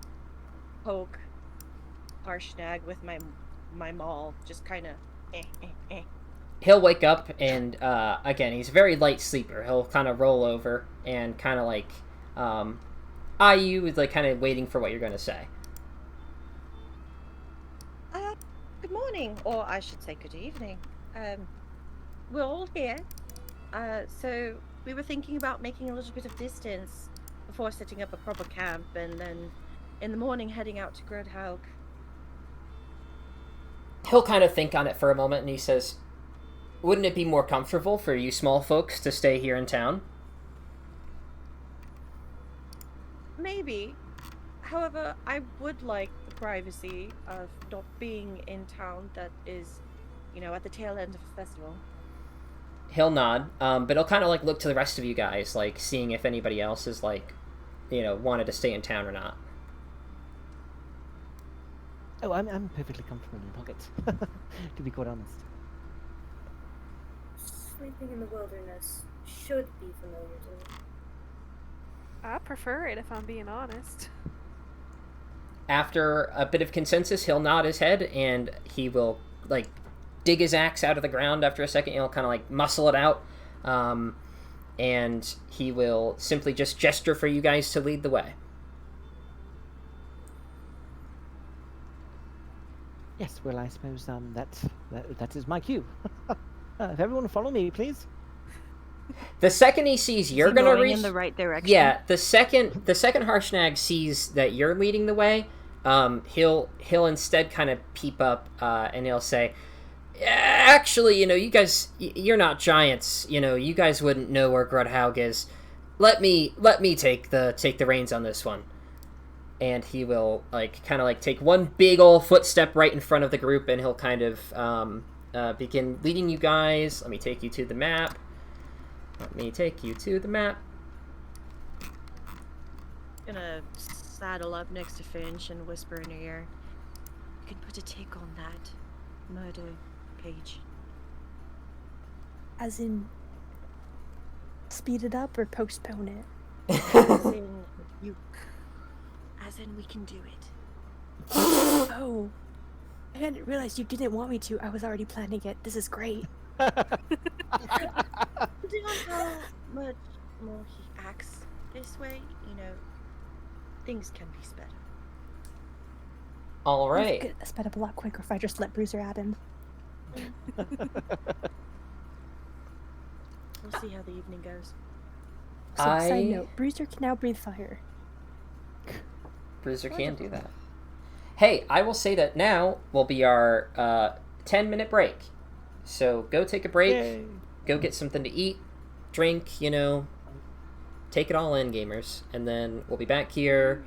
poke Harshnag with my maul, just kind of He'll wake up and, again, he's a very light sleeper. He'll kind of roll over and kind of like, eye you with like kind of waiting for what you're going to say. Good morning, or I should say good evening. We're all here. So we were thinking about making a little bit of distance before setting up a proper camp, and then in the morning heading out to Grudhaug. He'll kind of think on it for a moment, and he says, "Wouldn't it be more comfortable for you small folks to stay here in town?" Maybe. However, I would like the privacy of not being in town that is, at the tail end of a festival. He'll nod, but he'll kind of like look to the rest of you guys, like seeing if anybody else is like, wanted to stay in town or not. Oh, I'm perfectly comfortable in your pocket, to be quite honest. Sleeping in the wilderness should be familiar to me. I prefer it, if I'm being honest. After a bit of consensus, he'll nod his head, and he will like dig his axe out of the ground. After a second, he'll kind of like muscle it out, and he will simply just gesture for you guys to lead the way. Yes, well, I suppose that is my cue. If everyone follow me, please. The second he sees you're gonna reach in the right direction. Yeah, the second Harshnag sees that you're leading the way, he'll instead kind of peep up, and he'll say, "Actually, you guys, you're not giants. You guys wouldn't know where Grudhaug is. Let me take the reins on this one." And he will kind of take one big old footstep right in front of the group, and he'll kind of begin leading you guys. Let me take you to the map. Gonna saddle up next to Finch and whisper in her ear, "You can put a tick on that murder page." As in, speed it up or postpone it? As in, we can do it. Oh, I didn't realize you didn't want me to. I was already planning it. This is great. Depending on how much more he acts this way, things can be sped up. All right. Could sped up a lot quicker if I just let Bruiser at him. We'll see how the evening goes. So, side note, Bruiser can now breathe fire. Bruiser can do that. Hey, I will say that now will be our 10-minute break. So go take a break. Yay. Go get something to eat, drink, take it all in, gamers. And then we'll be back here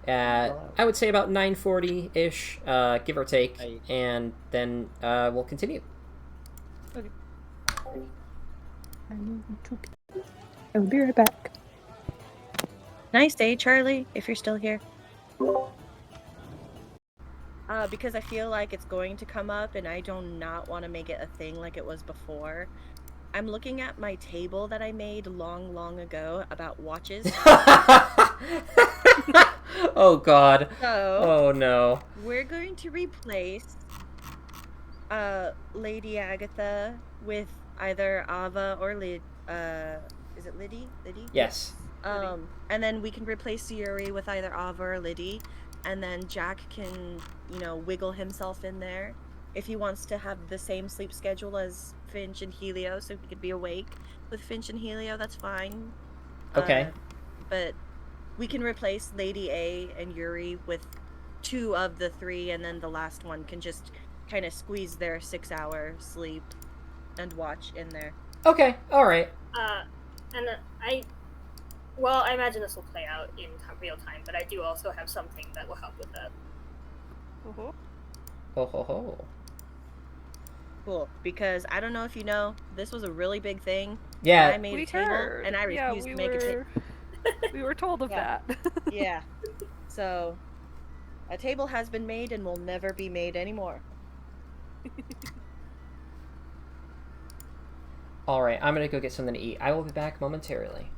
at, I would say, about 9:40-ish, give or take. And then we'll continue. Okay. I'll be right back. Nice day, Charlie, if you're still here. Because I feel like it's going to come up and I do not want to make it a thing like it was before. I'm looking at my table that I made long ago about watches. Oh, God. So, oh, no. We're going to replace Lady Agatha with either Ava or is it Liddy? Yes. And then we can replace Yuri with either Ava or Liddy, and then Jack can, wiggle himself in there if he wants to have the same sleep schedule as Finch and Helio, so he could be awake with Finch and Helio. That's fine. Okay. But we can replace Lady A and Yuri with 2 of the 3, and then the last one can just kind of squeeze their 6-hour sleep and watch in there. Okay. All right. And well, I imagine this will play out in real time, but I do also have something that will help with that. Oh, Ho ho ho. Cool, because I don't know if you know, this was a really big thing. Yeah. I made we a table, heard. and I Yeah, refused we to make a table. we were told of Yeah. that. Yeah. So, a table has been made and will never be made anymore. All right. I'm gonna go get something to eat. I will be back momentarily.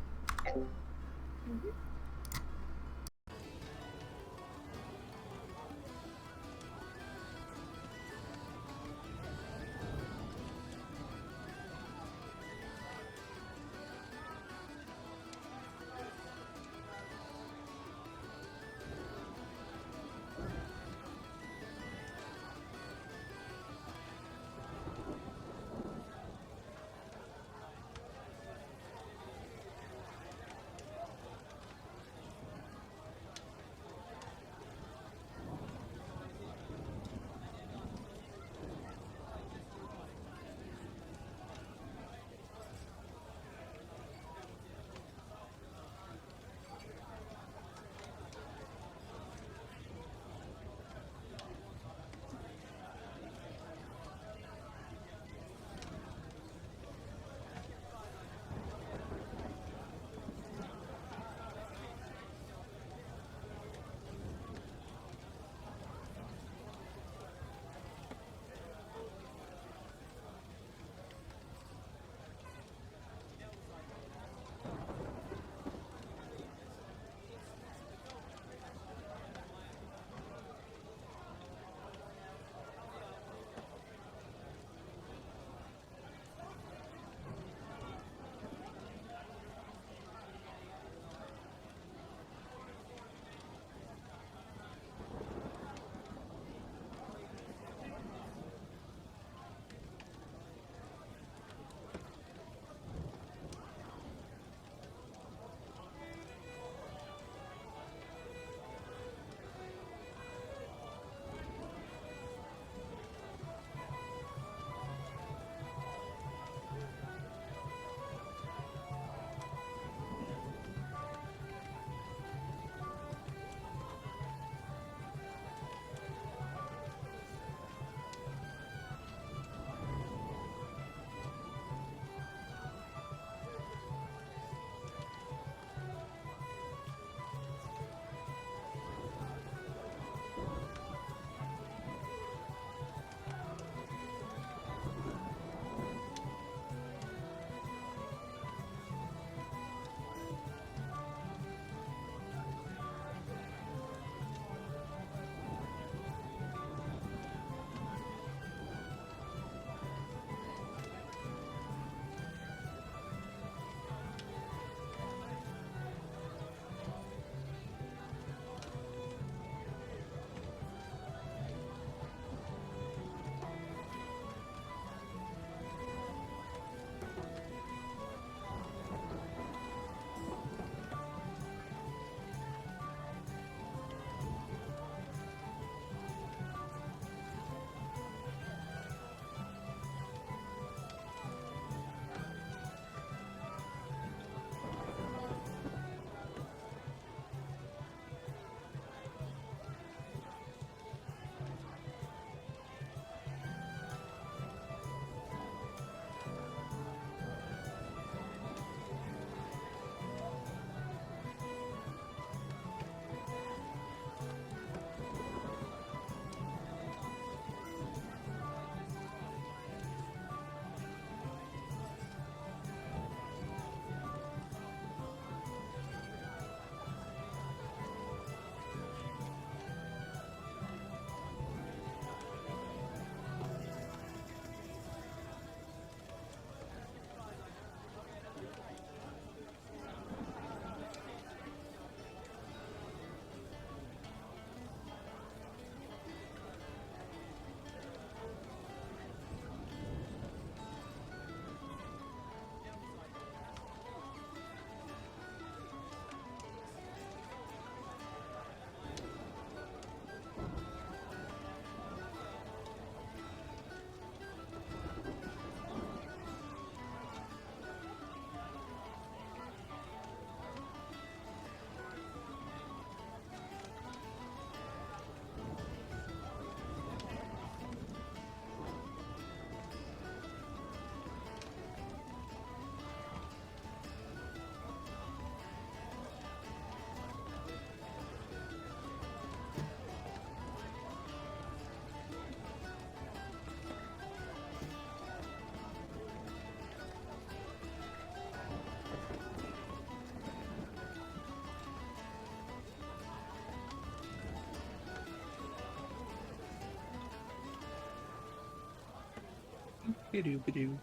Doo-doo-ba-doo.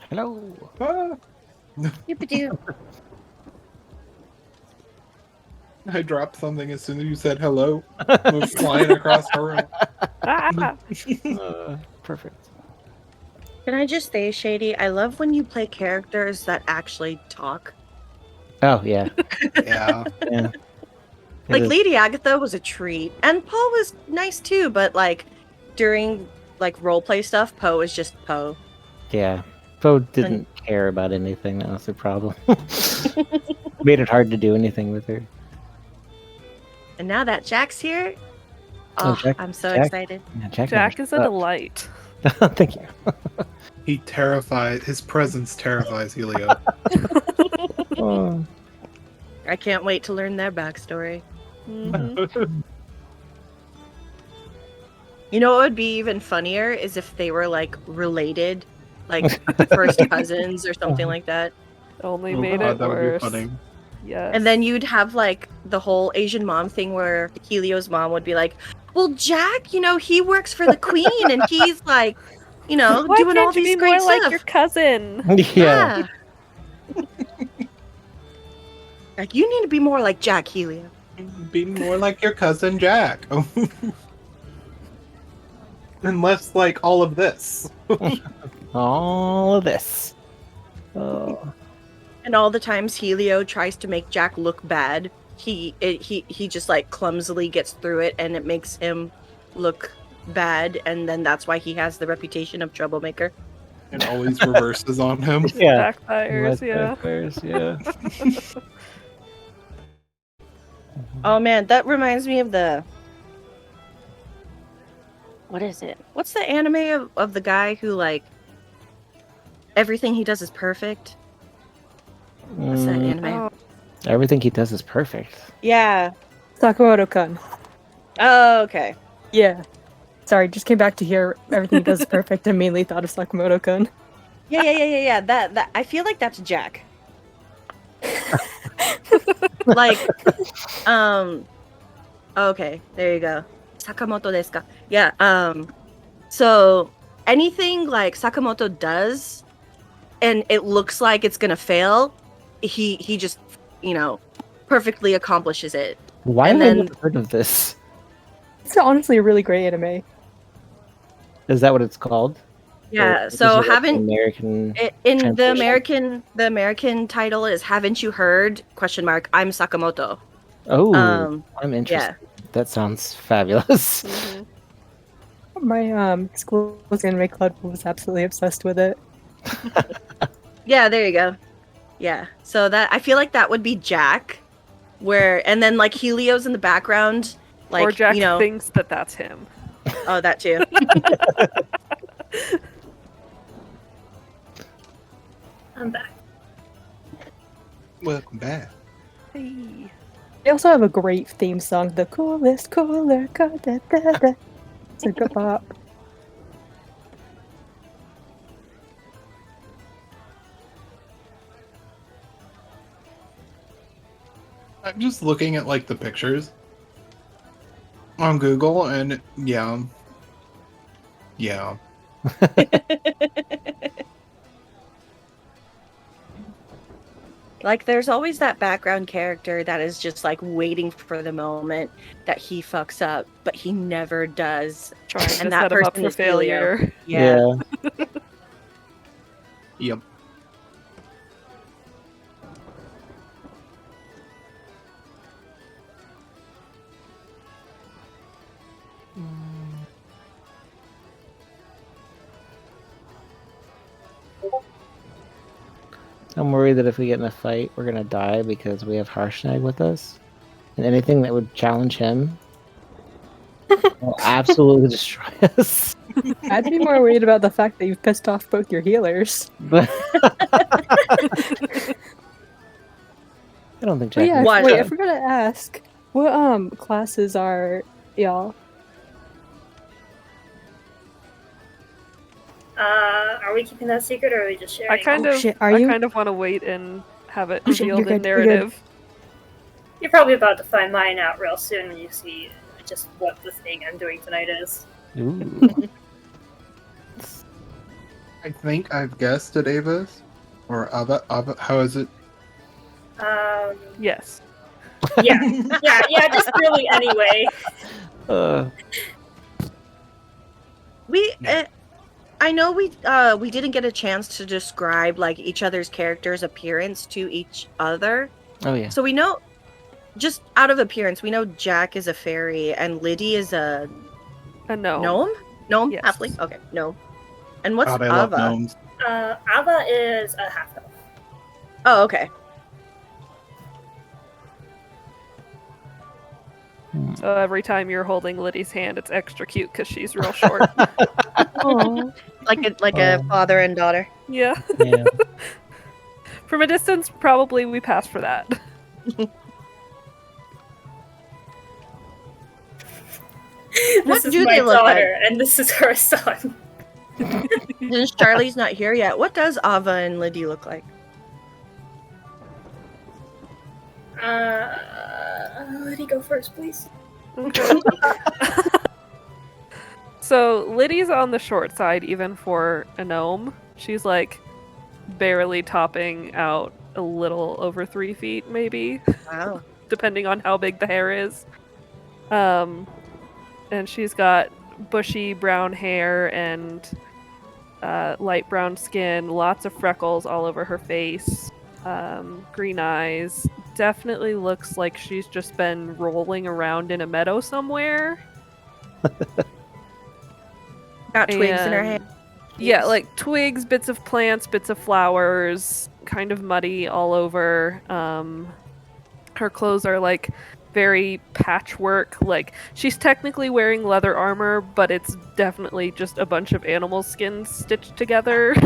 Hello. Ah, Doop-a-doo. I dropped something as soon as you said hello. It was flying across the room. Ah! Perfect. Can I just say, Shady, I love when you play characters that actually talk. Oh yeah. Yeah. Yeah. It Like is- Lady Agatha was a treat, and Poe was nice too. But like during like roleplay stuff, Poe was just Poe. Yeah. Poe didn't care about anything. That was the problem. Made it hard to do anything with her. And now that Jack's here, Oh, oh, Jack- I'm so Jack- excited. Yeah, Jack Jack never is a shut delight. up. Thank you. He terrifies. His presence terrifies Helio. Oh. I can't wait to learn their backstory. Mhm. You know what would be even funnier is if they were like related, like first cousins or something like that. Only Oh made God, it that would be worse. funny. Yes. And then you'd have like the whole Asian mom thing where Helio's mom would be like, "Well, Jack, you know, he works for the queen and he's like, you know, Why doing all can't you these be great more like stuff." your cousin? Yeah. Like, you need to be more like Jack, Helio. Be more like your cousin Jack. And less like all of this. All of this. Oh. And all the times Helio tries to make Jack look bad, he just like clumsily gets through it, and it makes him look bad, and then that's why he has the reputation of troublemaker. And always reverses on him. Yeah. Backfires, yeah. Backfires, yeah. Oh man, that reminds me of the. What is it? What's the anime of the guy who like everything he does is perfect? What's that anime? Oh, Everything he does is perfect. Yeah. Sakamoto-kun. Oh, okay. Yeah. Sorry, just came back to hear everything he does is perfect and mainly thought of Sakamoto-kun. Yeah. That I feel like that's Jack. Like, okay, there you go. Sakamoto desu ka? Yeah. So anything like Sakamoto does, and it looks like it's gonna fail, he just, you know, perfectly accomplishes it. Why And have I then- never heard of this? It's honestly a really great anime. Is that what it's called? Yeah. Or is So it like an haven't American in translation? the American title is "Haven't you heard?" ? I'm Sakamoto. Oh, Um, I'm interested. yeah. That sounds fabulous. mhm. My school's anime club was absolutely obsessed with it. Yeah, there you go. Yeah. So that I feel like that would be Jack, and then like Helio's in the background, like Or Jack you know, thinks that that's him. oh that too. I'm back. Welcome back. Hey. They also have a great theme song, the coolest cooler. It's a good pop. I'm just looking at like the pictures on Google, and yeah. Like there's always that background character that is just like waiting for the moment that he fucks up, but he never does. Trying to And that set him up person for is Helio. failure. Yeah. Yep. I'm worried that if we get in a fight, we're gonna die because we have Harshnag with us, and anything that would challenge him will absolutely destroy us. I'd be more worried about the fact that you've pissed off both your healers. But I don't think But Jack. yeah, Why wait, not? I forgot to ask. What classes are y'all? Are we keeping that secret or are we just sharing? I kind Oh, of shit, are I you? kind of want to wait and have it Oh, shit, revealed you're in good, you're good. narrative. You're probably about to find mine out real soon when you see just what the thing I'm doing tonight is. Ooh. I think I've guessed at Ava's. Or Ava. How is it? Yes. Yeah, just really anyway. We, Yeah. I know we didn't get a chance to describe like each other's characters' appearance to each other. Oh yeah. So we know, just out of appearance, we know Jack is a fairy and Liddy is a A gnome. gnome. Gnome, Yes. halfling. Okay, gnome. And what's God, I love Ava? gnomes. Ava is a half elf. Oh, okay. So every time you're holding Liddy's hand, it's extra cute because she's real short. Oh, like a father and daughter. Yeah. Yeah. From a distance, probably we pass for that. This is do my they look daughter, and this is her son. Since Charlie's not here yet, what does Ava and Liddy look like? Let me go first, please. Okay. So Liddy's on the short side, even for a gnome. She's like barely topping out a little over 3 feet, maybe, Wow. depending on how big the hair is. And she's got bushy brown hair and light brown skin, lots of freckles all over her face, green eyes. Definitely looks like she's just been rolling around in a meadow somewhere. Got twigs in her And- hand. Yeah, like twigs, bits of plants, bits of flowers, kind of muddy all over. Her clothes are like very patchwork. Like she's technically wearing leather armor, but it's definitely just a bunch of animal skins stitched together.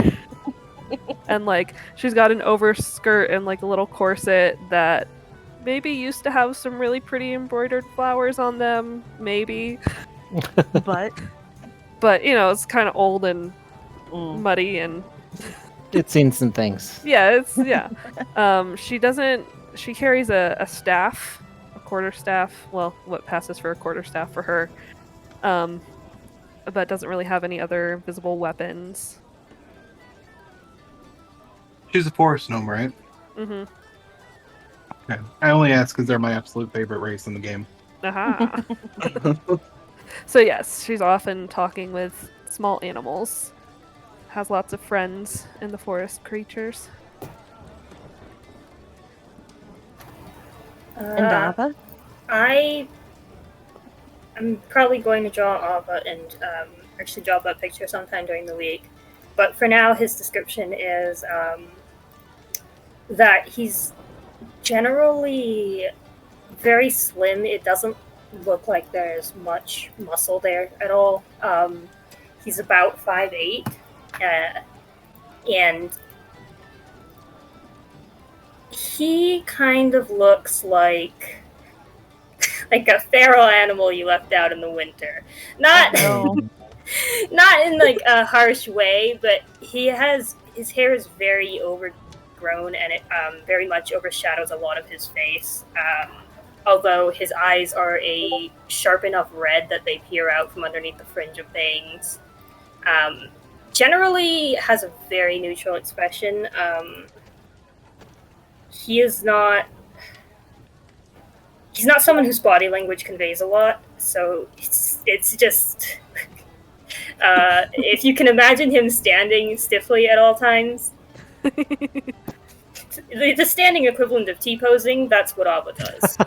And like she's got an overskirt and like a little corset that maybe used to have some really pretty embroidered flowers on them, maybe. But you know, it's kind of old and muddy and It's seen some things. yeah. She carries a staff, a quarter staff, well, what passes for a quarter staff for her, but doesn't really have any other visible weapons. She's a forest gnome, right? Mm-hmm. Okay. I only ask because they're my absolute favorite race in the game. Aha. So yes, she's often talking with small animals. Has lots of friends in the forest creatures. And Ava? I'm probably going to draw Ava and actually draw that picture sometime during the week. But for now, his description is that he's generally very slim. It doesn't look like there's much muscle there at all. He's about 5'8", and he kind of looks like a feral animal you left out in the winter. Not not in like a harsh way, but his hair is very overgrown and it very much overshadows a lot of his face. Although his eyes are a sharp enough red that they peer out from underneath the fringe of bangs. Generally has a very neutral expression. He's not someone whose body language conveys a lot, so it's just if you can imagine him standing stiffly at all times, the standing equivalent of T-posing, that's what Ava does.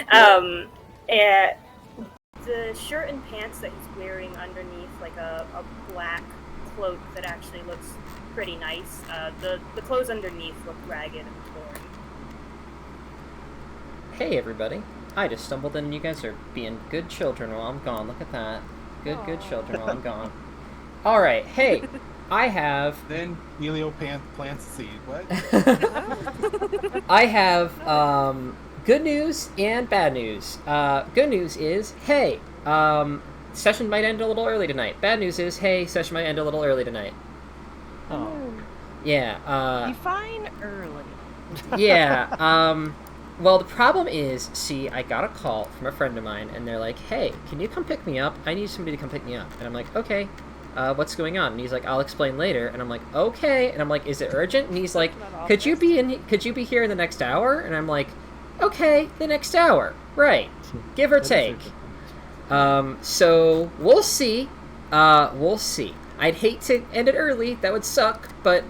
And the shirt and pants that he's wearing underneath, like a black cloak that actually looks pretty nice. The clothes underneath look ragged and torn. Hey everybody, I just stumbled in and you guys are being good children while I'm gone. Look at that. Good children while I'm gone. Alright, hey, I have... Then Helio plants a seed. What? I have good news and bad news. Good news is, hey, session might end a little early tonight. Bad news is, hey, session might end a little early tonight. Oh. Yeah, Define early. yeah, well, the problem is, see, I got a call from a friend of mine, and they're like, hey, can you come pick me up? I need somebody to come pick me up. And I'm like, okay. what's going on? And he's like, I'll explain later. And I'm like, okay. And I'm like, is it urgent? And he's like, Not could you obvious. could you be here in the next hour? And I'm like, okay, the next hour. Right. Give or That is take. urgent. So we'll see. We'll see. I'd hate to end it early. That would suck, but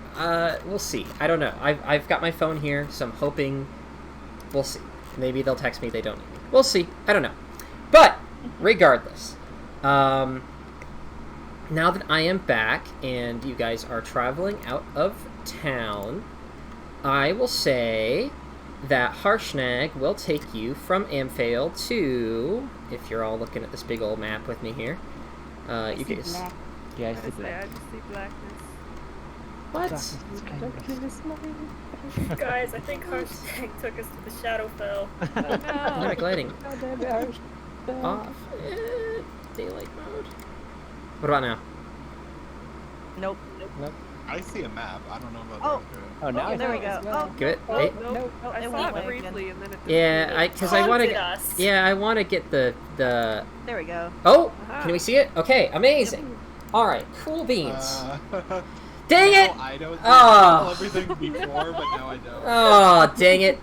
we'll see. I don't know. I've got my phone here, so I'm hoping we'll see. Maybe they'll text me they don't need me. We'll see. I don't know. But regardless, now that I am back and you guys are traveling out of town, I will say that Harshnag will take you from Amphail to, if you're all looking at this big old map with me here, you guys. Yeah, I I see just say, that. I just see blackness. What? Darkness is kind of- Guys, I think Harshnag took us to the Shadowfell. Oh, no. Dynamic lighting God damn it, Irish. off. Daylight mode. What about now? Nope. I see a map. I don't know about Oh. the Oh, now Oh, I there we know go. as well. Oh, Give it. Oh, Hey. nope. Oh, I it saw went it away again. briefly and then it Yeah, because I want to Haunted get. us. Yeah, I want to get the. there we go. Oh, Aha. can we see it? Okay, amazing. All right, cool beans. Dang Dang it! I don't Oh. everything before, but now I don't. Oh, dang it.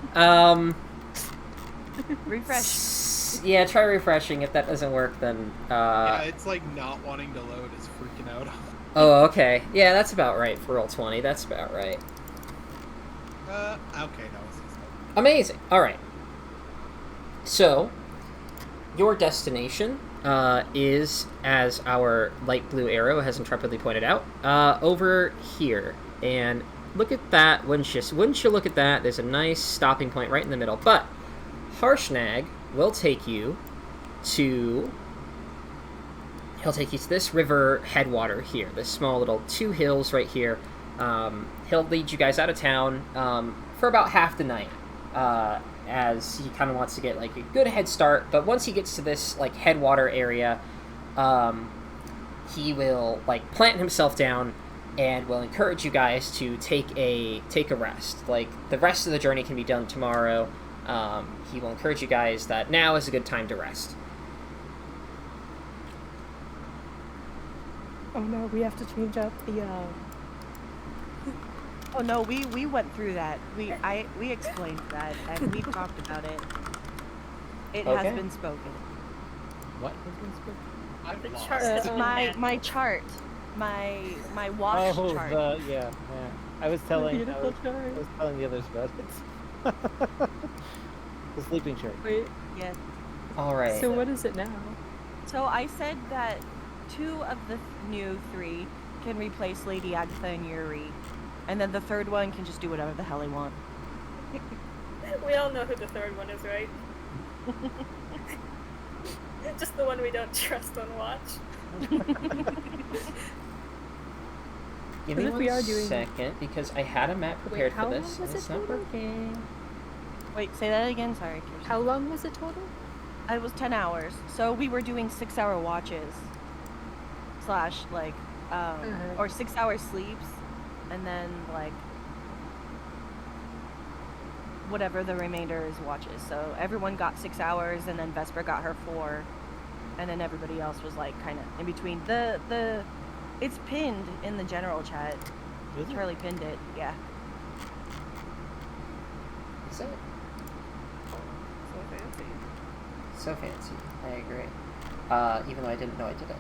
Refresh. Yeah, try refreshing. If that doesn't work, then. Yeah, it's like not wanting to load is freaking out. Oh, okay. Yeah, that's about right for Roll20. That's about right. Okay, no, it's just Amazing. All right. So, your destination is, as our light blue arrow has intrepidly pointed out, over here. And look at that. Wouldn't you look at that? There's a nice stopping point right in the middle. But Harshnag will take you to... He'll take you to this river headwater here. This small little 2 hills right here. He'll lead you guys out of town for about half the night. As he kind of wants to get like a good head start, but once he gets to this like headwater area, he will like plant himself down and will encourage you guys to take a rest. Like the rest of the journey can be done tomorrow. He will encourage you guys that now is a good time to rest. Oh no, we have to change up the. Oh no, we went through that. We explained that and we talked about it. It Okay. has been spoken. What has been spoken? I'm The lost. chart. My chart, my wash Oh, chart. yeah. I was telling. I beautiful chart. was telling the others about it. The sleeping chart. Wait, Yes. All right. so what is it now? So I said that 2 of the new 3 can replace Lady Agatha and Yuri, and then the 3rd one can just do whatever the hell he wants. We all know who the 3rd one is, right? Just the one we don't trust on watch. Give What me if we are one doing- second because I had a map prepared how for long this. was And it's it not total? working. Wait, say that again. Sorry, Kirsten. How long was it total? It was 10 hours. So we were doing 6-hour watches. Slash, like, or 6-hour sleeps. And then, like, whatever the remainder is watches. So everyone got 6 hours, and then Vesper got her 4. And then everybody else was, like, kind of in between. It's pinned in the general chat. Is it? Charlie pinned it, yeah. Is it? So fancy. So fancy. I agree. Even though I didn't know I did it.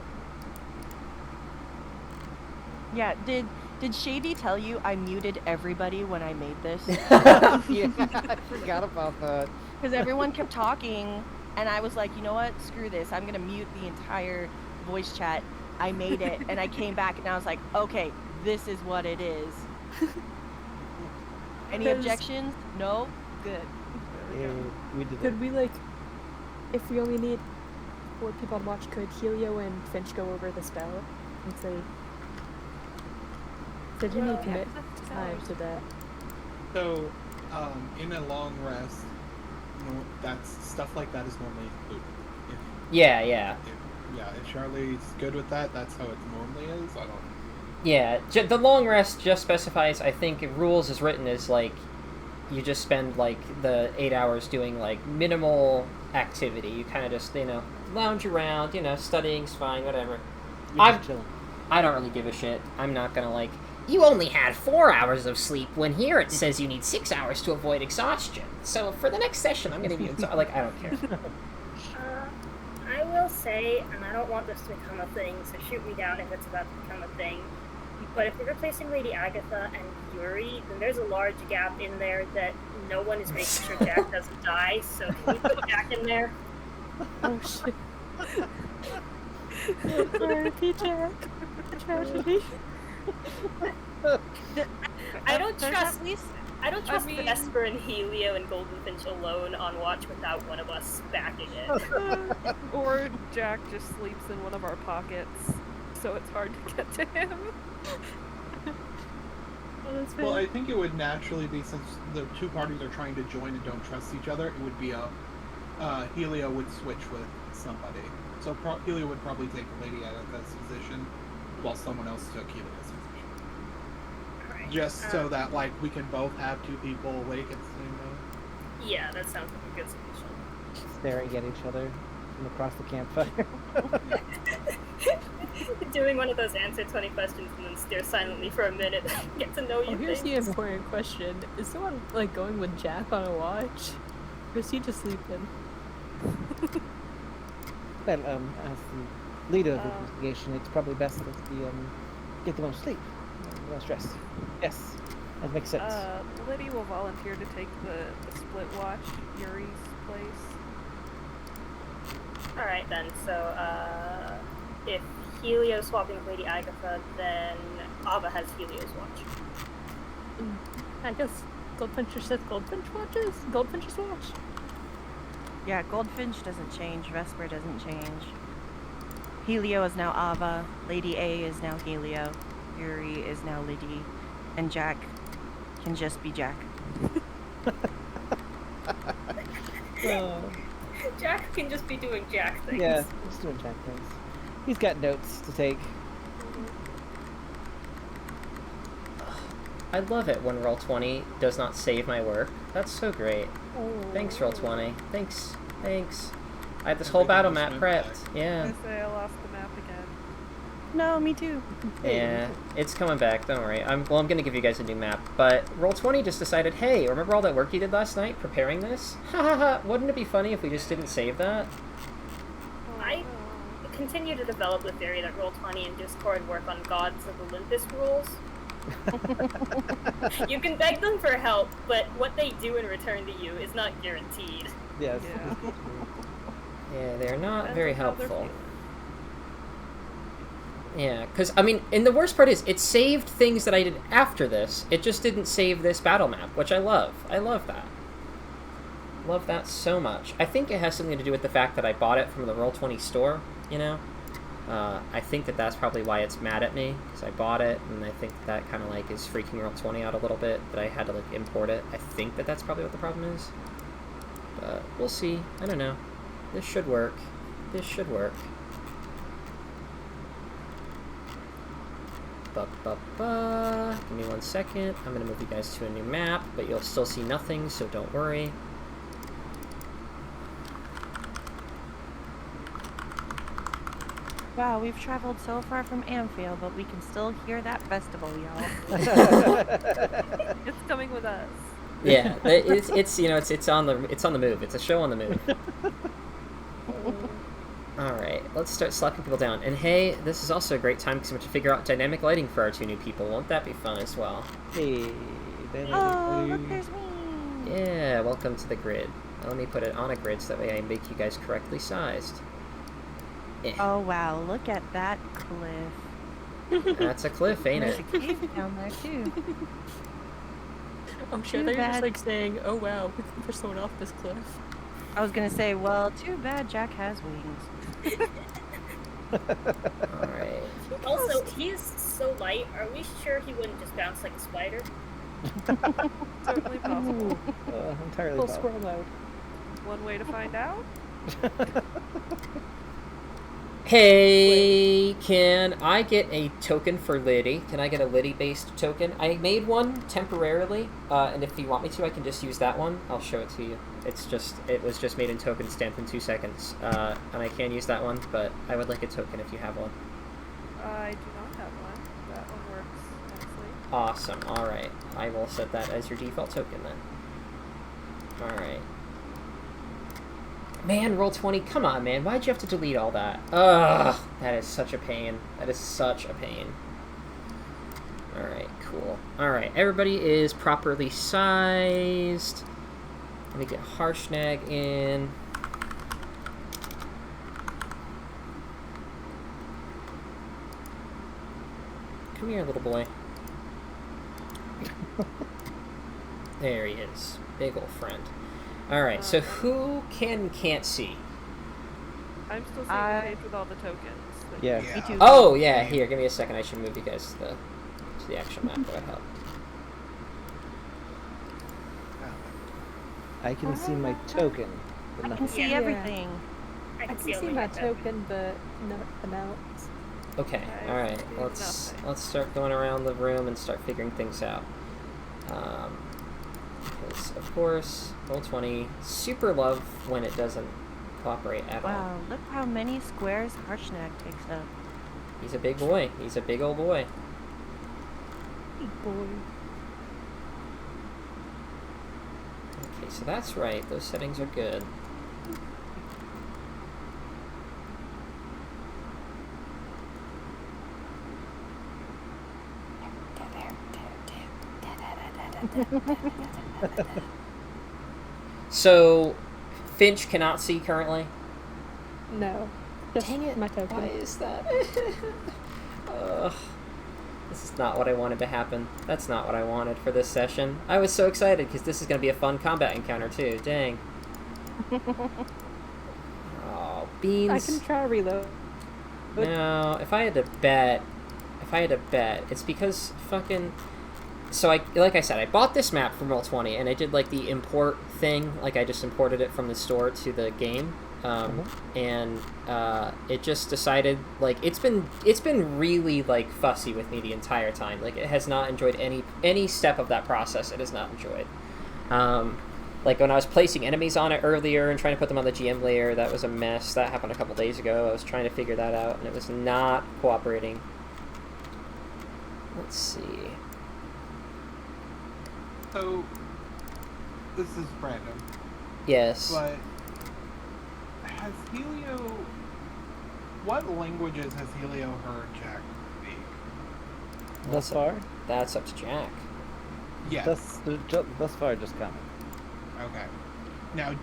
Yeah, did Shady tell you I muted everybody when I made this? Yeah, I forgot about that. Because everyone kept talking, and I was like, you know what? Screw this. I'm going to mute the entire voice chat. I made it, and I came back, and I was like, okay, this is what it is. Any Because- objections? No? Good. Yeah, we did Could it. we like, if we only need 4 people to watch, could Helio and Finch go over the spell and say? Did you need commit time to that? So, in a long rest, that's stuff like that is normally included. Yeah. If Charlie's good with that, that's how it normally is. I don't. Yeah, the long rest just specifies, I think, rules is written as, like, you just spend, like, the 8 hours doing, like, minimal activity. You kind of just, lounge around, studying's fine, whatever. You're just chilling. I don't really give a shit. I'm not gonna like, you only had 4 hours of sleep when here it says you need 6 hours to avoid exhaustion. So for the next session, I'm gonna be like, I don't care. I will say, and I don't want this to become a thing, so shoot me down if it's about to become a thing, but if we're replacing Lady Agatha and Yuri, then there's a large gap in there that no one is making sure Jack doesn't die, so can we put Jack in there? Oh shit. R.I.P. Jack. Tragedy. I don't There's trust at least Vesper and Helio and Goldenfinch alone on watch without one of us backing it. Or Jack just sleeps in one of our pockets, so it's hard to get to him. Well, I think it would naturally be, since the two parties are trying to join and don't trust each other, it would be Helio would switch with somebody. So Helio would probably take Lady Agatha's position, while someone else took Helio's position. Alright. Just so that, like, we can both have two people awake at the same time. Yeah, that sounds like a good solution. Staring at each other from across the campfire. Doing one of those answer 20 questions and then stare silently for a minute, get to know you. Here's the things. important question: is someone like going with Jack on a watch, or is he just sleeping? Well, as the leader of the investigation, it's probably best that we get the most sleep, the most rest. Yes, that makes sense. Liddy will volunteer to take the split watch, Yuri's place. Alright then, so if Helio's swapping with Lady Agatha, then Ava has Helio's watch. I guess Goldfinch said Goldfinch watches. Goldfinch's watch. Yeah, Goldfinch doesn't change. Vesper doesn't change. Helio is now Ava. Lady A is now Helio. Yuri is now Liddy. And Jack can just be Jack. Jack can just be doing Jack things. Yeah, just doing Jack things. He's got notes to take. I love it when Roll20 does not save my work. That's so great. Thanks, Roll20. Thanks. I had this whole battle map prepped. Yeah. I say I lost the map again. No, me too. Yeah, it's coming back, don't worry. I'm gonna give you guys a new map, but Roll20 just decided, hey, remember all that work you did last night preparing this? Ha ha ha, wouldn't it be funny if we just didn't save that? I continue to develop the theory that Roll20 and Discord work on Gods of Olympus rules. You can beg them for help, but what they do in return to you is not guaranteed. Yes. Yeah. Yeah, they're not Depends very on how they're helpful. feeling. Yeah, because, I mean, and the worst part is, it saved things that I did after this. It just didn't save this battle map, which I love. I love that. Love that so much. I think it has something to do with the fact that I bought it from the Roll20 store, you know? I think that that's probably why it's mad at me, because I bought it, and I think that kind of, like, is freaking Roll20 out a little bit, that I had to, like, import it. I think that that's probably what the problem is. But we'll see. I don't know. This should work. This should work. Give me 1 second. I'm going to move you guys to a new map, but you'll still see nothing, so don't worry. Wow, we've traveled so far from Amphiel, but we can still hear that festival, y'all. It's coming with us. Yeah, it's you know it's on the move. It's a show on the move. All right, let's start slapping people down. And hey, this is also a great time because we have to figure out dynamic lighting for our two new people. Won't that be fun as well? Hey, Oh, look, there's me. Yeah, welcome to the grid. Let me put it on a grid so that way I make you guys correctly sized. Oh, wow, look at that cliff. That's a cliff, ain't There's it? a cave down there, too. I'm sure Too they're just bad. like saying, "Oh wow, we can push someone off this cliff." I was gonna say, well, too bad Jack has wings. Alright. Also, he's so light, are we sure he wouldn't just bounce like a spider? Totally possible. Entirely Full possible. squirrel mode. One way to find out. Hey, can I get a token for Liddy? Can I get a Liddy-based token? I made one temporarily, and if you want me to, I can just use that one. I'll show it to you. It was just made in token, stamped in 2 seconds, and I can use that one, but I would like a token if you have one. I do not have Awesome. Alright. I will set that as your default token then. Alright. Man, Roll20, come on, man. Why'd you have to delete all that? Ugh! That is such a pain. That is such a pain. Alright, cool. Alright, everybody is properly sized. Let me get Harshnag in. Come here, little boy. There he is. Big ol' friend. Alright, so who can't see? I'm still seeing the page with all the tokens. Yeah. Me too. Oh, yeah, here, give me a second. I should move you guys to the actual map. That would help. I can see my token. But I nothing. can see Yeah. everything. I I can can see see only my my token. token, but nothing else. Okay, I alright. see Let's nothing. start going around the room and start figuring things out. Because, of course, Roll20 super love when it doesn't cooperate at all. Wow, look how many squares Harshnag takes up. He's a big boy. He's a big old boy. Big boy. Okay, so that's right. Those settings are good. So, Finch cannot see currently? No. Just Dang it. my token. Why is that? Ugh. This is not what I wanted to happen. That's not what I wanted for this session. I was so excited because this is going to be a fun combat encounter too. Dang. Oh, beans. I can try to reload. No, if I had to bet, it's because fucking... So like I said, I bought this map from Roll20 and I did like the import thing, like I just imported it from the store to the game. And it just decided, like, it's been really like fussy with me the entire time. Like, it has not enjoyed any step of that process. It has not enjoyed. Like when I was placing enemies on it earlier and trying to put them on the GM layer, that was a mess. That happened a couple days ago. I was trying to figure that out and it was not cooperating. Let's see. So, this is random, Yes. but has Helio... What languages has Helio heard Jack speak? Thus far? That's up to Jack. Yes. Thus far, just coming. Okay. Now,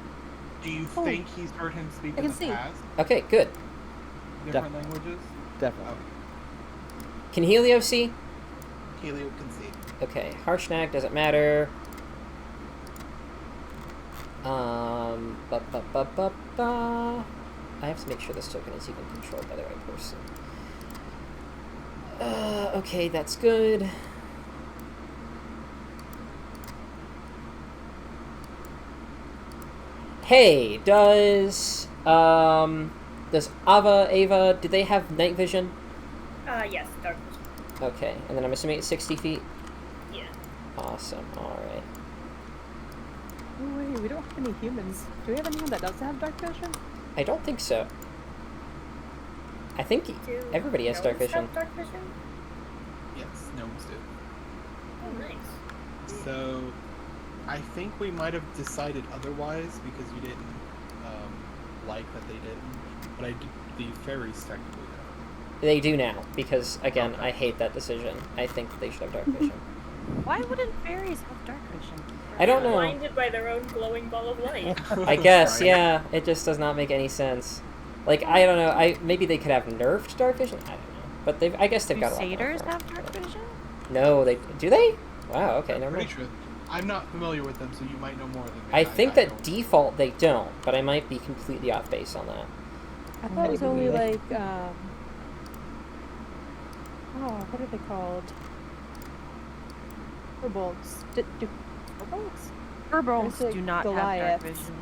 do you Oh. think he's heard him speak I in can the see. past? Okay, good. Different languages? Definitely. Can Helio see? Helio can see. Okay, Harshnag doesn't matter. I have to make sure this token is even controlled by the right person. Okay, that's good. Hey, does Ava, do they have night vision? Yes, dark vision. Okay, and then I'm assuming it's 60 feet? Yeah. Awesome, alright. Oh, wait, we don't have any humans. Do we have anyone that doesn't have dark vision? I don't think so. I think Do everybody has dark gnomes vision. have dark vision? Yes, gnomes do. Oh, nice. So, I think we might have decided otherwise because you didn't like that they didn't. But the fairies technically do. They do now, because, again, Okay. I hate that decision. I think they should have dark vision. Why wouldn't fairies have dark vision? I don't know. Blinded by their own glowing ball of light. I guess, Right. yeah. It just does not make any sense. Like, I don't know. Maybe they could have nerfed dark vision? I don't know. But I guess they've Do got a lot more satyrs for it. have dark vision? No, do they? Wow, okay, never Pretty mind. sure. I'm not familiar with them, so you might know more than me. I think that don't. default they don't, but I might be completely off base on that. I thought it was Maybe only they- like, oh, what are they called? Furbolgs. Do furbolgs? Furbolgs There's, like, do not have Goliaths. dark vision.